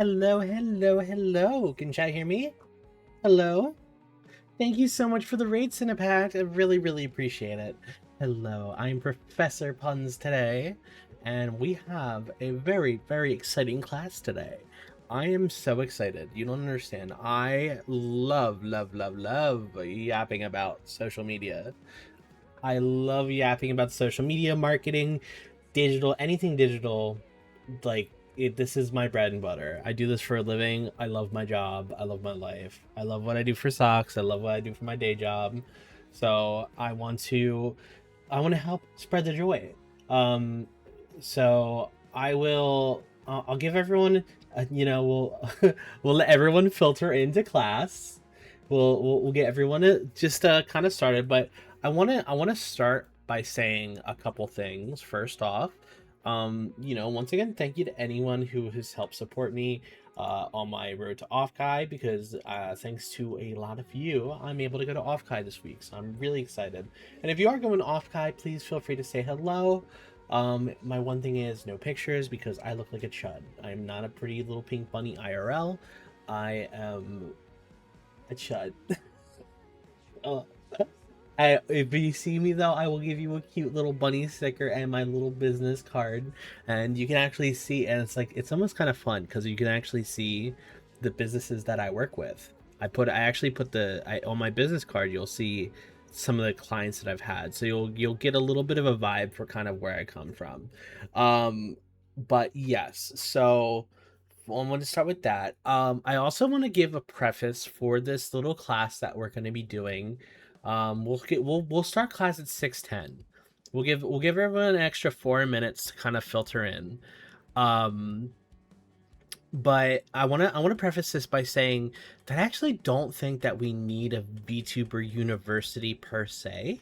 Hello, hello, hello. Can chat hear me? Hello? Thank you so much for the raid, Cinepact. I really, really appreciate it. Hello, I'm Professor Puns today, and we have a very, very exciting class today. I am so excited. You don't understand. I love, love, love, love yapping about social media. I love yapping about social media marketing, digital, anything digital. This is my bread and butter. I do this for a living. I love my job. I love my life. I love what I do for socks. I love what I do for my day job. So I want to help spread the joy. Um, so I'll give everyone, we'll let everyone filter into class. We'll get everyone to just kind of started, but I want to start by saying a couple things first off. Once again, thank you to anyone who has helped support me on my road to Off-Kai, because thanks to a lot of you, I'm able to go to Off-Kai this week, so I'm really excited. And if you are going to Off-Kai, please feel free to say hello. My one thing is no pictures, because I look like a chud. I'm not a pretty little pink bunny IRL. I am a chud. If you see me though, I will give you a cute little bunny sticker and my little business card, and you can actually see. And it's almost kind of fun because you can actually see the businesses that I work with. I actually put on my business card. You'll see some of the clients that I've had, so you'll get a little bit of a vibe for kind of where I come from. But yes, so I want to start with that. I also want to give a preface for this little class that we're going to be doing. We'll start class at 6:10. We'll give everyone an extra 4 minutes to kind of filter in. Um, but I wanna preface this by saying that I actually don't think that we need a VTuber university per se.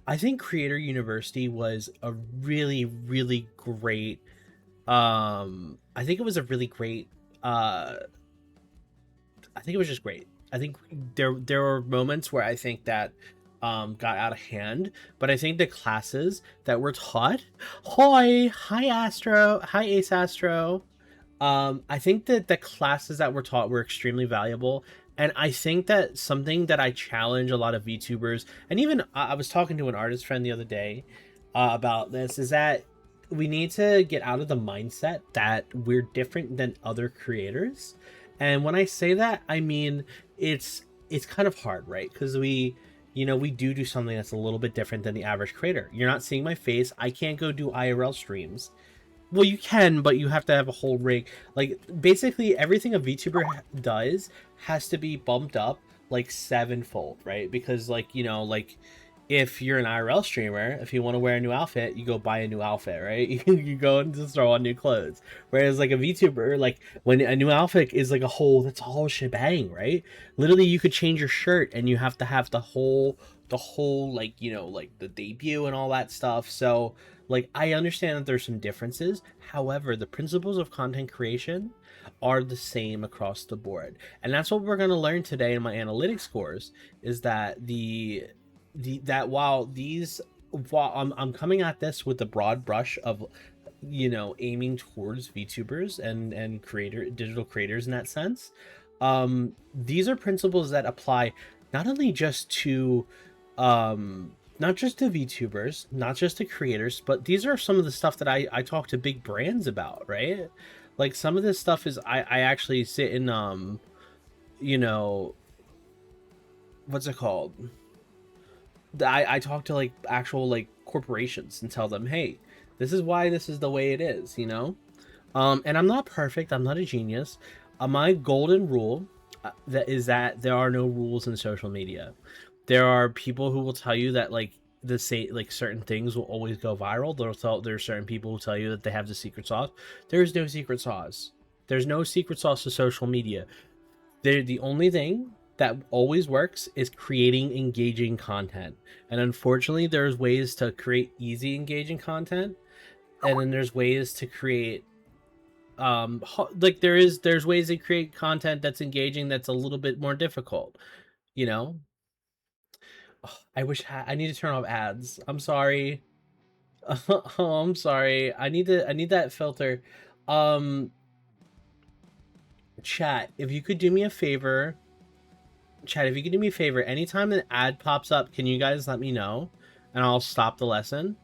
I think Creator University was a really, really great. I think it was a really great. I think it was just great. I think there were moments where I think that got out of hand, but I think the classes that were taught. Hi Astro, hi Ace Astro. I think that the classes that were taught were extremely valuable, and I think that something that I challenge a lot of VTubers, and even I was talking to an artist friend the other day about this, is that we need to get out of the mindset that we're different than other creators. And when I say that, I mean it's kind of hard, right? Because we do something that's a little bit different than the average creator. You're not seeing my face. I can't go do IRL streams. Well, you can, but you have to have a whole rig. Like, basically, everything a VTuber does has to be bumped up like sevenfold, right? Because, if you're an IRL streamer, if you want to wear a new outfit, you go buy a new outfit, right? You go and just throw on new clothes. Whereas, like, a VTuber, like, when a new outfit is like that's a whole shebang, right? Literally, you could change your shirt and you have to have the whole, like the debut and all that stuff. So, like, I understand that there's some differences. However, the principles of content creation are the same across the board. And that's what we're going to learn today in my analytics course, is that while I'm coming at this with a broad brush of aiming towards VTubers and digital creators in that sense, these are principles that apply not only just to not just to VTubers, not just to creators, but these are some of the stuff that I talk to big brands about, right? Like, some of this stuff is I actually sit in you know what's it called? I talk to, like, actual, like, corporations and tell them, hey, this is why this is the way it is. And I'm not perfect. I'm not a genius. My golden rule that there are no rules in social media. There are people who will tell you that, like, certain things will always go viral. There are certain people who tell you that they have the secret sauce. There is no secret sauce. There's no secret sauce to social media. The only thing that always works is creating engaging content. And unfortunately, there's ways to create easy engaging content, and then there's ways to create like there's ways to create content that's engaging that's a little bit more difficult, you know. I need to turn off ads. I'm sorry. Oh, I'm sorry. I need that filter. Um Chat, if you could do me a favor, anytime an ad pops up, can you guys let me know? And I'll stop the lesson.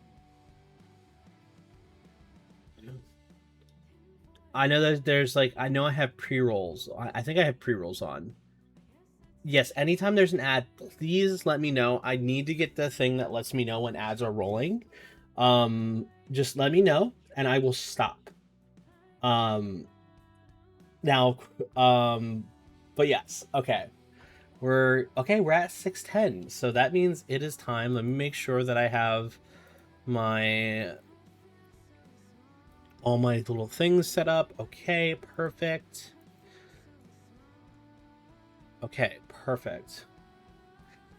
I know that there's like, I know I have pre-rolls. I think I have pre-rolls on. Yes, anytime there's an ad, please let me know. I need to get the thing that lets me know when ads are rolling. Just let me know and I will stop. Now, but yes, okay. We're at 6:10. So that means it is time. Let me make sure that I have my all my little things set up. Okay, perfect. Okay, perfect.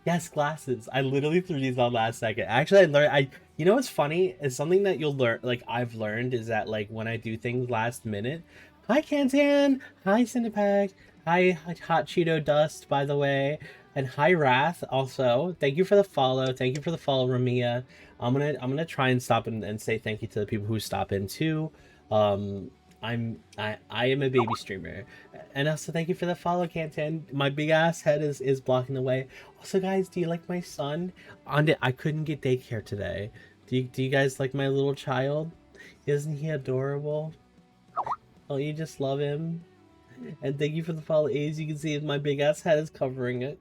Yes, glasses. I literally threw these on last second. Actually, I learned. You know what's funny? It's something that you'll learn. Like I've learned is that like when I do things last minute. Hi, Kantan. Hi, Cinepack. Hi, Hot Cheeto Dust. By the way, and hi, Wrath. Also, thank you for the follow. Thank you for the follow, Ramia. I'm gonna try and stop and say thank you to the people who stop in too. Um, I am a baby streamer, and also thank you for the follow, Kantan. My big ass head is blocking the way. Also, guys, do you like my son? I couldn't get daycare today. Do you guys like my little child? Isn't he adorable? Don't you just love him? And thank you for the follow, As you can see, my big ass head is covering it.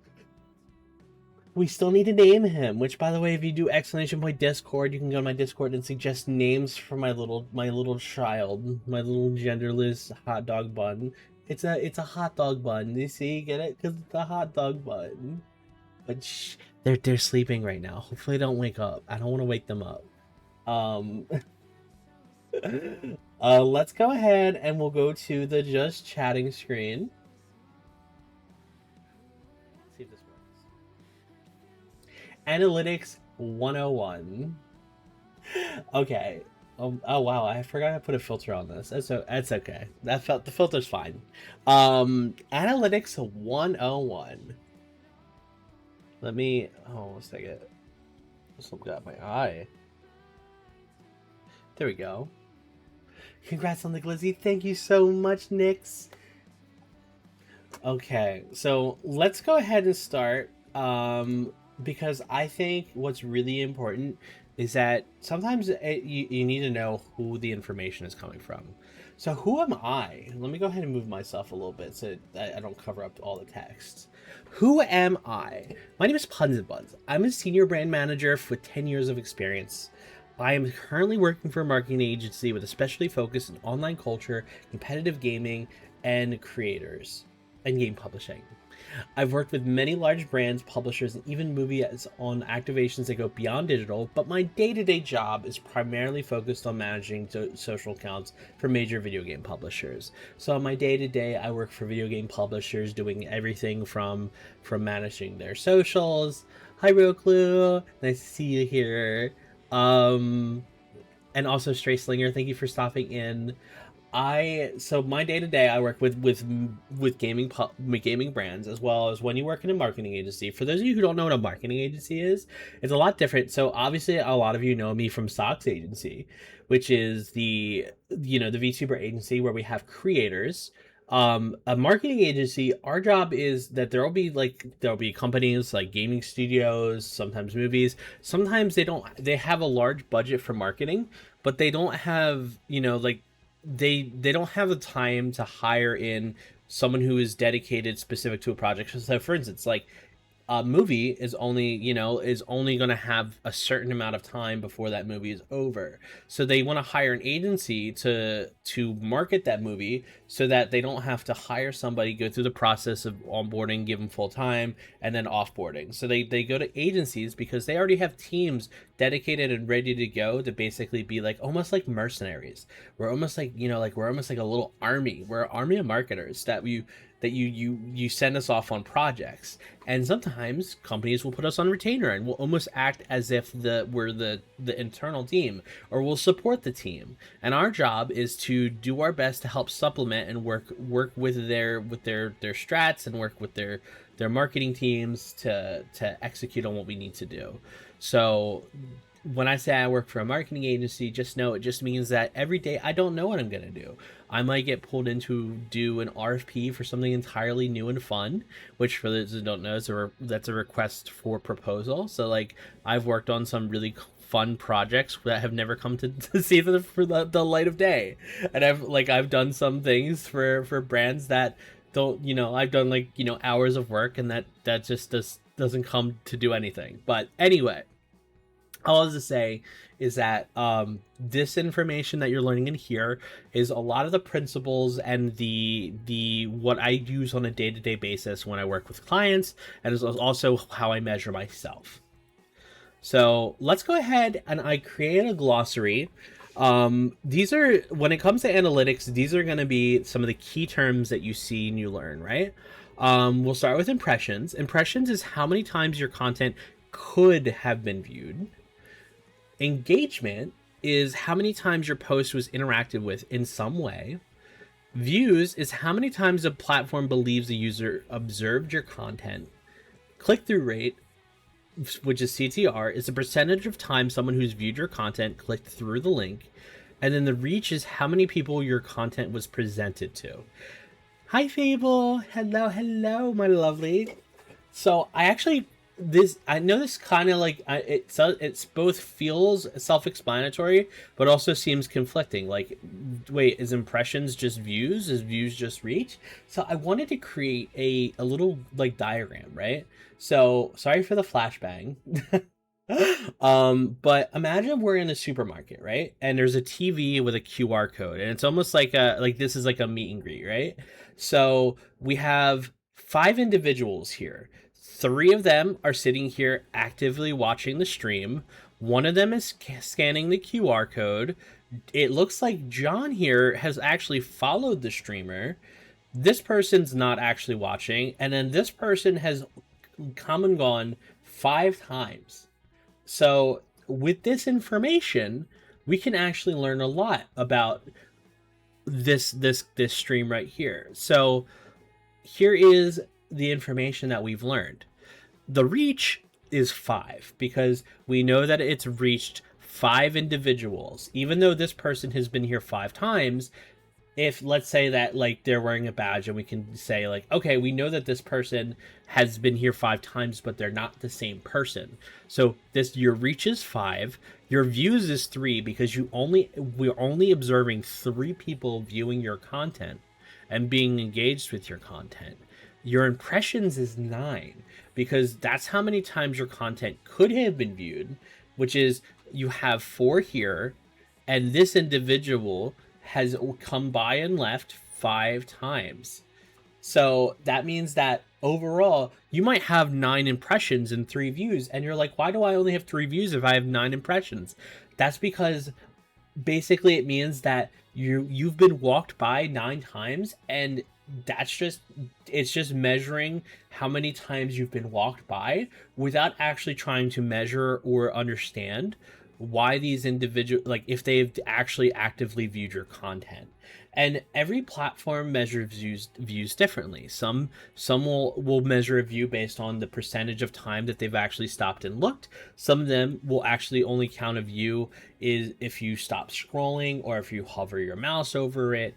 We still need to name him. Which, by the way, if you do exclamation point Discord, you can go to my Discord and suggest names for my little child, my little genderless hot dog bun. It's a hot dog bun. You see, get it? Because it's a hot dog bun. But shh, they're sleeping right now. Hopefully, they don't wake up. I don't want to wake them up. Um, let's go ahead and we'll go to the just chatting screen. Let's see if this works. Analytics 101. Okay. Oh wow, I forgot to put a filter on this. That's okay. The filter's fine. Analytics 101. Let me. Oh, a second. This one got my eye. There we go. Congrats on the glizzy. Thank you so much, Nyx. Okay, so let's go ahead and start. Because I think what's really important is that sometimes you need to know who the information is coming from. So who am I? Let me go ahead and move myself a little bit so I don't cover up all the text. Who am I? My name is Puns and Buns. I'm a senior brand manager with 10 years of experience. I am currently working for a marketing agency with a specialty focus on online culture, competitive gaming, and creators, and game publishing. I've worked with many large brands, publishers, and even movies on activations that go beyond digital, but my day-to-day job is primarily focused on managing social accounts for major video game publishers. So on my day-to-day, I work for video game publishers doing everything from managing their socials. Hi, Roclu. Nice to see you here. And also Stray Slinger, thank you for stopping in. So my day to day, I work with gaming brands, as well as when you work in a marketing agency. For those of you who don't know what a marketing agency is, it's a lot different. So obviously, a lot of you know me from Sock's agency, which is the VTuber agency where we have creators. A marketing agency, our job is that there'll be companies like gaming studios, sometimes movies. Sometimes they have a large budget for marketing, but they don't have they don't have the time to hire in someone who is dedicated specific to a project. So for instance, like a movie is only going to have a certain amount of time before that movie is over. So they want to hire an agency to market that movie so that they don't have to hire somebody, go through the process of onboarding, give them full time, and then offboarding. So they go to agencies because they already have teams dedicated and ready to go to basically be like almost like mercenaries. We're almost like we're almost like a little army. We're an army of marketers that you send us off on projects, and sometimes companies will put us on retainer and will almost act as if we're the internal team, or we'll support the team, and our job is to do our best to help supplement and work with their strats and work with their marketing teams to execute on what we need to do. So when I say I work for a marketing agency, just know it just means that every day I don't know what I'm going to do. I might get pulled in to do an RFP for something entirely new and fun, which for those who don't know, that's a request for proposal. So like I've worked on some really fun projects that have never come to see the light of day. And I've done some things for brands that don't, I've done like, hours of work, and that just doesn't come to do anything. But anyway, all I was to say is that this information that you're learning in here is a lot of the principles and the what I use on a day-to-day basis when I work with clients, and is also how I measure myself. So let's go ahead and I create a glossary. These are, when it comes to analytics, these are going to be some of the key terms that you see and you learn, right? We'll start with impressions. Impressions is how many times your content could have been viewed. Engagement is how many times your post was interacted with in some way. Views is how many times a platform believes the user observed your content. Click-through rate, which is CTR, is the percentage of time someone who's viewed your content clicked through the link. And then the reach is how many people your content was presented to. Hi, Fable. Hello, my lovely. So I know this kind of like it's both feels self-explanatory, but also seems conflicting. Like, wait, is impressions just views? Is views just reach? So I wanted to create a little like diagram, right? So sorry for the flashbang. But imagine we're in a supermarket, right? And there's a TV with a QR code, and it's almost like this is like a meet and greet, right? So we have 5 individuals here. 3 of them are sitting here actively watching the stream. 1 of them is scanning the QR code. It looks like John here has actually followed the streamer. This person's not actually watching. And then this person has come and gone 5 times. So with this information, we can actually learn a lot about this stream right here. So here is the information that we've learned. The reach is 5 because we know that it's reached 5 individuals. Even though this person has been here 5 times, if let's say that like they're wearing a badge and we can say like, okay, we know that this person has been here 5 times, but they're not the same person. So your reach is 5, your views is 3 because we're only observing 3 people viewing your content and being engaged with your content. Your impressions is 9 because that's how many times your content could have been viewed, which is you have 4 here, and this individual has come by and left 5 times. So that means that overall you might have 9 impressions and 3 views, and you're like, why do I only have 3 views if I have 9 impressions? That's because basically it means that you've been walked by 9 times, and it's just measuring how many times you've been walked by without actually trying to measure or understand why these individuals, like if they've actually actively viewed your content. And every platform measures views differently. Some will measure a view based on the percentage of time that they've actually stopped and looked. Some of them will actually only count a view is if you stop scrolling or if you hover your mouse over it.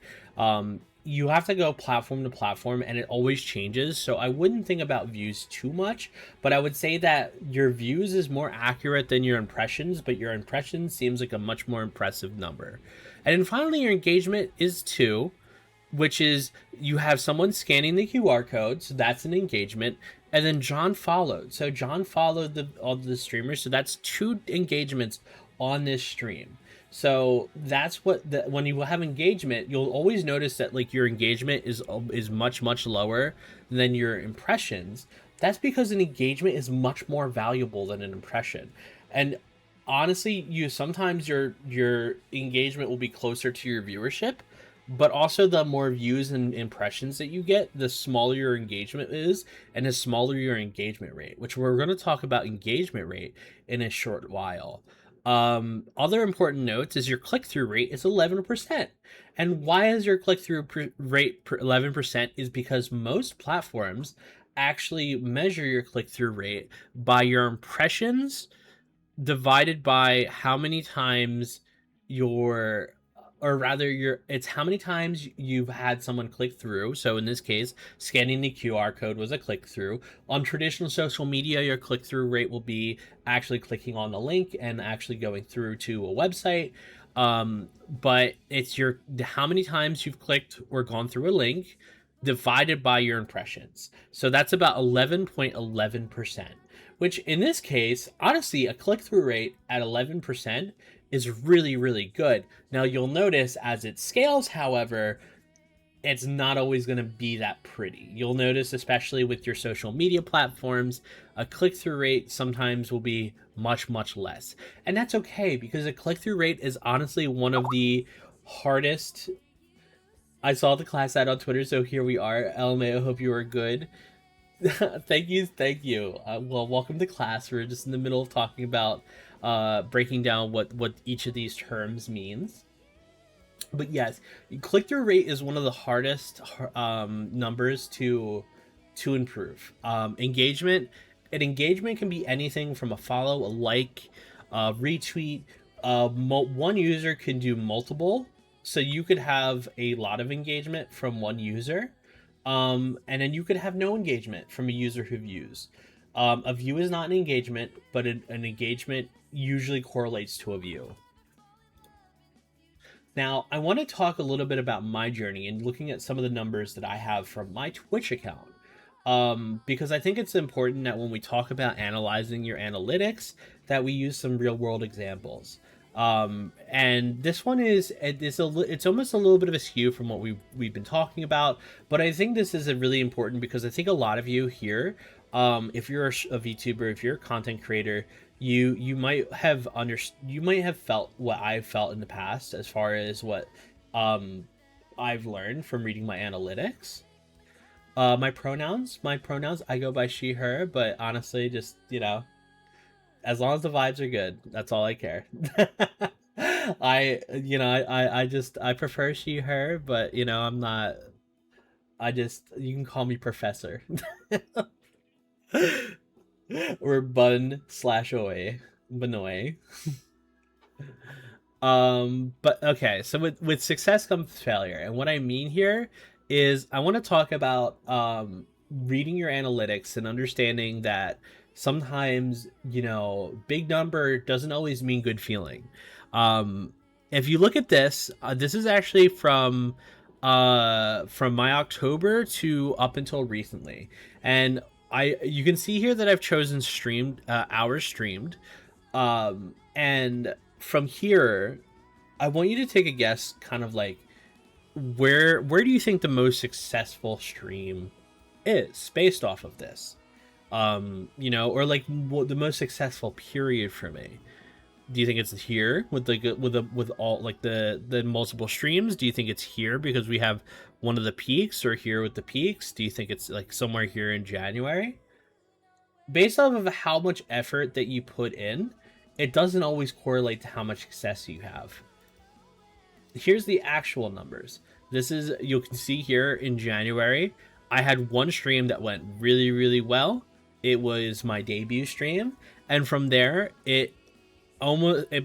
You have to go platform to platform, and it always changes. So I wouldn't think about views too much, but I would say that your views is more accurate than your impressions, but your impressions seems like a much more impressive number. And then finally, your engagement is 2, which is you have someone scanning the QR code, so that's an engagement. And then John followed. So John followed all the streamers, so that's 2 engagements on this stream. So that's when you have engagement, you'll always notice that like your engagement is much lower than your impressions. That's because an engagement is much more valuable than an impression. And honestly, sometimes your engagement will be closer to your viewership, but also the more views and impressions that you get, the smaller your engagement is, and the smaller your engagement rate, which we're going to talk about engagement rate in a short while. Other important notes is your click-through rate is 11%. And why is your click-through rate 11% is because most platforms actually measure your click-through rate by your impressions divided by how many times your or rather your it's how many times you've had someone click through. So in this case, scanning the QR code was a click through. On traditional social media, your click through rate will be actually clicking on the link and actually going through to a website. But it's your how many times you've clicked or gone through a link divided by your impressions. So that's about 11.11%, which in this case, honestly, a click through rate at 11% is really, really good. Now, you'll notice as it scales, however, it's not always going to be that pretty. You'll notice, especially with your social media platforms, a click through rate sometimes will be much, much less. And that's okay because a click through rate is honestly one of the hardest. I saw the class ad on Twitter, so here we are. LMAO, hope you are good. Thank you, thank you. Well, welcome to class. We're just in the middle of talking about breaking down what each of these terms means. But yes, click-through rate is one of the hardest numbers to improve. Engagement, and engagement can be anything from a follow, a like, a retweet. One user can do multiple, so you could have a lot of engagement from one user, and then you could have no engagement from a user who views. A view is not an engagement, but an engagement usually correlates to a view. Now, I want to talk a little bit about my journey and looking at some of the numbers that I have from my Twitch account. Because I think it's important that when we talk about analyzing your analytics, that we use some real world examples. And this one it's almost a little bit of a skew from what we've been talking about, but I think this is a really important because I think a lot of you here, if you're a VTuber, if you're a content creator, you might have you might have felt what I've felt in the past as far as what I've learned from reading my analytics. My pronouns, I go by she, her, but honestly, just, as long as the vibes are good, that's all I care. I prefer she, her, but, I'm not, you can call me professor. Or bun slash oi, Benoy. But okay, so with success comes failure, and what I mean here is I want to talk about reading your analytics and understanding that sometimes big number doesn't always mean good feeling. Um, if you look at this, this is actually from my October to up until recently, and you can see here that I've chosen streamed hours streamed, and from here, I want you to take a guess, kind of like where do you think the most successful stream is based off of this? Or like the most successful period for me. Do you think it's here with with all like the multiple streams? Do you think it's here because we have one of the peaks, or here with the peaks? Do you think it's like somewhere here in January? Based off of how much effort that you put in, it doesn't always correlate to how much success you have. Here's the actual numbers. You can see here in January, I had one stream that went really, really well. It was my debut stream. And from there, it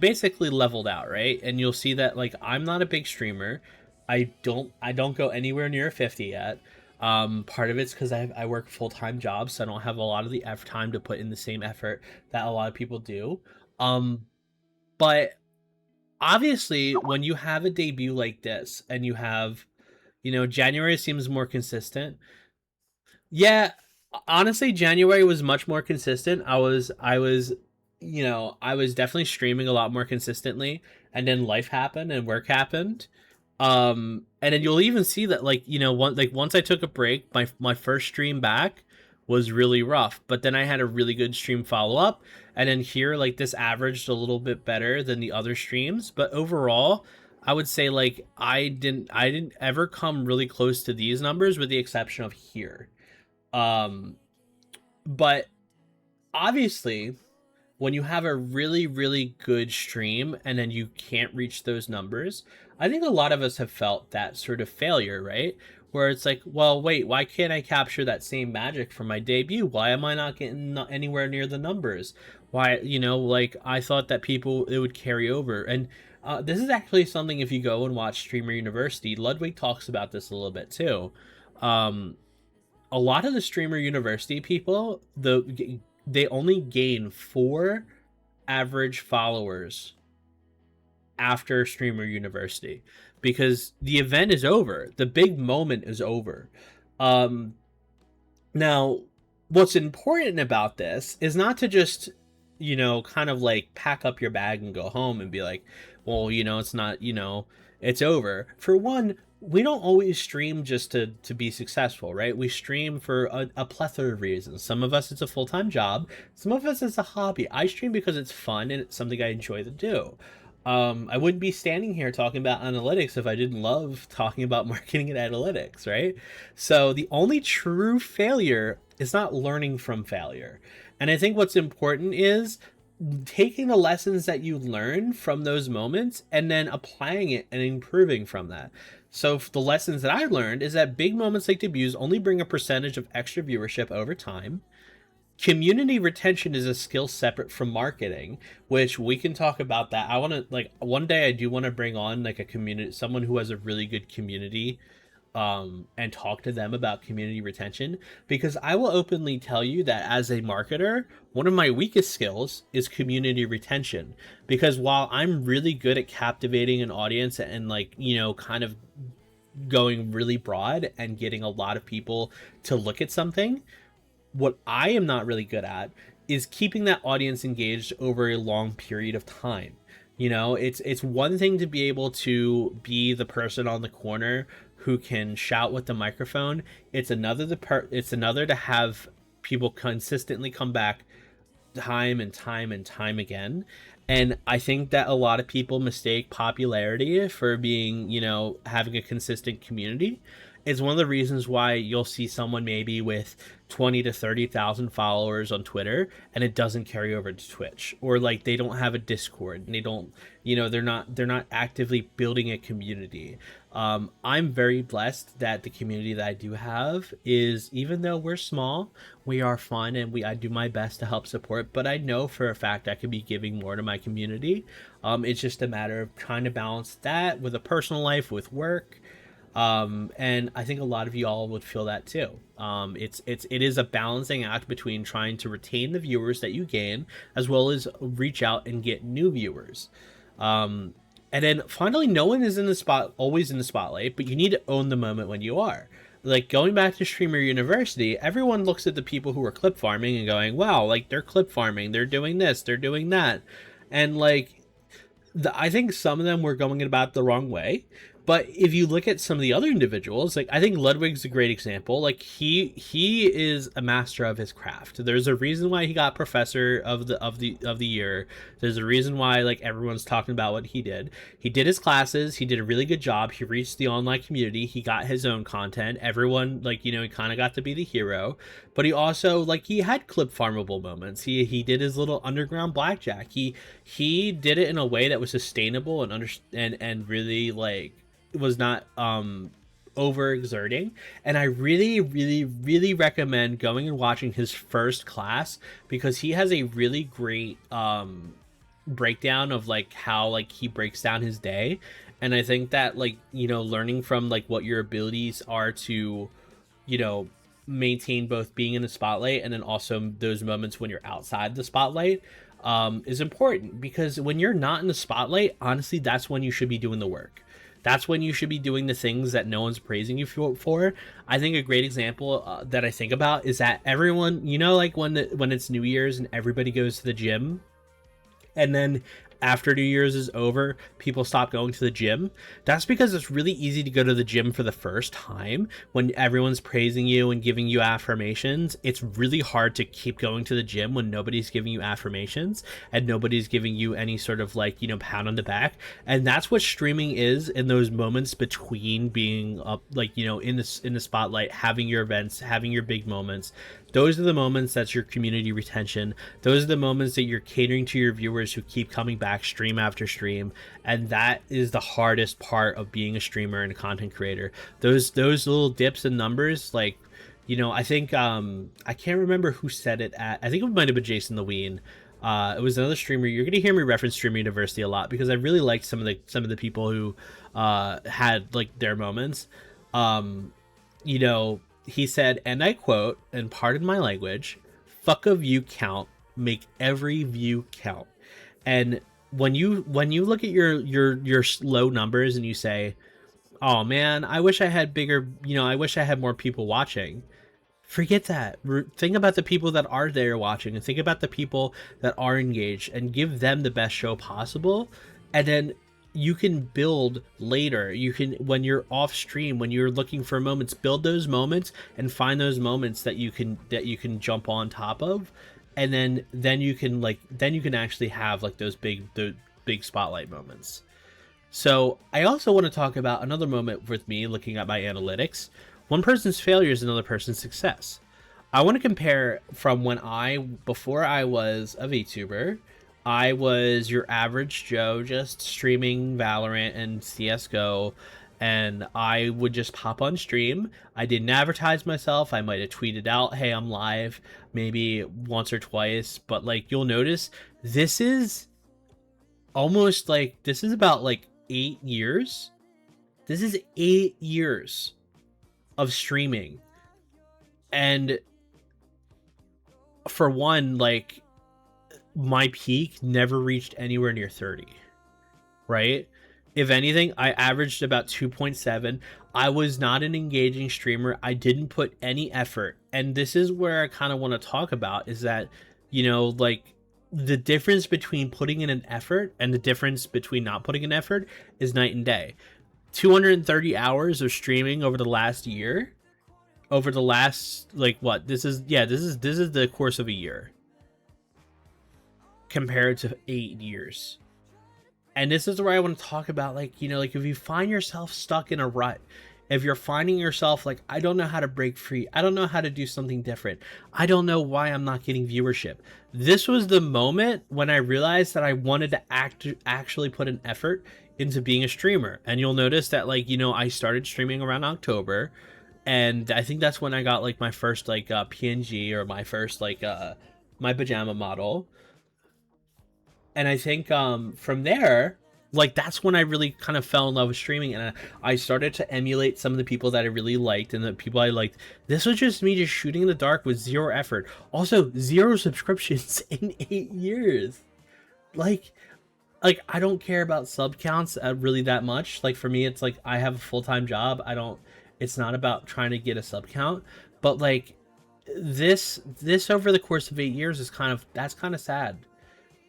basically leveled out, right? And you'll see that, like, I'm not a big streamer. I don't go anywhere near 50 yet. Part of it's because I work a full-time job, so I don't have a lot of the time to put in the same effort that a lot of people do. But obviously, when you have a debut like this and you have, January seems more consistent. Yeah, honestly, January was much more consistent. I was definitely streaming a lot more consistently, and then life happened and work happened. And then you'll even see that, like, once I took a break, my first stream back was really rough, but then I had a really good stream follow up, and then here, like, this averaged a little bit better than the other streams, but overall, I would say, like, I didn't ever come really close to these numbers with the exception of here. Um, but obviously, when you have a really, really good stream and then you can't reach those numbers, I think a lot of us have felt that sort of failure, right? Where it's like, well, wait, why can't I capture that same magic from my debut? Why am I not getting anywhere near the numbers? Why, like I thought that people it would carry over. And this is actually something, if you go and watch Streamer University, Ludwig talks about this a little bit too. Um, a lot of the Streamer University people, they only gain 4 average followers after Streamer University because the event is over. The big moment is over. Um, Now, what's important about this is not to just, kind of like pack up your bag and go home and be like, well, it's not, it's over. For one, we don't always stream just to be successful, right? We stream for a plethora of reasons. Some of us, it's a full-time job. Some of us, it's a hobby. I stream because it's fun and it's something I enjoy to do. I wouldn't be standing here talking about analytics if I didn't love talking about marketing and analytics, right? So the only true failure is not learning from failure. And I think what's important is taking the lessons that you learn from those moments and then applying it and improving from that. So the lessons that I learned is that big moments like debuts only bring a percentage of extra viewership over time. Community retention is a skill separate from marketing, which we can talk about that. I want to, like, one day I do want to bring on like a community, someone who has a really good community, and talk to them about community retention, because I will openly tell you that as a marketer, one of my weakest skills is community retention, because while I'm really good at captivating an audience and like, kind of going really broad and getting a lot of people to look at something, what I am not really good at is keeping that audience engaged over a long period of time. It's one thing to be able to be the person on the corner who can shout with the microphone. It's another to have people consistently come back time and time and time again. And I think that a lot of people mistake popularity for being, having a consistent community. It's one of the reasons why you'll see someone maybe with 20 to 30,000 followers on Twitter and it doesn't carry over to Twitch, or like they don't have a Discord and they don't, they're not actively building a community. I'm very blessed that the community that I do have is, even though we're small, we are fun and I do my best to help support, but I know for a fact I could be giving more to my community. It's just a matter of trying to balance that with a personal life, with work. And I think a lot of y'all would feel that too. It is a balancing act between trying to retain the viewers that you gain, as well as reach out and get new viewers. And then finally, no one is always in the spotlight, but you need to own the moment when you are. Like, going back to Streamer University, everyone looks at the people who are clip farming and going, wow, like, they're clip farming, they're doing this, they're doing that. And like, I think some of them were going about the wrong way. But if you look at some of the other individuals, like, I think Ludwig's a great example. Like, he is a master of his craft. There's a reason why he got Professor of the Year. There's a reason why, like, everyone's talking about what he did. He did his classes. He did a really good job. He reached the online community. He got his own content. Everyone, like, he kind of got to be the hero. But he also, like, he had clip farmable moments. He did his little underground blackjack. He did it in a way that was sustainable and really, like, was not overexerting. And I really, really, really recommend going and watching his first class, because he has a really great breakdown of like how like he breaks down his day. And I think that, like, learning from like what your abilities are to, maintain both being in the spotlight and then also those moments when you're outside the spotlight, is important, because when you're not in the spotlight, honestly, that's when you should be doing the work. That's when you should be doing the things that no one's praising you for. I think a great example that I think about is that everyone, like when it's New Year's and everybody goes to the gym, and then after New Year's is over, people stop going to the gym. That's because it's really easy to go to the gym for the first time when everyone's praising you and giving you affirmations. It's really hard to keep going to the gym when nobody's giving you affirmations and nobody's giving you any sort of like, pat on the back. And that's what streaming is in those moments between being up, like, in the spotlight, having your events, having your big moments. Those are the moments that's your community retention. Those are the moments that you're catering to your viewers who keep coming back stream after stream. And that is the hardest part of being a streamer and a content creator. Those little dips in numbers, like, I think I can't remember who said it I think it might have been Jason the Ween. It was another streamer. You're gonna hear me reference Streamer University a lot because I really liked some of the people who had like their moments. Um, you know, he said, and I quote, and pardon my language, "Fuck a view count, make every view count." And when you look at your low numbers and you say, "Oh man, I wish I had bigger, I wish I had more people watching." Forget that. Think about the people that are there watching and think about the people that are engaged and give them the best show possible. And then you can build later. You can, when you're off stream, when you're looking for moments, build those moments and find those moments that you can jump on top of. And then you can actually have like the big spotlight moments. So I also want to talk about another moment with me looking at my analytics. One person's failure is another person's success. I want to compare from before I was a VTuber, I was your average Joe just streaming Valorant and CSGO, and I would just pop on stream. I didn't advertise myself. I might have tweeted out, "Hey, I'm live," maybe once or twice, but like you'll notice this is this is about like 8 years. This is 8 years of streaming. And for one, like my peak never reached anywhere near 30, right? If anything, I averaged about 2.7. I was not an engaging streamer. I didn't put any effort. And this is where I kind of want to talk about is that, like the difference between putting in an effort and the difference between not putting an effort is night and day. 230 hours of streaming over the last year, over the last this is the course of a year compared to 8 years. And this is where I want to talk about like if you find yourself stuck in a rut, if you're finding yourself like, I don't know how to break free, I don't know how to do something different, I don't know why I'm not getting viewership. This was the moment when I realized that I wanted to actually put an effort into being a streamer. And you'll notice that I started streaming around October, and I think that's when I got like my first PNG, or my first my pajama model. And I think from there, that's when I really kind of fell in love with streaming, and I started to emulate some of the people that I really liked, and the people I liked. This was just me just shooting in the dark with zero effort. Also, 0 subscriptions in 8 years. Like I don't care about sub counts really that much. Like for me, it's like I have a full-time job. It's not about trying to get a sub count, but like this over the course of 8 years is kind of sad.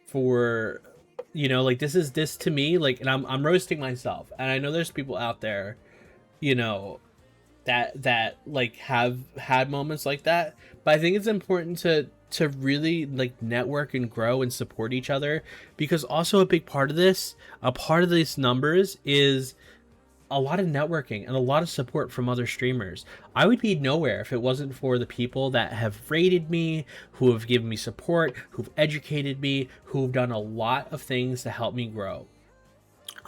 For this to me, and I'm roasting myself, and I know there's people out there that like have had moments like that, but I think it's important to really network and grow and support each other, because also a part of these numbers is a lot of networking and a lot of support from other streamers. I would be nowhere if it wasn't for the people that have rated me, who have given me support, who've educated me, who've done a lot of things to help me grow.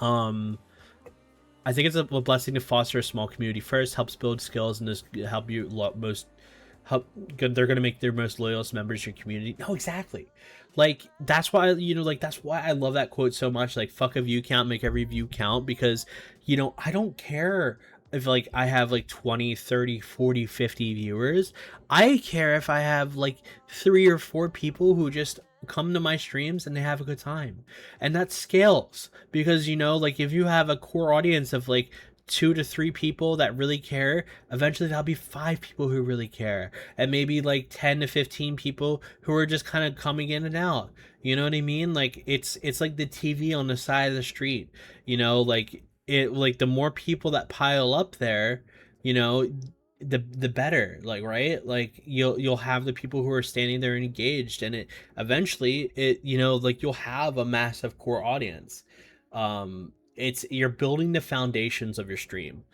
I think it's a blessing to foster a small community first, helps build skills, and just help you they're going to make their most loyalist members your community. No, exactly. That's why that's why I love that quote so much. Like, fuck a view count, make every view count. Because I don't care if I have 20, 30, 40, 50 viewers. I care if I have 3 or 4 people who just come to my streams and they have a good time. And that scales, because if you have a core audience of 2 to 3 people that really care, eventually there'll be 5 people who really care, and maybe 10 to 15 people who are just kind of coming in and out. You know what I mean? It's like the TV on the side of the street. The more people that pile up there, the better. Right? You'll have the people who are standing there and engaged, and you'll have a massive core audience. You're building the foundations of your stream.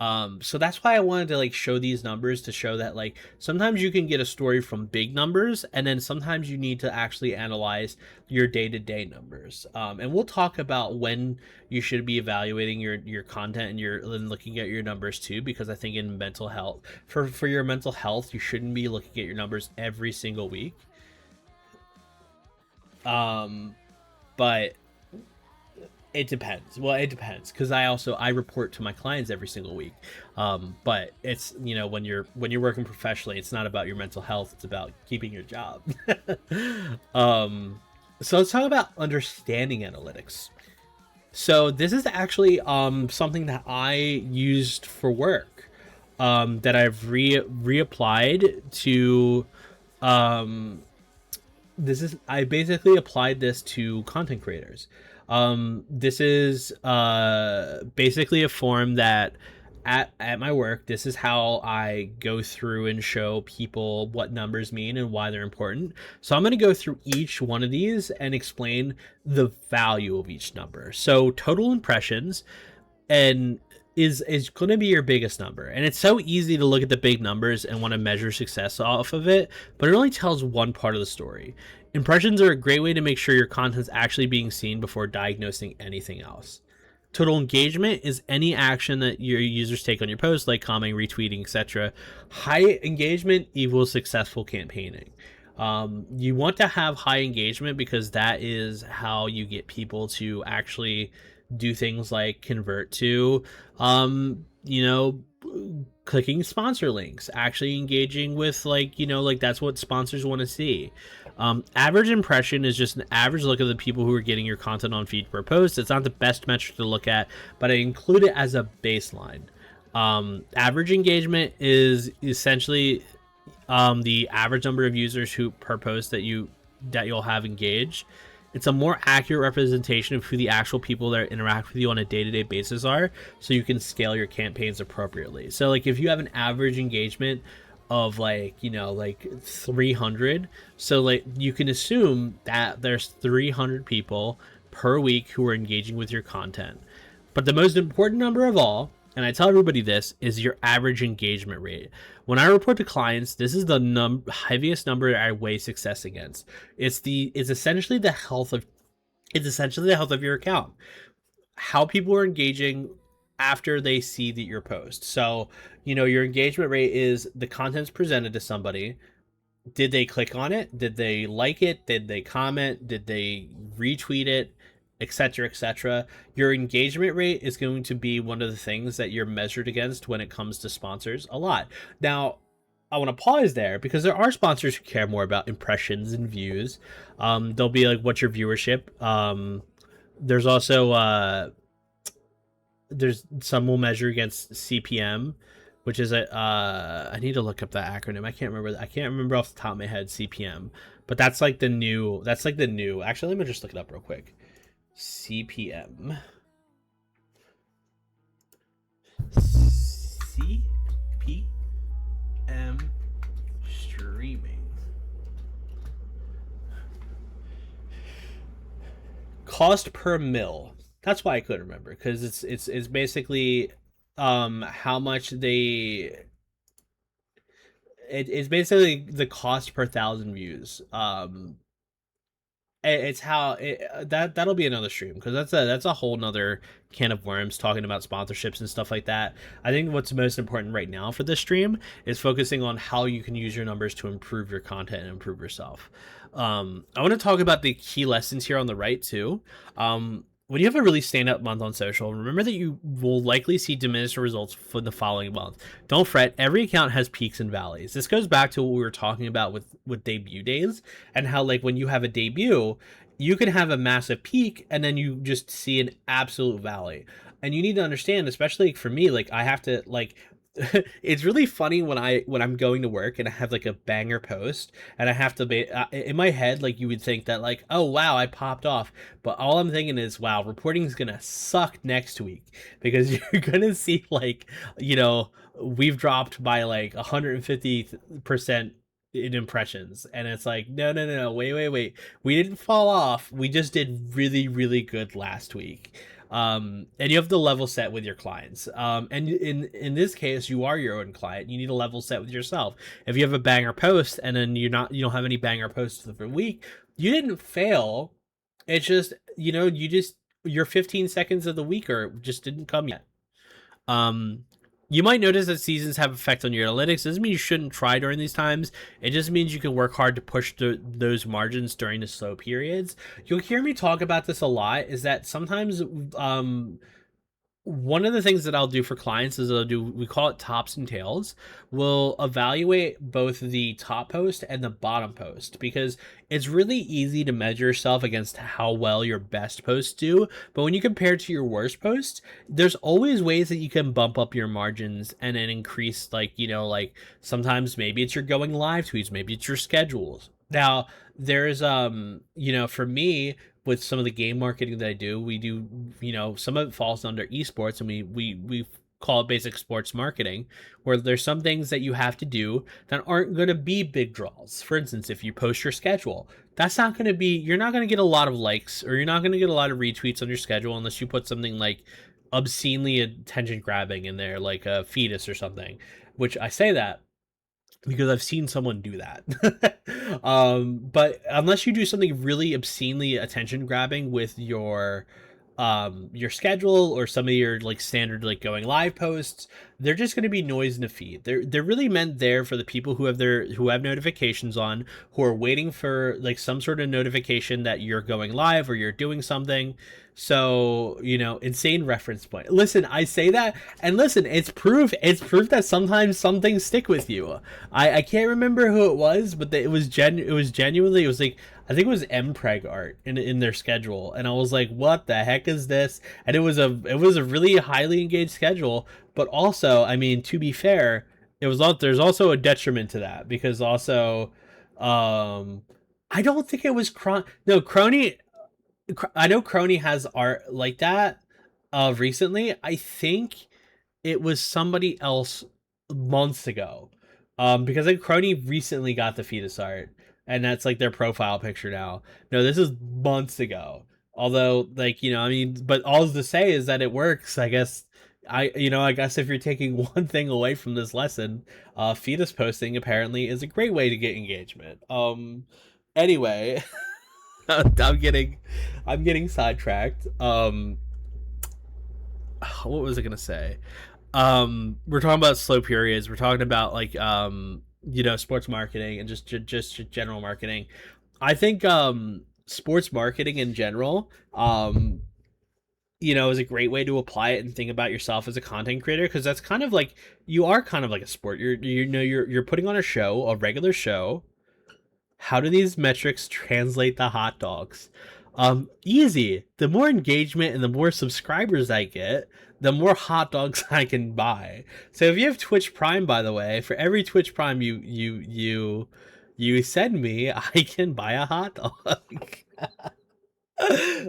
So that's why I wanted to show these numbers, to show that sometimes you can get a story from big numbers, and then sometimes you need to actually analyze your day-to-day numbers. And we'll talk about when you should be evaluating your content and looking at your numbers too, because I think in mental health, for your mental health, you shouldn't be looking at your numbers every single week. But it depends. Well, it depends because I report to my clients every single week. But it's, when you're working professionally, it's not about your mental health. It's about keeping your job. um, so let's talk about understanding analytics. So this is actually something that I used for work, that I've reapplied to. Um, this is I basically applied this to content creators. This is basically a form that at my work, this is how I go through and show people what numbers mean and why they're important. So I'm going to go through each one of these and explain the value of each number. So total impressions and is going to be your biggest number, and it's so easy to look at the big numbers and want to measure success off of it, but it only tells one part of the story. Impressions are a great way to make sure your content's actually being seen before diagnosing anything else. Total engagement is any action that your users take on your post, like commenting, retweeting, etc. High engagement equals successful campaigning. You want to have high engagement because that is how you get people to actually do things like convert to, you know, clicking sponsor links, actually engaging with, like that's what sponsors want to see. Average impression is just an average look of the people who are getting your content on feed per post. It's not the best metric to look at, but I include it as a baseline. Average engagement is essentially the average number of users who per post that you'll have engaged. It's a more accurate representation of who the actual people that interact with you on a day-to-day basis are, so you can scale your campaigns appropriately. So like if you have an average engagement of like 300, so like you can assume that there's 300 people per week who are engaging with your content. But the most important number of all, and I tell everybody this, is your average engagement rate. When I report to clients, this is the heaviest number I weigh success against. It's essentially the health of your account. How people are engaging after they see your post. So, your engagement rate is the content's presented to somebody. Did they click on it? Did they like it? Did they comment? Did they retweet it? Etc. etc. Your engagement rate is going to be one of the things that you're measured against when it comes to sponsors a lot. Now, I want to pause there because there are sponsors who care more about impressions and views. They'll be like, what's your viewership? There's also there's some will measure against CPM, which is I need to look up that acronym. I can't remember off the top of my head CPM, but that's like the new. Actually, let me just look it up real quick. CPM. CPM streaming. Cost per mil. That's why I couldn't remember, because it's basically how much it's basically the cost per 1,000 views. It's how that'll be another stream, because that's a whole nother can of worms, talking about sponsorships and stuff like that. I think what's most important right now for this stream is focusing on how you can use your numbers to improve your content and improve yourself. I want to talk about the key lessons here on the right too. When you have a really stand-up month on social, remember that you will likely see diminished results for the following month. Don't fret, every account has peaks and valleys. This goes back to what we were talking about with debut days, and how like when you have a debut, you can have a massive peak and then you just see an absolute valley. And you need to understand, especially for me, like I have to like it's really funny when I'm going to work and I have like a banger post and I have to be in my head, like you would think that like, oh wow, I popped off, but all I'm thinking is, wow, reporting is gonna suck next week, because you're gonna see like, we've dropped by like 150% in impressions, and it's like, no, wait, we didn't fall off, we just did really really good last week. And you have to level set with your clients. And in this case, you are your own client. You need to level set with yourself. If you have a banger post and then you don't have any banger posts for the week, you didn't fail. It's just, your 15 seconds of the week just didn't come yet. You might notice that seasons have effect on your analytics. Doesn't mean you shouldn't try during these times. It just means you can work hard to push those margins during the slow periods. You'll hear me talk about this a lot. Is that sometimes one of the things that I'll do for clients is we call it tops and tails. We'll evaluate both the top post and the bottom post because it's really easy to measure yourself against how well your best posts do. But when you compare to your worst posts, there's always ways that you can bump up your margins and then increase, like, like sometimes maybe it's your going live tweets, maybe it's your schedules. Now, there's for me, with some of the game marketing that I do, we do, some of it falls under esports, and we call it basic sports marketing, where there's some things that you have to do that aren't going to be big draws. For instance, if you post your schedule, that's not going to be, you're not going to get a lot of likes, or you're not going to get a lot of retweets on your schedule unless you put something like obscenely attention grabbing in there, like a fetus or something. Which I say that because I've seen someone do that. But unless you do something really obscenely attention grabbing with your schedule or some of your like standard like going live posts, they're just going to be noise in the feed. They're really meant there for the people who have notifications on, who are waiting for like some sort of notification that you're going live or you're doing something. So, insane reference point. Listen, I say that, and listen, it's proof that sometimes some things stick with you. I can't remember who it was, but it was genuinely, it was like, I think it was Mpreg art in their schedule, and I was like, "What the heck is this?" And it was a really highly engaged schedule, but also, I mean, to be fair, there's also a detriment to that because also, um, I don't think it was no Crony. I know Crony has art like that. Recently, I think it was somebody else months ago. Because like Crony recently got the fetus art, and that's like their profile picture now. No, this is months ago. Although, like, I mean, but all to say is that it works. I guess I guess if you're taking one thing away from this lesson, fetus posting apparently is a great way to get engagement. Anyway, I'm getting sidetracked. What was I gonna say? We're talking about slow periods. We're talking about like sports marketing and just general marketing. I think sports marketing in general is a great way to apply it and think about yourself as a content creator, because that's kind of like, you are kind of like a sport. You're putting on a regular show. How do these metrics translate to hot dogs? Easy. The more engagement and the more subscribers I get, the more hot dogs I can buy. So if you have Twitch Prime, by the way, for every Twitch Prime you send me, I can buy a hot dog.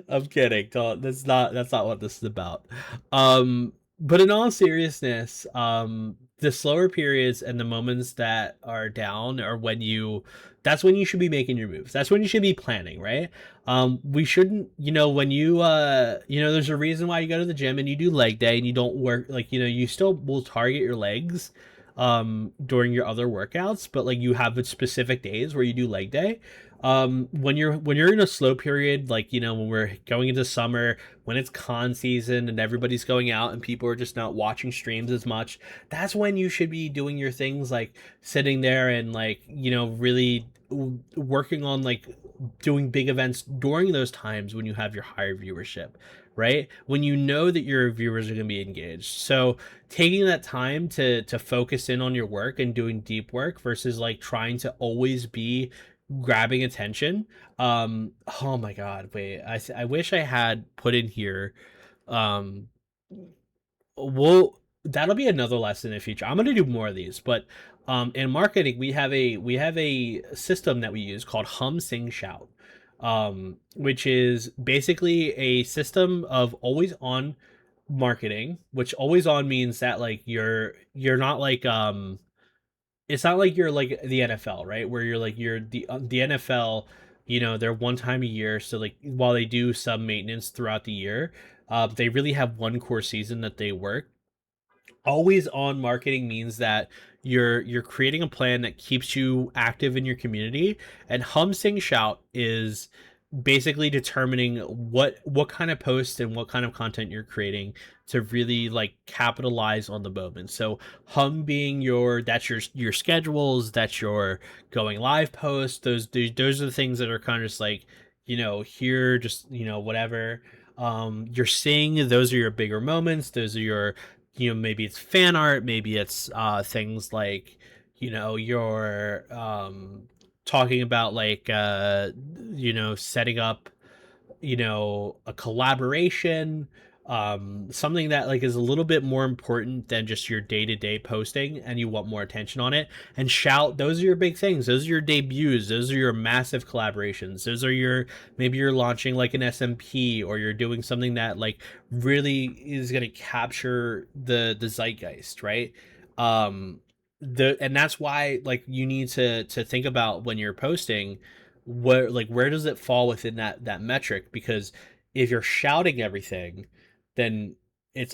I'm kidding. That's not what this is about. But in all seriousness, the slower periods and the moments that are down are when that's when you should be making your moves. That's when you should be planning, right? We shouldn't, when there's a reason why you go to the gym and you do leg day and you don't work, like, you still will target your legs during your other workouts, but like you have specific days where you do leg day. When you're in a slow period, like, when we're going into summer, when it's con season and everybody's going out and people are just not watching streams as much, that's when you should be doing your things, like sitting there and like, really working on like doing big events during those times when you have your higher viewership, right? When you know that your viewers are going to be engaged. So taking that time to focus in on your work and doing deep work versus like trying to always be grabbing attention. Oh my god, wait, I wish I had put in here. um well, that'll be another lesson in the future. I'm gonna do more of these, but in marketing we have a system that we use called hum sing shout, which is basically a system of always on marketing, which always on means that like you're not like it's not like you're like the NFL, right? Where you're the NFL, they're one time a year, so like while they do some maintenance throughout the year, they really have one core season that they work. Always on marketing means that you're creating a plan that keeps you active in your community, and hum sing shout is basically determining what kind of posts and what kind of content you're creating to really like capitalize on the moment. So hum being that's your schedules, that's your going live posts. Those are the things that are kind of just like, here, just, whatever. You're seeing, those are your bigger moments. Those are your, maybe it's fan art, maybe it's things like, your talking about like setting up a collaboration, something that like is a little bit more important than just your day-to-day posting, and you want more attention on it. And shout, those are your big things, those are your debuts, those are your massive collaborations, those are your, maybe you're launching like an SMP, or you're doing something that like really is going to capture the zeitgeist, right? Um the and that's why like you need to think about when you're posting, where does it fall within that metric? Because if you're shouting everything, then it's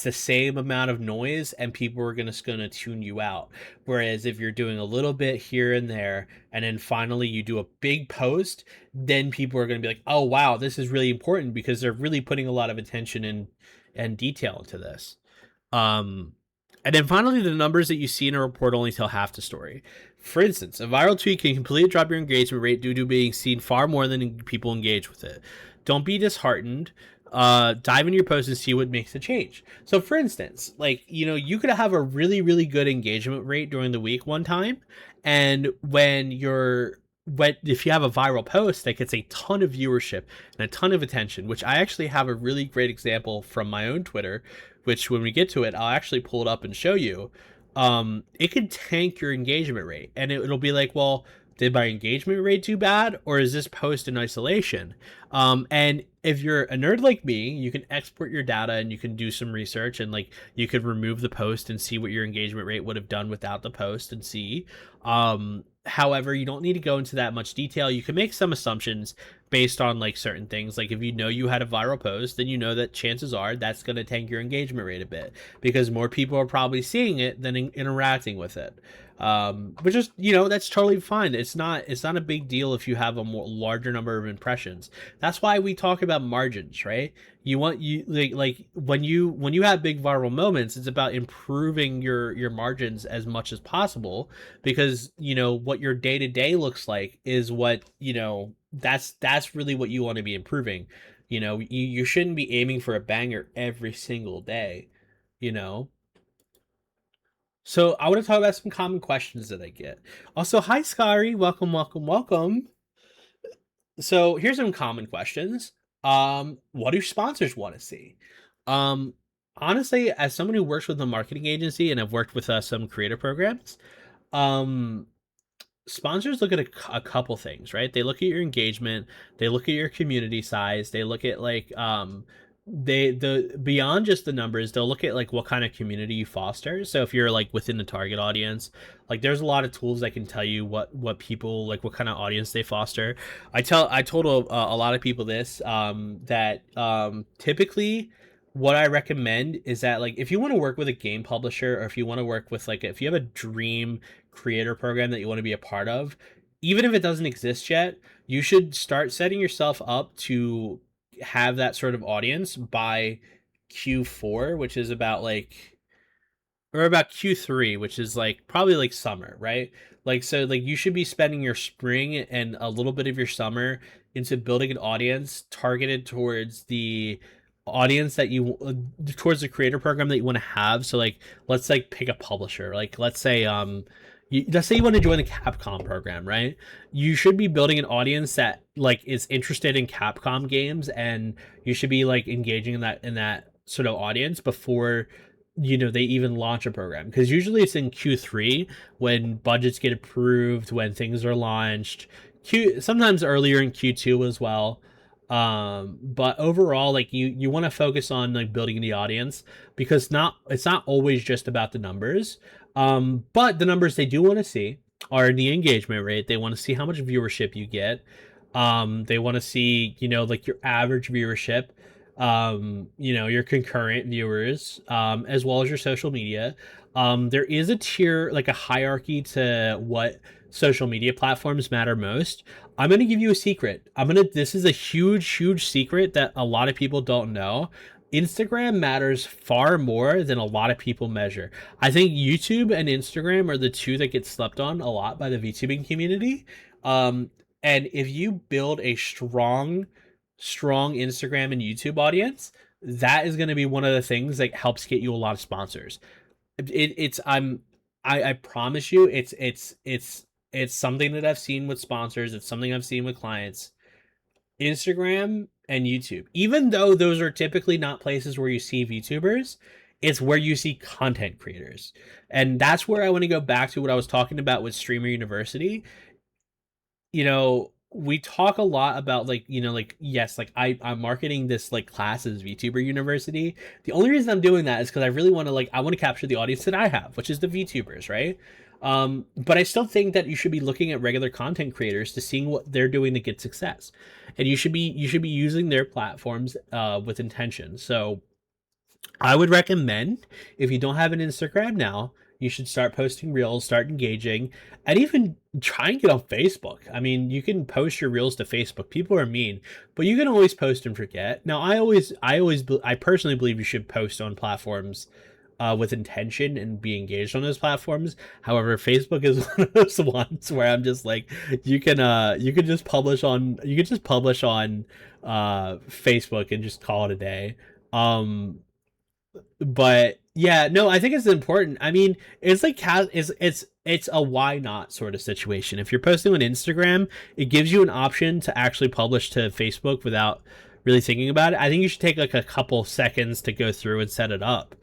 the same amount of noise, and people are gonna tune you out. Whereas if you're doing a little bit here and there, and then finally you do a big post, then people are gonna be like, oh wow, this is really important, because they're really putting a lot of attention and detail into this. um, and then finally, the numbers that you see in a report only tell half the story. For instance, a viral tweet can completely drop your engagement rate due to being seen far more than people engage with it. Don't be disheartened. Dive into your post and see what makes a change. So, for instance, like, you could have a really, really good engagement rate during the week one time, and when if you have a viral post that gets a ton of viewership and a ton of attention, which I actually have a really great example from my own Twitter, which when we get to it, I'll actually pull it up and show you. It could tank your engagement rate, and it'll be like, well, did my engagement rate do bad, or is this post in isolation? And if you're a nerd like me, you can export your data and you can do some research, and like you could remove the post and see what your engagement rate would have done without the post and see. However, you don't need to go into that much detail. You can make some assumptions based on like certain things. Like if you had a viral post, then you know that chances are that's going to tank your engagement rate a bit, because more people are probably seeing it than interacting with it. Which is, that's totally fine. It's not a big deal if you have a larger number of impressions. That's why we talk about margins, right? You like when you have big viral moments, it's about improving your margins as much as possible, because what your day to day looks like is what, that's really what you want to be improving. You shouldn't be aiming for a banger every single day, you know. So I want to talk about some common questions that I get. Also, hi Scary, welcome, welcome, welcome. So here's some common questions. What do sponsors want to see? Um, Honestly, as someone who works with a marketing agency and I've worked with some creator programs, um, sponsors look at a couple things, right? They look at your engagement, they look at your community size, they look at like the beyond just the numbers, they'll look at like what kind of community you foster. So if you're like within the target audience, like there's a lot of tools that can tell you what people like, what kind of audience they foster. I told a lot of people this, that typically what I recommend is that like if you want to work with a game publisher, or if you want to work with like, if you have a dream creator program that you want to be a part of, even if it doesn't exist yet, you should start setting yourself up to have that sort of audience by Q4, which is about like, or about Q3, which is like probably like summer, right? Like, so like you should be spending your spring and a little bit of your summer into building an audience targeted towards the audience that you towards the creator program that you want to have. So like, let's like pick a publisher. Like let's say you want to join the Capcom program, right? You should be building an audience that like is interested in Capcom games, and you should be like engaging in that sort of audience before they even launch a program, because usually it's in Q3 when budgets get approved, when things are launched. Sometimes earlier in Q2 as well. But overall, like you want to focus on like building the audience, because it's not always just about the numbers. But the numbers they do want to see are the engagement rate. They want to see how much viewership you get. They want to see, like your average viewership, your concurrent viewers, as well as your social media. There is a tier, like a hierarchy to what social media platforms matter most. I'm gonna give you a secret. This is a huge secret that a lot of people don't know. Instagram matters far more than a lot of people measure. I think YouTube and Instagram are the two that get slept on a lot by the VTubing community. Um, and if you build a strong Instagram and YouTube audience, that is going to be one of the things that helps get you a lot of sponsors. It's I promise you, it's something that I've seen with sponsors. It's something I've seen with clients. Instagram and YouTube, even though those are typically not places where you see VTubers, it's where you see content creators. And that's where I want to go back to what I was talking about with Streamer University. We talk a lot about like yes, like I'm marketing this like class as VTuber University. The only reason I'm doing that is because I really want to I want to capture the audience that I have, which is the VTubers, right? But I still think that you should be looking at regular content creators to seeing what they're doing to get success, and you should be using their platforms with intention. So I would recommend, if you don't have an Instagram now, you should start posting reels, start engaging, and even try and get on Facebook. I mean, you can post your reels to Facebook. People are mean, but you can always post and forget. Now, I personally believe you should post on platforms with intention and be engaged on those platforms. However, Facebook is one of those ones where I'm just like, you can just publish on Facebook and just call it a day. But yeah, no, I think it's important. I mean, it's like it's a why not sort of situation. If you're posting on Instagram, it gives you an option to actually publish to Facebook without really thinking about it. I think you should take like a couple seconds to go through and set it up.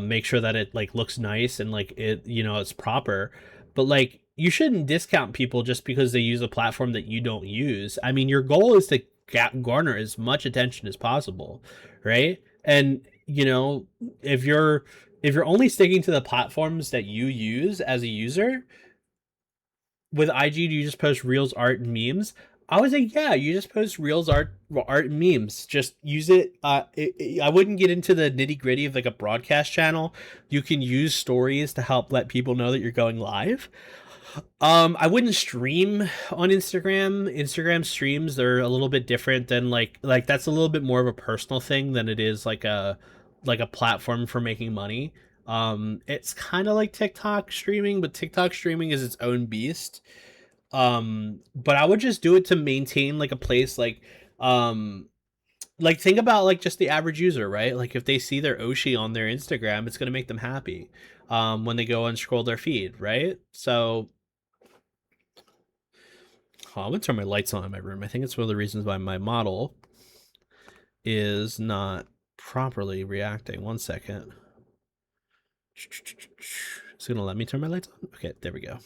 Make sure that it like looks nice and like it's proper. But like you shouldn't discount people just because they use a platform that you don't use. I mean, your goal is to garner as much attention as possible, right? And if you're only sticking to the platforms that you use as a user, with IG, do you just post reels, art, and memes? I would say, yeah, you just post reels, art, and memes. Just use it. I wouldn't get into the nitty gritty of like a broadcast channel. You can use stories to help let people know that you're going live. I wouldn't stream on Instagram. Instagram streams, they're a little bit different than like that's a little bit more of a personal thing than it is like a platform for making money. It's kind of like TikTok streaming, but TikTok streaming is its own beast. But I would just do it to maintain like a place like think about like just the average user, right? Like if they see their Oshi on their Instagram, it's gonna make them happy. When they go and scroll their feed, right? So I'm gonna turn my lights on in my room. I think it's one of the reasons why my model is not properly reacting. 1 second. It's gonna let me turn my lights on. Okay, there we go.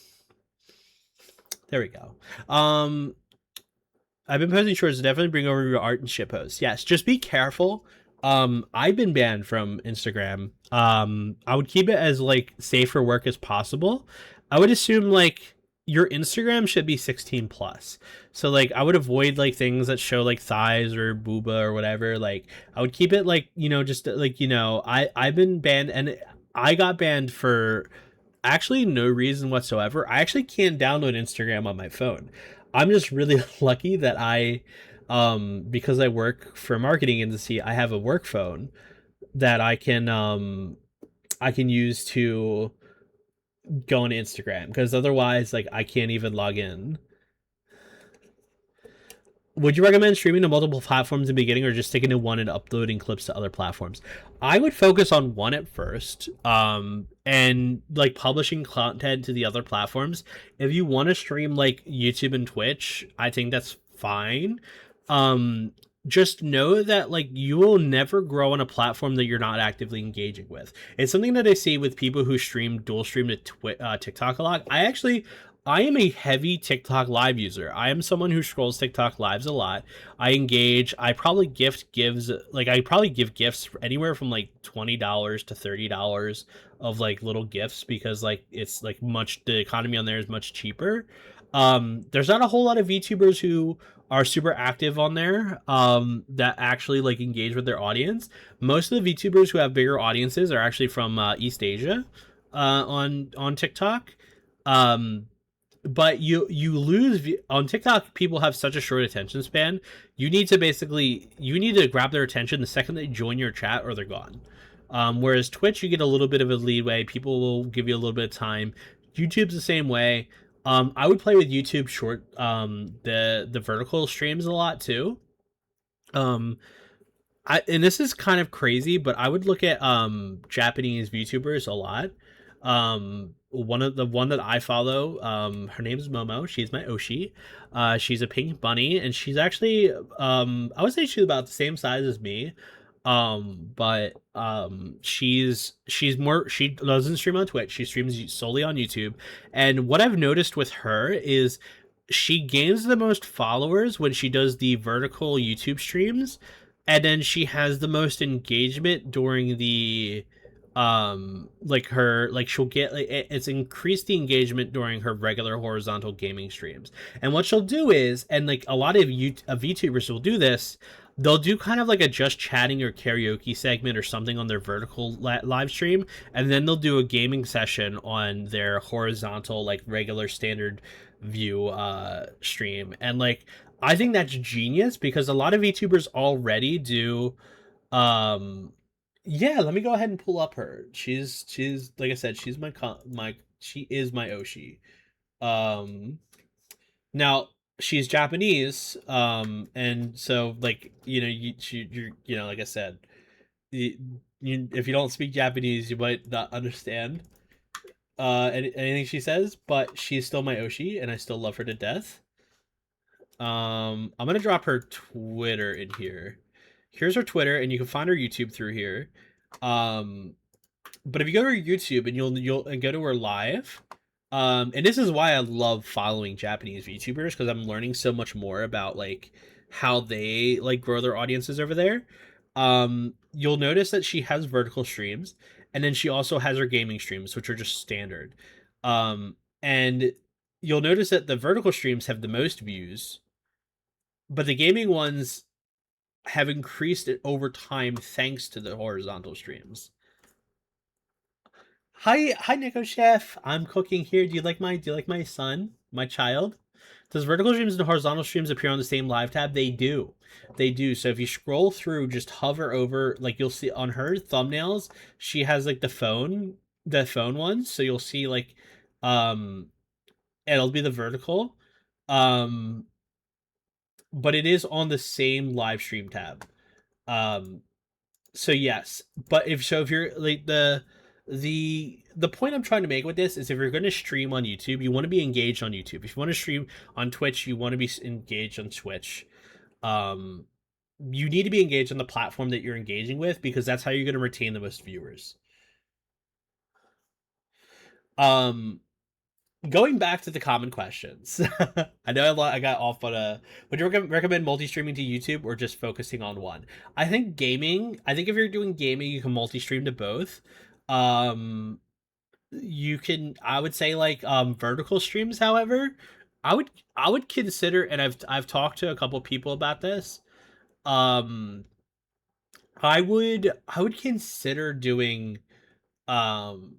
There we go. I've been posting shorts. Definitely bring over your art and shit posts. Yes, just be careful. I've been banned from Instagram. I would keep it as like safe for work as possible. I would assume like your Instagram should be 16 plus. So like I would avoid like things that show like thighs or booba or whatever. Like I would keep it like, just like, I've been banned, and I got banned for actually no reason whatsoever. I actually can't download Instagram on my phone. I'm just really lucky that because I work for a marketing agency, I have a work phone that I can use to go on Instagram, because otherwise like I can't even log in. Would you recommend streaming to multiple platforms in the beginning, or just sticking to one and uploading clips to other platforms? I would focus on one at first, and like publishing content to the other platforms. If you want to stream like YouTube and Twitch, I think that's fine. Um, just know that like you will never grow on a platform that you're not actively engaging with. It's something that I see with people who dual stream to TikTok a lot. I am a heavy TikTok live user. I am someone who scrolls TikTok lives a lot. I engage. I probably give gifts anywhere from like $20 to $30 of like little gifts, because like it's like the economy on there is much cheaper. There's not a whole lot of VTubers who are super active on there that actually like engage with their audience. Most of the VTubers who have bigger audiences are actually from East Asia on TikTok. Um, but you lose on TikTok. People have such a short attention span. You need to grab their attention the second they join your chat, or they're gone. Whereas Twitch, you get a little bit of a leeway. People will give you a little bit of time. YouTube's the same way. I would play with YouTube short, the vertical streams a lot too. Um, and this is kind of crazy, but I would look at Japanese VTubers a lot. One that I follow, her name is Momo. She's my Oshi. She's a pink bunny, and she's actually I would say she's about the same size as me. But she's more, she doesn't stream on Twitch. She streams solely on YouTube. And what I've noticed with her is she gains the most followers when she does the vertical YouTube streams, and then she has the most engagement during the like her, like she'll get like it's increased the engagement during her regular horizontal gaming streams. And what she'll do is, and like a lot of VTubers will do this, they'll do kind of like a just chatting or karaoke segment or something on their vertical live stream, and then they'll do a gaming session on their horizontal, like regular standard view stream. And like I think that's genius because a lot of VTubers already do. um yeah, let me go ahead and pull up her. She's like I said, she's my she is my Oshi. Um Now she's Japanese, and so like you know, like I said, you, if you don't speak Japanese, you might not understand anything she says, but she's still my Oshi, and I still love her to death. I'm gonna drop her Twitter in here. Here's her Twitter, and you can find her YouTube through here. Um, but if you go to her YouTube and you'll and go to her live, and this is why I love following Japanese VTubers, because I'm learning so much more about like how they like grow their audiences over there. You'll notice that she has vertical streams, and then she also has her gaming streams, which are just standard. And you'll notice that the vertical streams have the most views, but the gaming ones have increased it over time thanks to the horizontal streams. Hi, Nico Chef. I'm cooking here. Do you like my son, my child? Does vertical streams and horizontal streams appear on the same live tab? They do. They do. So if you scroll through, just hover over, like you'll see on her thumbnails, she has like the phone ones. So you'll see like, um, it'll be the vertical, um, but it is on the same live stream tab. Um, so yes, but if you're like the point I'm trying to make with this is, if you're going to stream on YouTube, you want to be engaged on YouTube. If you want to stream on Twitch, you want to be engaged on Twitch. Um, you need to be engaged on the platform that you're engaging with, because that's how you're going to retain the most viewers. Um, Going back to the common questions, I know I got off, but would you recommend multi-streaming to YouTube or just focusing on one? I think gaming. I think if you're doing gaming, you can multi-stream to both. Um, you can. I would say like vertical streams. However, I would consider, and I've talked to a couple people about this. Um, I would consider um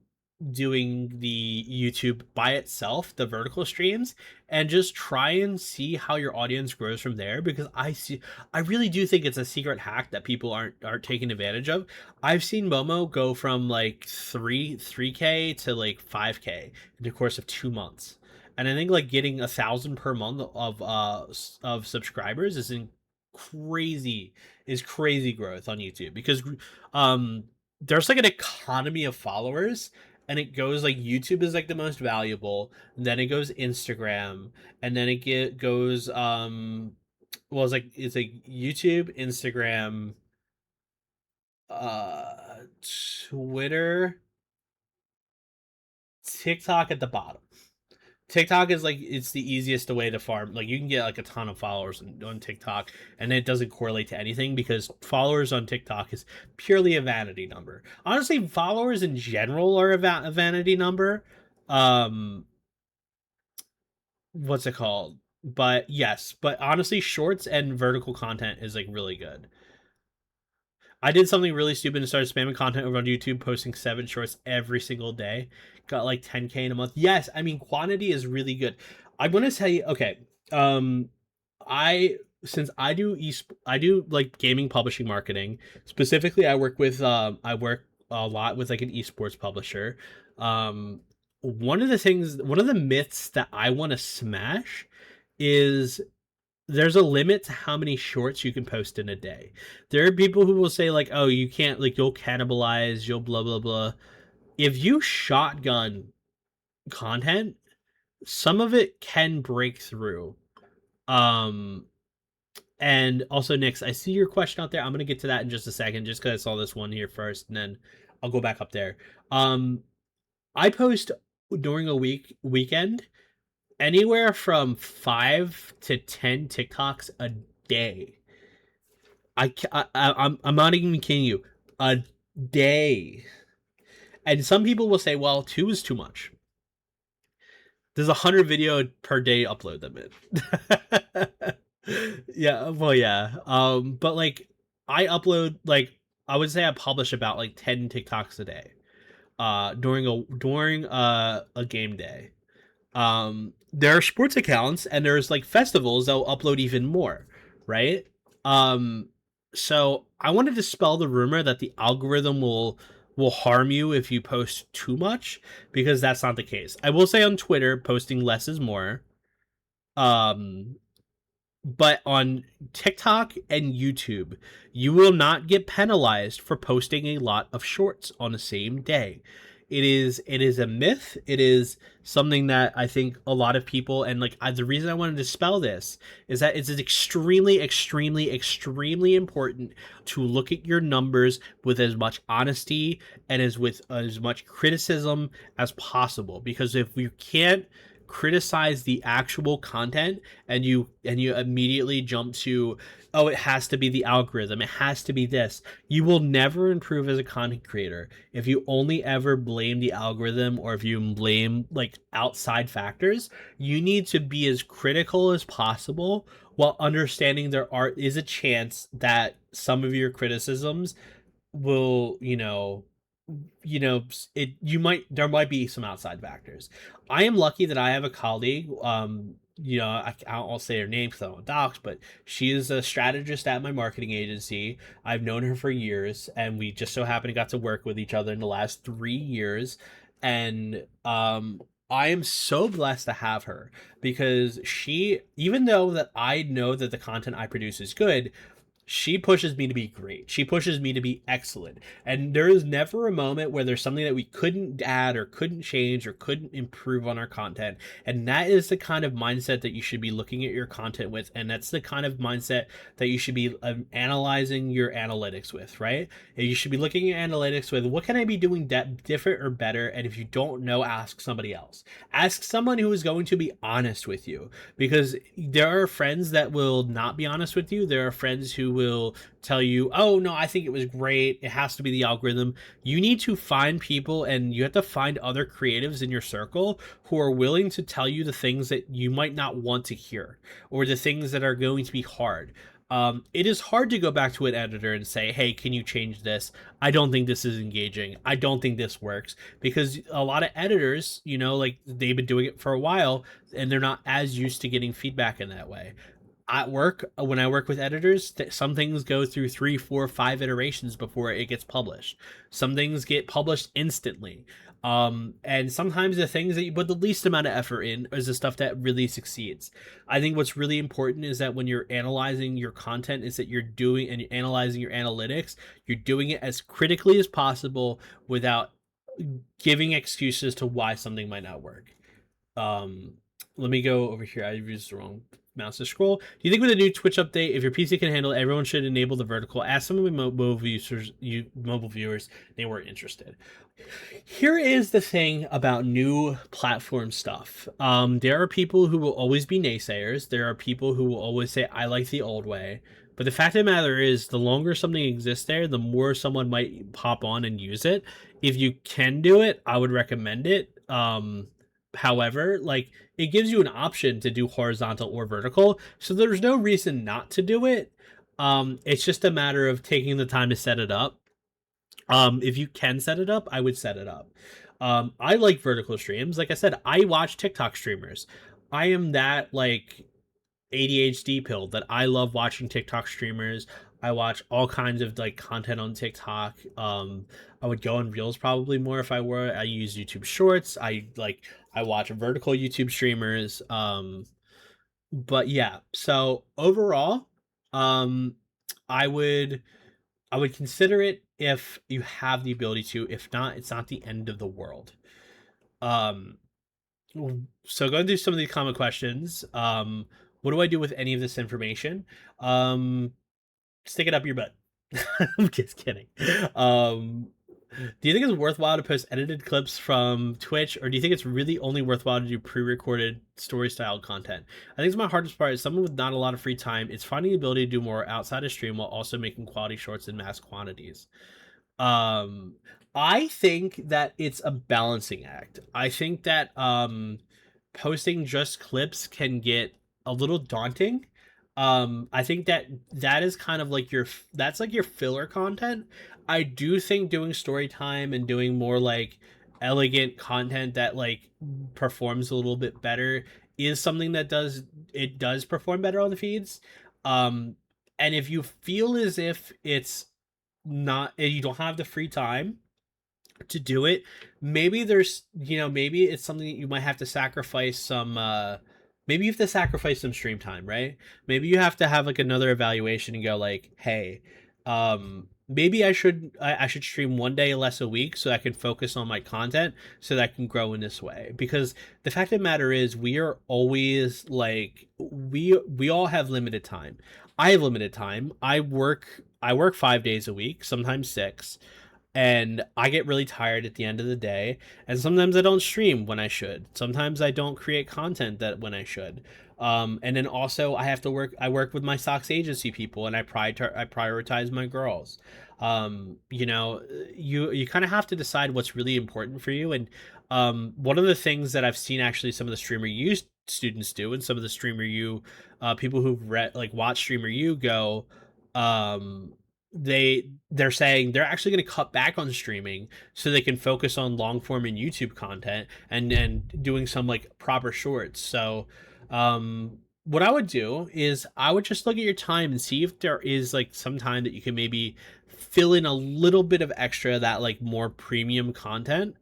doing the YouTube by itself, the vertical streams, and just try and see how your audience grows from there, because I really do think it's a secret hack that people aren't taking advantage of. I've seen Momo go from like 3K to like 5K in the course of 2 months. And I think like getting 1,000 per month of subscribers crazy crazy growth on YouTube, because um there's like an economy of followers, and it goes like YouTube is like the most valuable, then it goes Instagram, and then goes well, it's like YouTube, Instagram, uh Twitter, TikTok at the bottom. TikTok is like, it's the easiest way to farm. Like you can get like a ton of followers on TikTok, and it doesn't correlate to anything, because followers on TikTok is purely a vanity number. Honestly, followers in general are a vanity number. Um, what's it called? But yes, but honestly, shorts and vertical content is like really good. I did something really stupid and started spamming content over on YouTube, posting 7 shorts every single day. Got like 10K in a month. Yes, I mean quantity is really good. I'm gonna tell you. Okay, um, I since I do like gaming publishing marketing. Specifically, I work a lot with like an esports publisher. Um, one of the myths that I want to smash is there's a limit to how many shorts you can post in a day. There are people who will say like, "Oh, you can't like you'll cannibalize, you'll blah blah blah." If you shotgun content, some of it can break through. Um and also Nix, I see your question out there. I'm going to get to that in just a second just cuz I saw this one here first and then I'll go back up there. Um I post during a weekend anywhere from 5 to 10 TikToks a day. I'm not even kidding you. A day. And some people will say, well, two is too much. There's 100 video per day upload limit. Yeah, well, yeah. But like, I upload like I would say I publish about like 10 TikToks a day. During a game day. There are sports accounts and there's like festivals that'll upload even more, right? Um, so I want to dispel the rumor that the algorithm will harm you if you post too much because that's not the case. I will say on Twitter, posting less is more. Um, but on TikTok and YouTube, you will not get penalized for posting a lot of shorts on the same day. It is a myth. It is something that I think a lot of people and like the reason I wanted to dispel this is that it's extremely, extremely, extremely important to look at your numbers with as much honesty and as with as much criticism as possible. Because if you can't criticize the actual content and you immediately jump to, oh, it has to be the algorithm, it has to be this, you will never improve as a content creator if you only ever blame the algorithm or if you blame like outside factors. You need to be as critical as possible while understanding is a chance that some of your criticisms will, it you might there might be some outside factors. I am lucky that I have a colleague, I won't say her name because I don't dox, but she is a strategist at my marketing agency. I've known her for years and we just so happen to got to work with each other in the last 3 years. And I am so blessed to have her because she, even though that I know that the content I produce is good, she pushes me to be great. She pushes me to be excellent. And there is never a moment where there's something that we couldn't add or couldn't change or couldn't improve on our content. And that is the kind of mindset that you should be looking at your content with. And that's the kind of mindset that you should be analyzing your analytics with, right? And you should be looking at analytics with what can I be doing different or better? And if you don't know, ask somebody else. Ask someone who is going to be honest with you because there are friends that will not be honest with you. There are friends who will tell you, oh, no, I think it was great. It has to be the algorithm. You need to find people and you have to find other creatives in your circle who are willing to tell you the things that you might not want to hear or the things that are going to be hard. It is hard to go back to an editor and say, hey, can you change this? I don't think this is engaging. I don't think this works because a lot of editors, like they've been doing it for a while and they're not as used to getting feedback in that way. At work, when I work with editors, some things go through 3, 4, 5 iterations before it gets published. Some things get published instantly. And sometimes the things that you put the least amount of effort in is the stuff that really succeeds. I think what's really important is that when you're analyzing your content is that you're doing and you're analyzing your analytics, you're doing it as critically as possible without giving excuses to why something might not work. Um, Let me go over here. I used the wrong mouse to scroll. Do you think with a new Twitch update, if your PC can handle it, everyone should enable the vertical? Ask some of my mobile viewers, they weren't interested. Here is the thing about new platform stuff. There are people who will always be naysayers. There are people who will always say, I like the old way. But the fact of the matter is, the longer something exists there, the more someone might pop on and use it. If you can do it, I would recommend it. However, like it gives you an option to do horizontal or vertical, so there's no reason not to do it. It's just a matter of taking the time to set it up. If you can set it up, I would set it up. I like vertical streams. Like I said, I watch TikTok streamers. I am that like ADHD pill that I love watching TikTok streamers. I watch all kinds of like content on TikTok. I would go on Reels probably more if I were. I use YouTube Shorts. I watch vertical YouTube streamers. But yeah. So overall, um, I would I would consider it if you have the ability to. If not, it's not the end of the world. Um, so going through some of these common questions. What do I do with any of this information? Um, Stick it up your butt. I'm just kidding. Um, do you think it's worthwhile to post edited clips from Twitch, or do you think it's really only worthwhile to do pre-recorded story-style content? I think it's my hardest part. Is someone with not a lot of free time, it's finding the ability to do more outside of stream while also making quality shorts in mass quantities. Um, I think that it's a balancing act. I think that posting just clips can get a little daunting. I think that that is kind of like that's like your filler content. I do think doing story time and doing more like elegant content that like performs a little bit better is something that does perform better on the feeds. Um, and if you feel as if it's not you don't have the free time to do it, maybe maybe it's something that you might have to sacrifice some maybe you have to sacrifice some stream time, right? Maybe you have to have like another evaluation and go like, hey, maybe I should stream one day less a week so I can focus on my content so that I can grow in this way. Because the fact of the matter is we are always like we all have limited time. I have limited time. I work 5 days a week, sometimes six, and I get really tired at the end of the day. And sometimes I don't stream when I should. Sometimes I don't create content that when I should. And then also I have to work. I work with my stocks agency people, and I prioritize my girls. You kind of have to decide what's really important for you. And one of the things that I've seen actually some of the Streamer U students do, and some of the Streamer U people who've read like watch Streamer U go, um, they're saying they're actually going to cut back on streaming so they can focus on long form and YouTube content and doing some like proper shorts. So what I would do is I would just look at your time and see if there is like some time that you can maybe fill in a little bit of extra that like more premium content.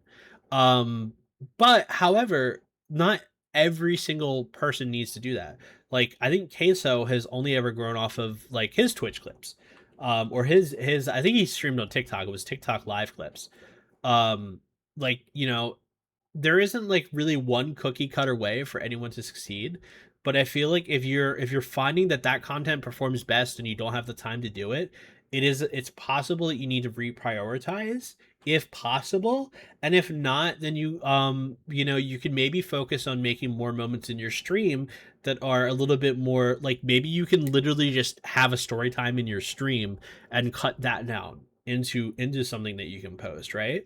um, but however, not every single person needs to do that. Like I think Queso has only ever grown off of like his Twitch clips. Or his I think he streamed on TikTok. It was TikTok live clips. Um, like, there isn't like really one cookie cutter way for anyone to succeed, but I feel like if you're finding that that content performs best and you don't have the time to do it, it's possible that you need to reprioritize if possible. And if not, then you can maybe focus on making more moments in your stream that are a little bit more like, maybe you can literally just have a story time in your stream and cut that down into something that you can post, right?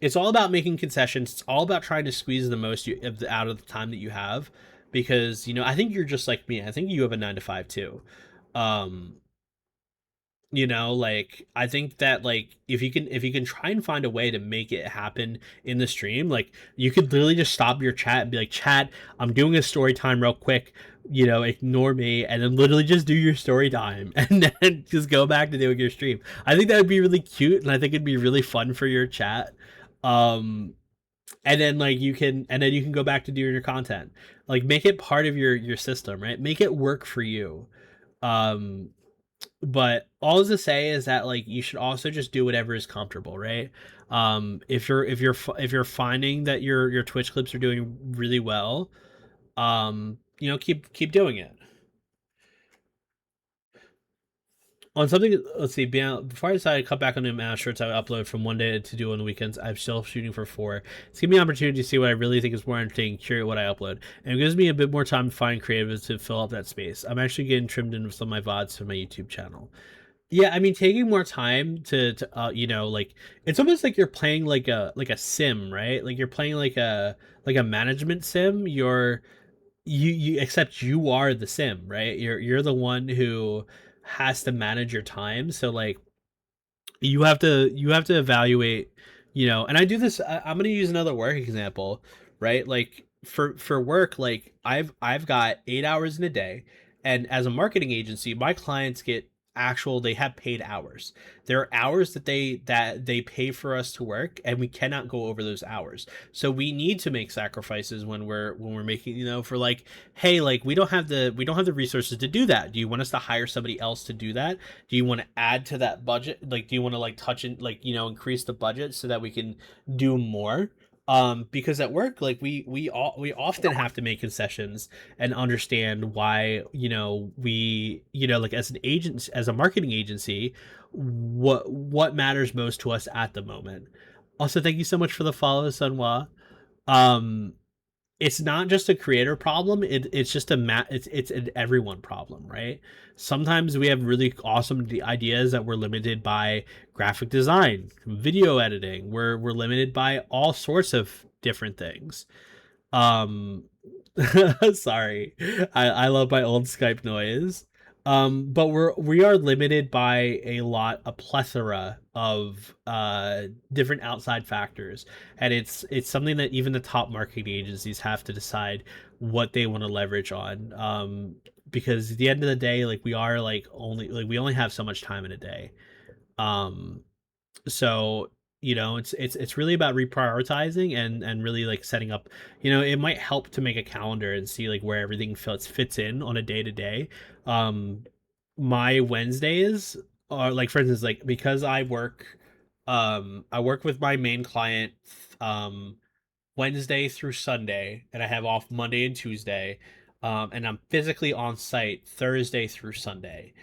It's all about making concessions. It's all about trying to squeeze the most out of the time that you have, because I think you're just like me. I think you have a 9 to 5 too. um like I think that like if you can try and find a way to make it happen in the stream, like you could literally just stop your chat and be like, chat, I'm doing a story time real quick, ignore me, and then literally just do your story time and then just go back to doing your stream. I think that would be really cute, and I think it'd be really fun for your chat. um and then like you can go back to doing your content. Like make it part of your system, right? Make it work for you. um but all to say is that like you should also just do whatever is comfortable, right? If you're finding that your Twitch clips are doing really well, keep doing it. On something, let's see, before I decided to cut back on the amount of shorts I upload from one day to do on the weekends, I'm still shooting for 4. It's giving me an opportunity to see what I really think is more entertaining, curate what I upload, and it gives me a bit more time to find creatives to fill up that space. I'm actually getting trimmed in with some of my VODs for my YouTube channel. Yeah, I mean, taking more time to like, it's almost like you're playing like a sim, right? Like you're playing like a management sim. You except you are the sim, right? You're the one who has to manage your time. So like you have to evaluate, and I do this. I'm going to use another work example, right? Like for work, like I've got 8 hours in a day, and as a marketing agency, my clients get actual, they have paid hours. There are hours that they pay for us to work, and we cannot go over those hours. So we need to make sacrifices when we're making, for like, hey, like we don't have the resources to do that. Do you want us to hire somebody else to do that? Do you want to add to that budget? Like, do you want to like touch and like, increase the budget so that we can do more? Because at work, like we often have to make concessions and understand why, we, like as an agent, as a marketing agency, what matters most to us at the moment. Also, thank you so much for the follow, Sunwa. um it's not just a creator problem. It's just it's an everyone problem, right? Sometimes we have really awesome ideas that we're limited by graphic design, video editing. We're limited by all sorts of different things. um Sorry, I love my old Skype noise. But we are limited by a plethora of different outside factors, and it's something that even the top marketing agencies have to decide what they want to leverage on. Because at the end of the day, like we only have so much time in a day. Um, so it's really about reprioritizing and really like setting up. It might help to make a calendar and see like where everything fits in on a day to day. My Wednesdays are like, for instance, like because I work with my main client um Wednesday through Sunday, and I have off Monday and Tuesday. And I'm physically on site Thursday through Sunday.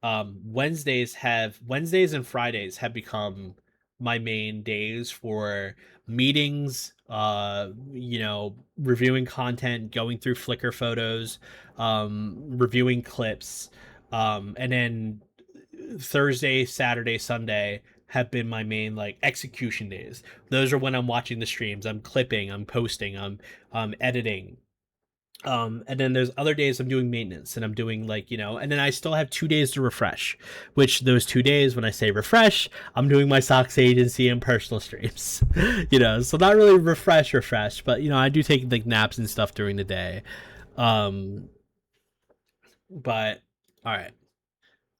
Wednesdays and Fridays have become my main days for meetings, reviewing content, going through Flickr photos, reviewing clips, and then Thursday, Saturday, Sunday have been my main like execution days. Those are when I'm watching the streams, I'm clipping, I'm posting, I'm editing. And then there's other days I'm doing maintenance, and I'm doing like, and then I still have 2 days to refresh, which those 2 days, when I say refresh, I'm doing my socks agency and personal streams. So not really refresh, but I do take like naps and stuff during the day. Um, but all right.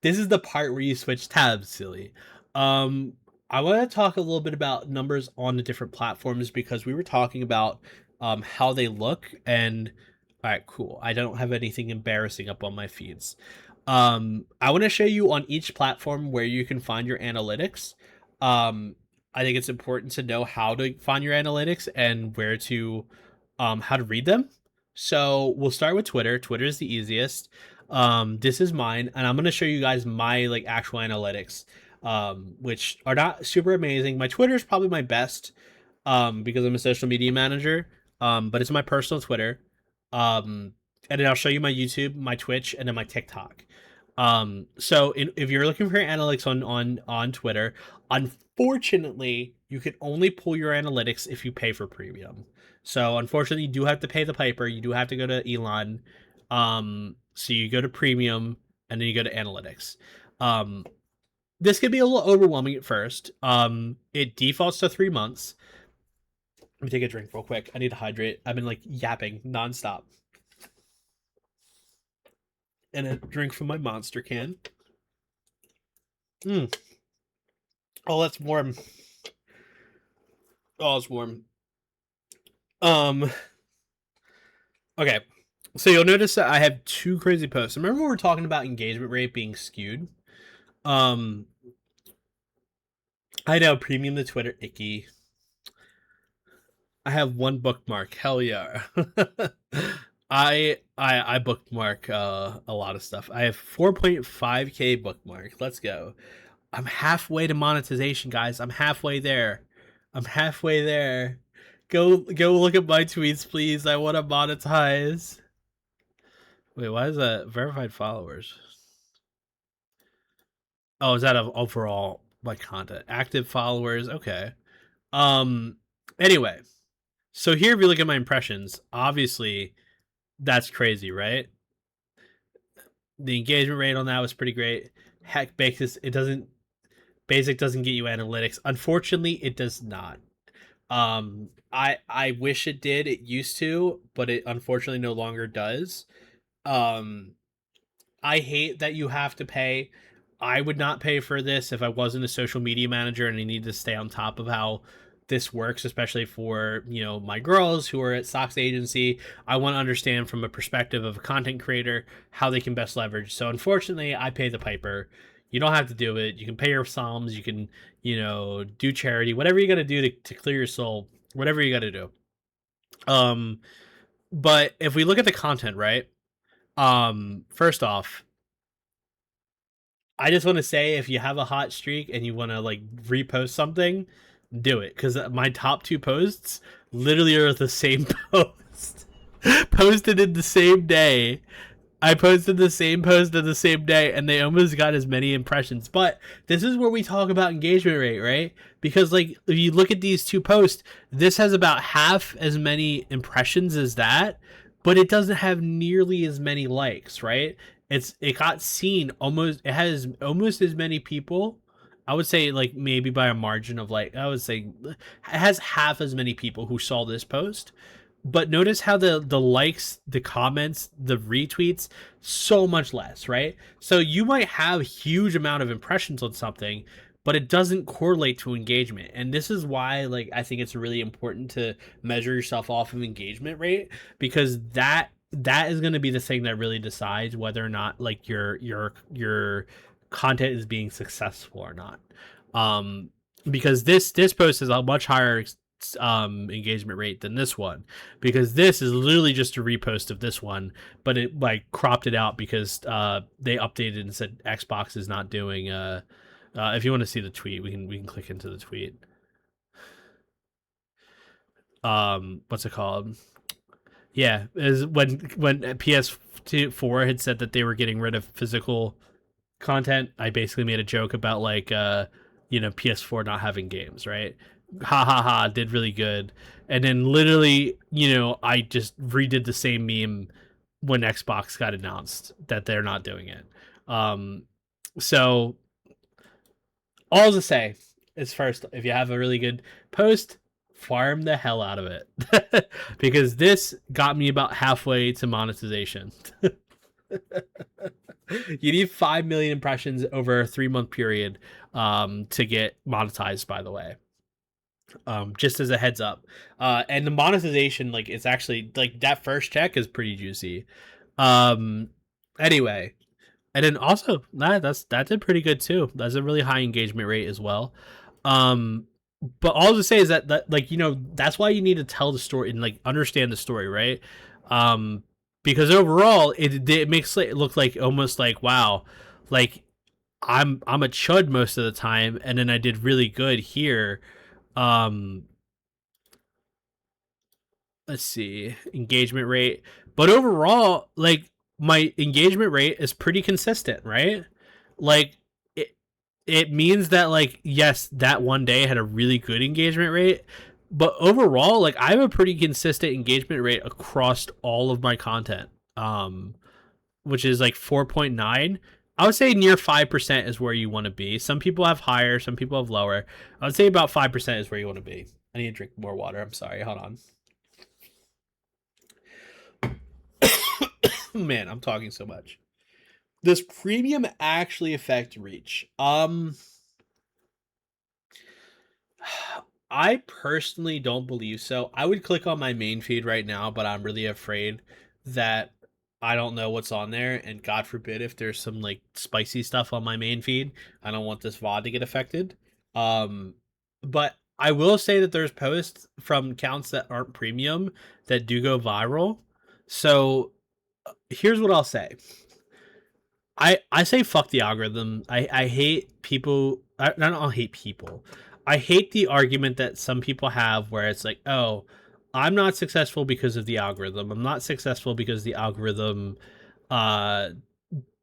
This is the part where you switch tabs, silly. Um, I want to talk a little bit about numbers on the different platforms, because we were talking about how they look. And all right, cool. I don't have anything embarrassing up on my feeds. I want to show you on each platform where you can find your analytics. Um, I think it's important to know how to find your analytics and how to read them. So we'll start with Twitter. Twitter is the easiest. This is mine, and I'm gonna show you guys my like actual analytics, which are not super amazing. My Twitter is probably my best, because I'm a social media manager. But it's my personal Twitter. Um, and then I'll show you my YouTube, my Twitch, and then my TikTok. So if you're looking for your analytics on Twitter, unfortunately, you can only pull your analytics if you pay for premium. So unfortunately, you do have to pay the piper. You do have to go to Elon. So you go to premium, and then you go to analytics. Um, this could be a little overwhelming at first. It defaults to 3 months. Let me take a drink real quick. I need to hydrate. I've been like yapping nonstop. And a drink from my monster can. Mm. Oh, that's warm. Oh, it's warm. Um. Okay. So you'll notice that I have two crazy posts. Remember we were talking about engagement rate being skewed? Um. I know, premium to Twitter, icky. I have one bookmark. Hell yeah. I bookmark a lot of stuff. I have 4.5k bookmark. Let's go. I'm halfway to monetization, guys. I'm halfway there. I'm halfway there. Go look at my tweets, please. I want to monetize. Wait, why is that verified followers? Oh, is that of overall like content? Active followers. Okay. Um anyway, so here if you look at my impressions, obviously that's crazy, right? The engagement rate on that was pretty great. Heck, Basic doesn't get you analytics. Unfortunately, it does not. I wish it did. It used to, but it unfortunately no longer does. Um, I hate that you have to pay. I would not pay for this if I wasn't a social media manager and I need to stay on top of how this works, especially for my girls who are at Sox agency. I want to understand from a perspective of a content creator how they can best leverage. So unfortunately, I pay the piper. You don't have to do it. You can pay your psalms. You can do charity, whatever you got to do to clear your soul, whatever you got to do. Um, but if we look at the content, right? First off, I just want to say if you have a hot streak and you want to like repost something, do it because my top two posts literally are the same post, posted in the same day. I posted the same post on the same day and they almost got as many impressions. But this is where we talk about engagement rate, right? Because like if you look at these two posts, this has about half as many impressions as that, but it doesn't have nearly as many likes, right? It got seen almost it has almost as many people. I would say like maybe by a margin of like I would say it has half as many people who saw this post, but notice how the likes, the comments, the retweets, so much less, right? So you might have a huge amount of impressions on something, but it doesn't correlate to engagement. And this is why like I think it's really important to measure yourself off of engagement rate, because that is going to be the thing that really decides whether or not like your content is being successful or not. Um because this post is a much higher engagement rate than this one, because this is literally just a repost of this one, but it like cropped it out because they updated and said Xbox is not doing if you want to see the tweet, we can click into the tweet. What's it called? Yeah, is when PS4 had said that they were getting rid of physical content, I basically made a joke about like PS4 not having games, right? Ha ha ha, did really good. And then literally, I just redid the same meme when Xbox got announced that they're not doing it. Um so all to say is, first, if you have a really good post, farm the hell out of it. Because this got me about halfway to monetization. You need 5 million impressions over a 3-month period to get monetized, by the way. Just as a heads up. And the monetization, like, it's actually like that first check is pretty juicy. Um, anyway, and then also that did pretty good too. That's a really high engagement rate as well. Um, but all to say is that like that's why you need to tell the story and like understand the story, right? Um, because overall it makes it look like almost like wow, like I'm a chud most of the time, and then I did really good here. Um, let's see, engagement rate, but overall like my engagement rate is pretty consistent, right? Like it it means that like yes, that one day I had a really good engagement rate, but overall like I have a pretty consistent engagement rate across all of my content. Which is like 4.9. I would say near 5% is where you want to be. Some people have higher, some people have lower. I would say about 5% is where you want to be. I need to drink more water. I'm sorry. Hold on. Man, I'm talking so much. Does premium actually affect reach? I personally don't believe so. I would click on my main feed right now, but I'm really afraid that I don't know what's on there, and God forbid if there's some like spicy stuff on my main feed. I don't want this VOD to get affected. Um, but I will say that there's posts from accounts that aren't premium that do go viral. So here's what I'll say. I say fuck the algorithm. I hate people. I don't hate people. I hate the argument that some people have where it's like, oh, I'm not successful because of the algorithm. I'm not successful because the algorithm uh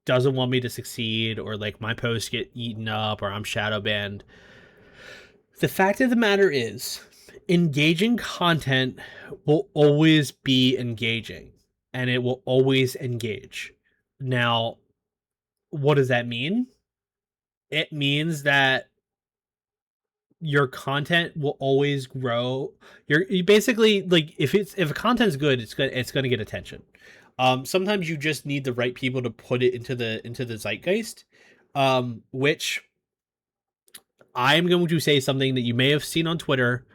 doesn't want me to succeed, or like my posts get eaten up, or I'm shadow banned. The fact of the matter is, engaging content will always be engaging, and it will always engage. Now, what does that mean? It means that your content will always grow. You basically, like, if a content's good, it's gonna get attention. Sometimes you just need the right people to put it into the zeitgeist. Which I'm going to say something that you may have seen on Twitter.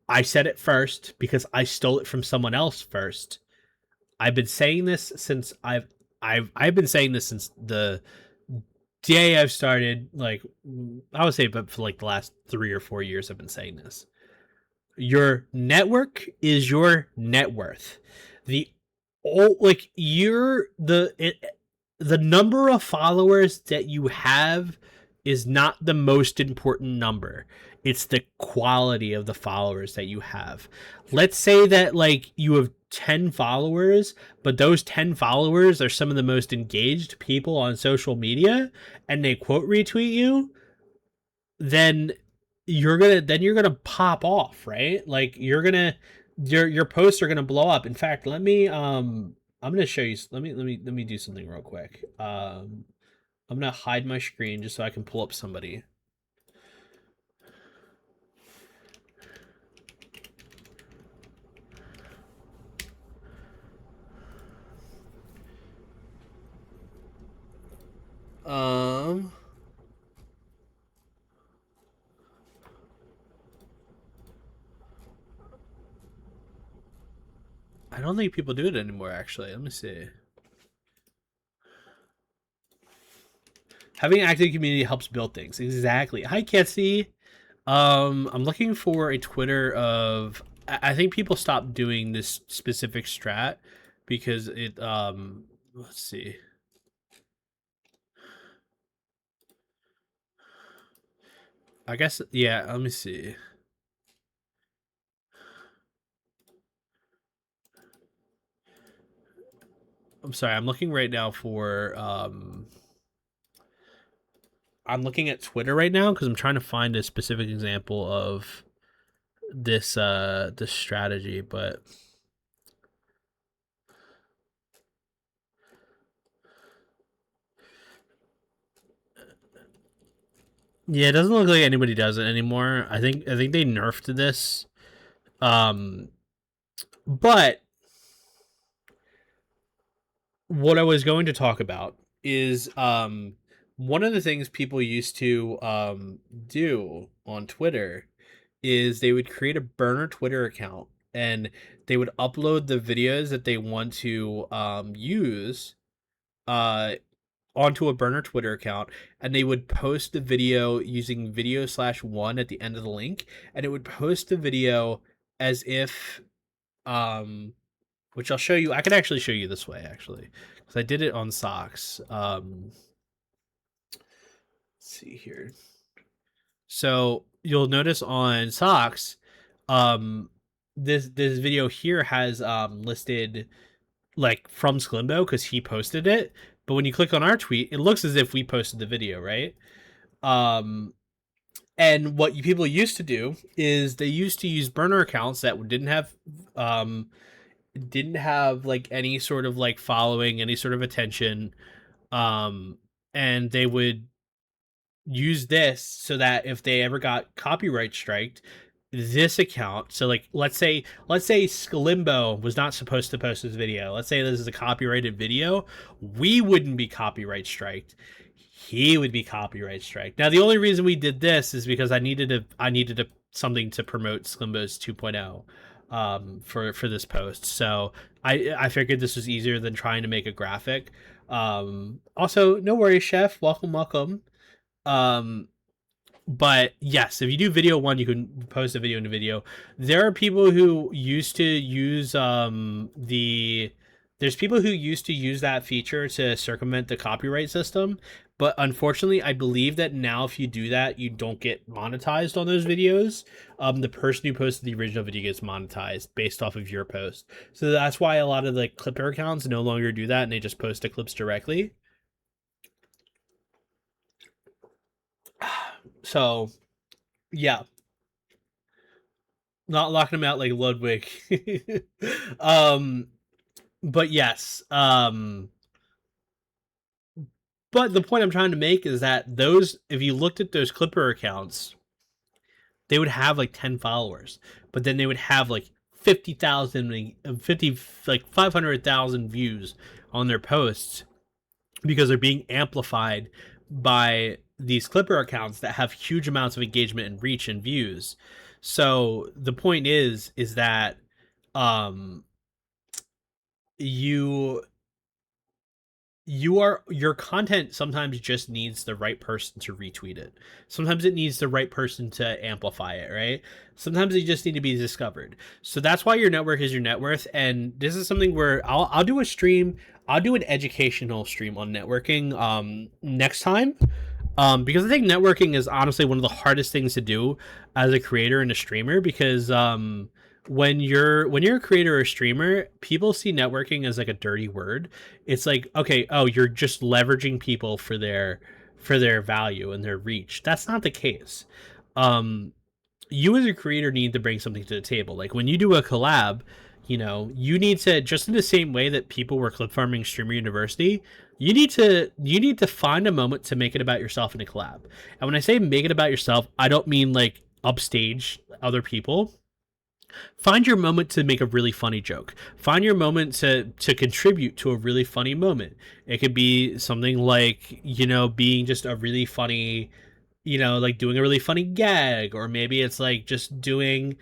I said it first because I stole it from someone else first. I've been saying this since I've been saying this since the day I've started. Like, I would say, but for like the last 3 or 4 years, I've been saying this. Your network is your net worth. The like you're the number of followers that you have is not the most important number. It's the quality of the followers that you have. Let's say that like you have 10 followers, but those 10 followers are some of the most engaged people on social media and they quote retweet you, then you're gonna pop off, right? Like your posts are gonna blow up. In fact, let me I'm gonna show you. Let me do something real quick. I'm gonna hide my screen just so I can pull up somebody. Um, I don't think people do it anymore. Actually, let me see. Having an active community helps build things. Exactly. Hi, Ketsy. I'm looking for a Twitter of. I think people stopped doing this specific strat because it. Let's see. I guess yeah. Let me see. I'm sorry. I'm looking right now for. I'm looking at Twitter right now because I'm trying to find a specific example of this strategy, but yeah, it doesn't look like anybody does it anymore. I think they nerfed this. Um, but what I was going to talk about is one of the things people used to do on Twitter is they would create a burner Twitter account and they would upload the videos that they want to use uh onto a burner Twitter account, and they would post the video using video/1 at the end of the link, and it would post the video as if which I'll show you. I can actually show you this way actually because I did it on socks. Let's see here. So you'll notice on socks, um, this video here has listed like from Sklimbo because he posted it. But when you click on our tweet, it looks as if we posted the video, right? Um, and what people used to do is they used to use burner accounts that um didn't have like any sort of like following, any sort of attention, um, and they would use this so that if they ever got copyright striked, this account, so like let's say Skalimbo was not supposed to post this video, let's say this is a copyrighted video, we wouldn't be copyright striked, he would be copyright striked. Now the only reason we did this is because I needed a something to promote Skalimbo's 2.0 for this post, so I figured this was easier than trying to make a graphic. Also, no worries, chef, welcome. um but yes, if you do video one, you can post a video in a video. There are people who used to use there's people who used to use that feature to circumvent the copyright system, but unfortunately I believe that now if you do that, you don't get monetized on those videos. The person who posted the original video gets monetized based off of your post, so that's why a lot of the clipper accounts no longer do that and they just post the clips directly. So yeah, not locking them out like Ludwig. um, but yes, But the point I'm trying to make is that those, if you looked at those Clipper accounts, they would have like 10 followers, but then they would have like 50,000, 50, like 500,000 views on their posts because they're being amplified by these Clipper accounts that have huge amounts of engagement and reach and views. So the point is that um you your content sometimes just needs the right person to retweet it. Sometimes it needs the right person to amplify it, right? Sometimes they just need to be discovered. So that's why your network is your net worth. And this is something where I'll do a stream. I'll do an educational stream on networking next time. Because I think networking is honestly one of the hardest things to do as a creator and a streamer, because when you're a creator or a streamer, people see networking as like a dirty word. It's like, okay, oh, you're just leveraging people for their value and their reach. That's not the case. Um, you as a creator need to bring something to the table. Like when you do a collab, you need to, just in the same way that people were clip farming Streamer University, you need to find a moment to make it about yourself in a collab. And when I say make it about yourself, I don't mean like upstage other people. Find your moment to make a really funny joke. Find your moment to contribute to a really funny moment. It could be something like, being just a really funny, like doing a really funny gag, or maybe it's like just do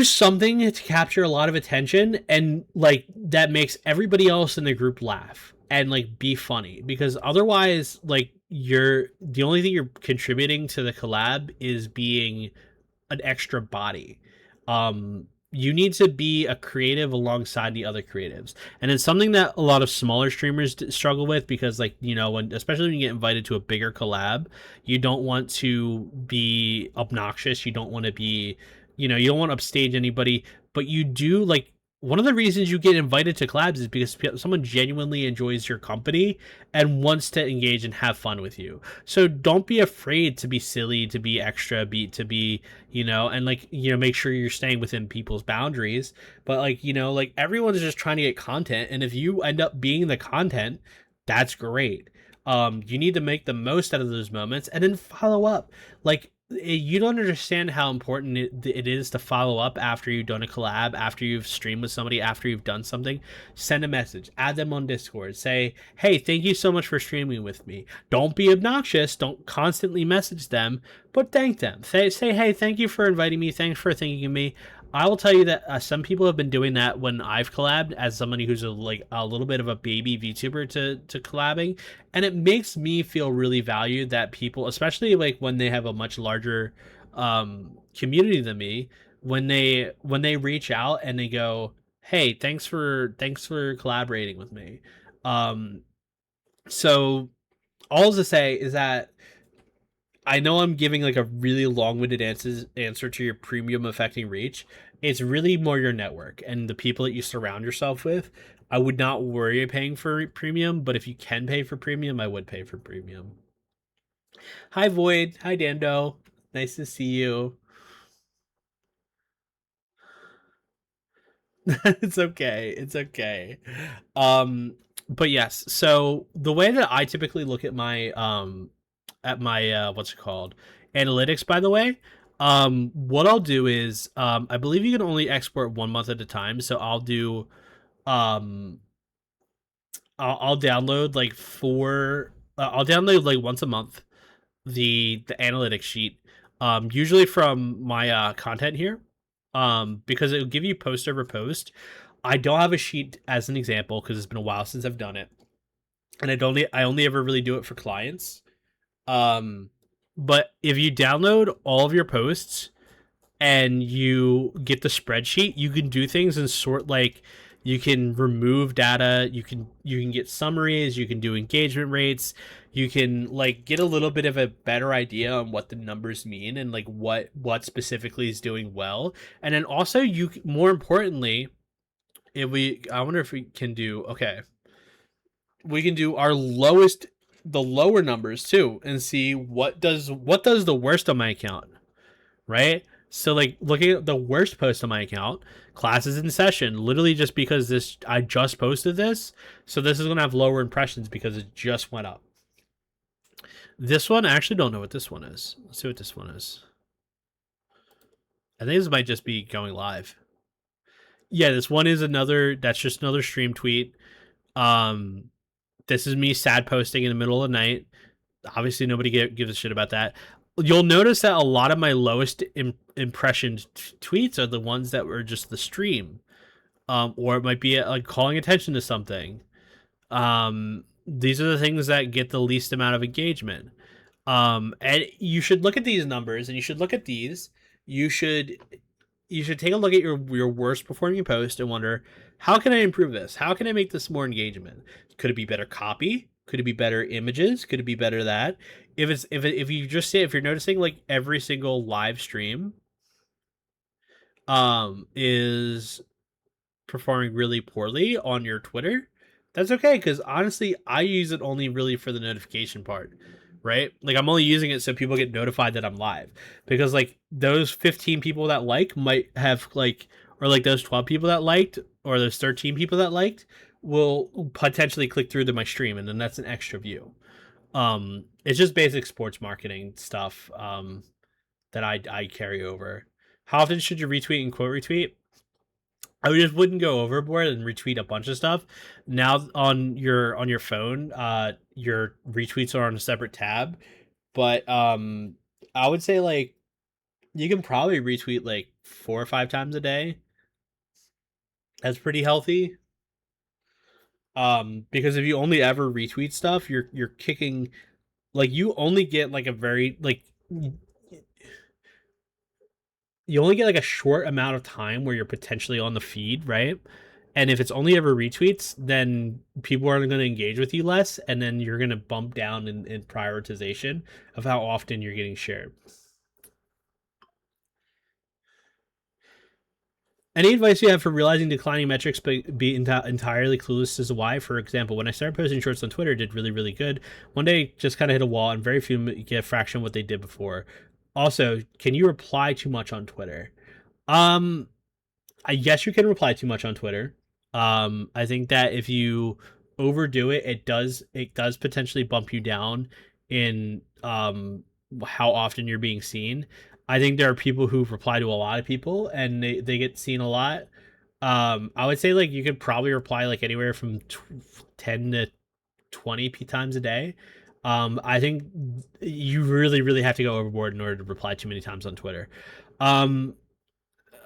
something to capture a lot of attention, and like that makes everybody else in the group laugh and like be funny, because otherwise, like, the only thing you're contributing to the collab is being an extra body. You need to be a creative alongside the other creatives, and it's something that a lot of smaller streamers struggle with, because, like, when, especially when you get invited to a bigger collab, you don't want to be obnoxious, you don't want to be, you don't want to upstage anybody, but you do, like, one of the reasons you get invited to collabs is because someone genuinely enjoys your company and wants to engage and have fun with you. So don't be afraid to be silly, to be extra, to be, and like, make sure you're staying within people's boundaries. But like, like, everyone's just trying to get content. And if you end up being the content, that's great. You need to make the most out of those moments and then follow up. Like, you don't understand how important it is to follow up after you've done a collab, after you've streamed with somebody, after you've done something. Send a message, add them on Discord, say, hey, thank you so much for streaming with me. Don't be obnoxious, don't constantly message them, but thank them. Say, hey, thank you for inviting me, thanks for thanking me. I will tell you that some people have been doing that when I've collabed, as somebody who's a little bit of a baby VTuber to collabing, and it makes me feel really valued that people, especially like when they have a much larger community than me, when they reach out and they go, hey, thanks for collaborating with me. Um, so all to say is that I know I'm giving like a really long-winded answer to your premium affecting reach. It's really more your network and the people that you surround yourself with. I would not worry paying for premium, but if you can pay for premium, I would pay for premium. Hi Void, hi Dando. Nice to see you. It's okay. It's okay. Um, but yes, so the way that I typically look at my what's it called? Analytics, by the way. What I'll do is I believe you can only export 1 month at a time, so um I'll download like I'll download like once a month the analytics sheet, usually from my content here, because it will give you post over post. I don't have a sheet as an example because it's been a while since I've done it, and I only ever really do it for clients. Um, but if you download all of your posts and you get the spreadsheet, you can do things and sort, like, you can remove data, you can get summaries, you can do engagement rates, you can like get a little bit of a better idea on what the numbers mean and like what specifically is doing well. And then also, you, more importantly, if we I wonder if we can do, okay, we can do our lowest, the lower numbers too, and see what does the worst on my account, right? So like looking at the worst post on my account, classes in session, literally just because this I just posted this, so this is gonna have lower impressions because it just went up. This one, I actually don't know what this one is. Let's see what this one is. I think this might just be going live. Yeah, this one is another. That's just another stream tweet. Um, this is me sad posting in the middle of the night. Obviously, nobody gives a shit about that. You'll notice that a lot of my lowest impressioned tweets are the ones that were just the stream, or it might be like calling attention to something. These are the things that get the least amount of engagement. And you should look at these numbers, and you should look at these. You should you should take a look at your worst performing post and wonder, how can I improve this? How can I make this more engagement? Could it be better copy? Could it be better images? Could it be better that? If you just say, if you're noticing like every single live stream is performing really poorly on your Twitter, that's okay, because honestly, I use it only really for the notification part, right? Like I'm only using it so people get notified that I'm live, because like those 15 people that like might have like, or like those 12 people that liked, or those 13 people that liked will potentially click through to my stream, and then that's an extra view. It's just basic sports marketing stuff that I carry over. How often should you retweet and quote retweet? I just wouldn't go overboard and retweet a bunch of stuff. Now on your phone, your retweets are on a separate tab, but I would say like you can probably retweet like 4 or 5 times a day. That's pretty healthy. Because if you only ever retweet stuff, you're kicking, like you only get like a very like you only get like a short amount of time where you're potentially on the feed, right? And if it's only ever retweets, then people are going to engage with you less, and then you're going to bump down in prioritization of how often you're getting shared. Any advice you have for realizing declining metrics but be entirely clueless as to why? For example, when I started posting shorts on Twitter, it did really, really good. One day, just kind of hit a wall, and very few get a fraction of what they did before. Also, can you reply too much on Twitter? Um, I guess you can reply too much on Twitter. I think that if you overdo it, it does potentially bump you down in how often you're being seen. I think there are people who reply to a lot of people and they get seen a lot. I would say like you could probably reply like anywhere from 10 to 20 times a day. I think you really, really have to go overboard in order to reply too many times on Twitter. Um,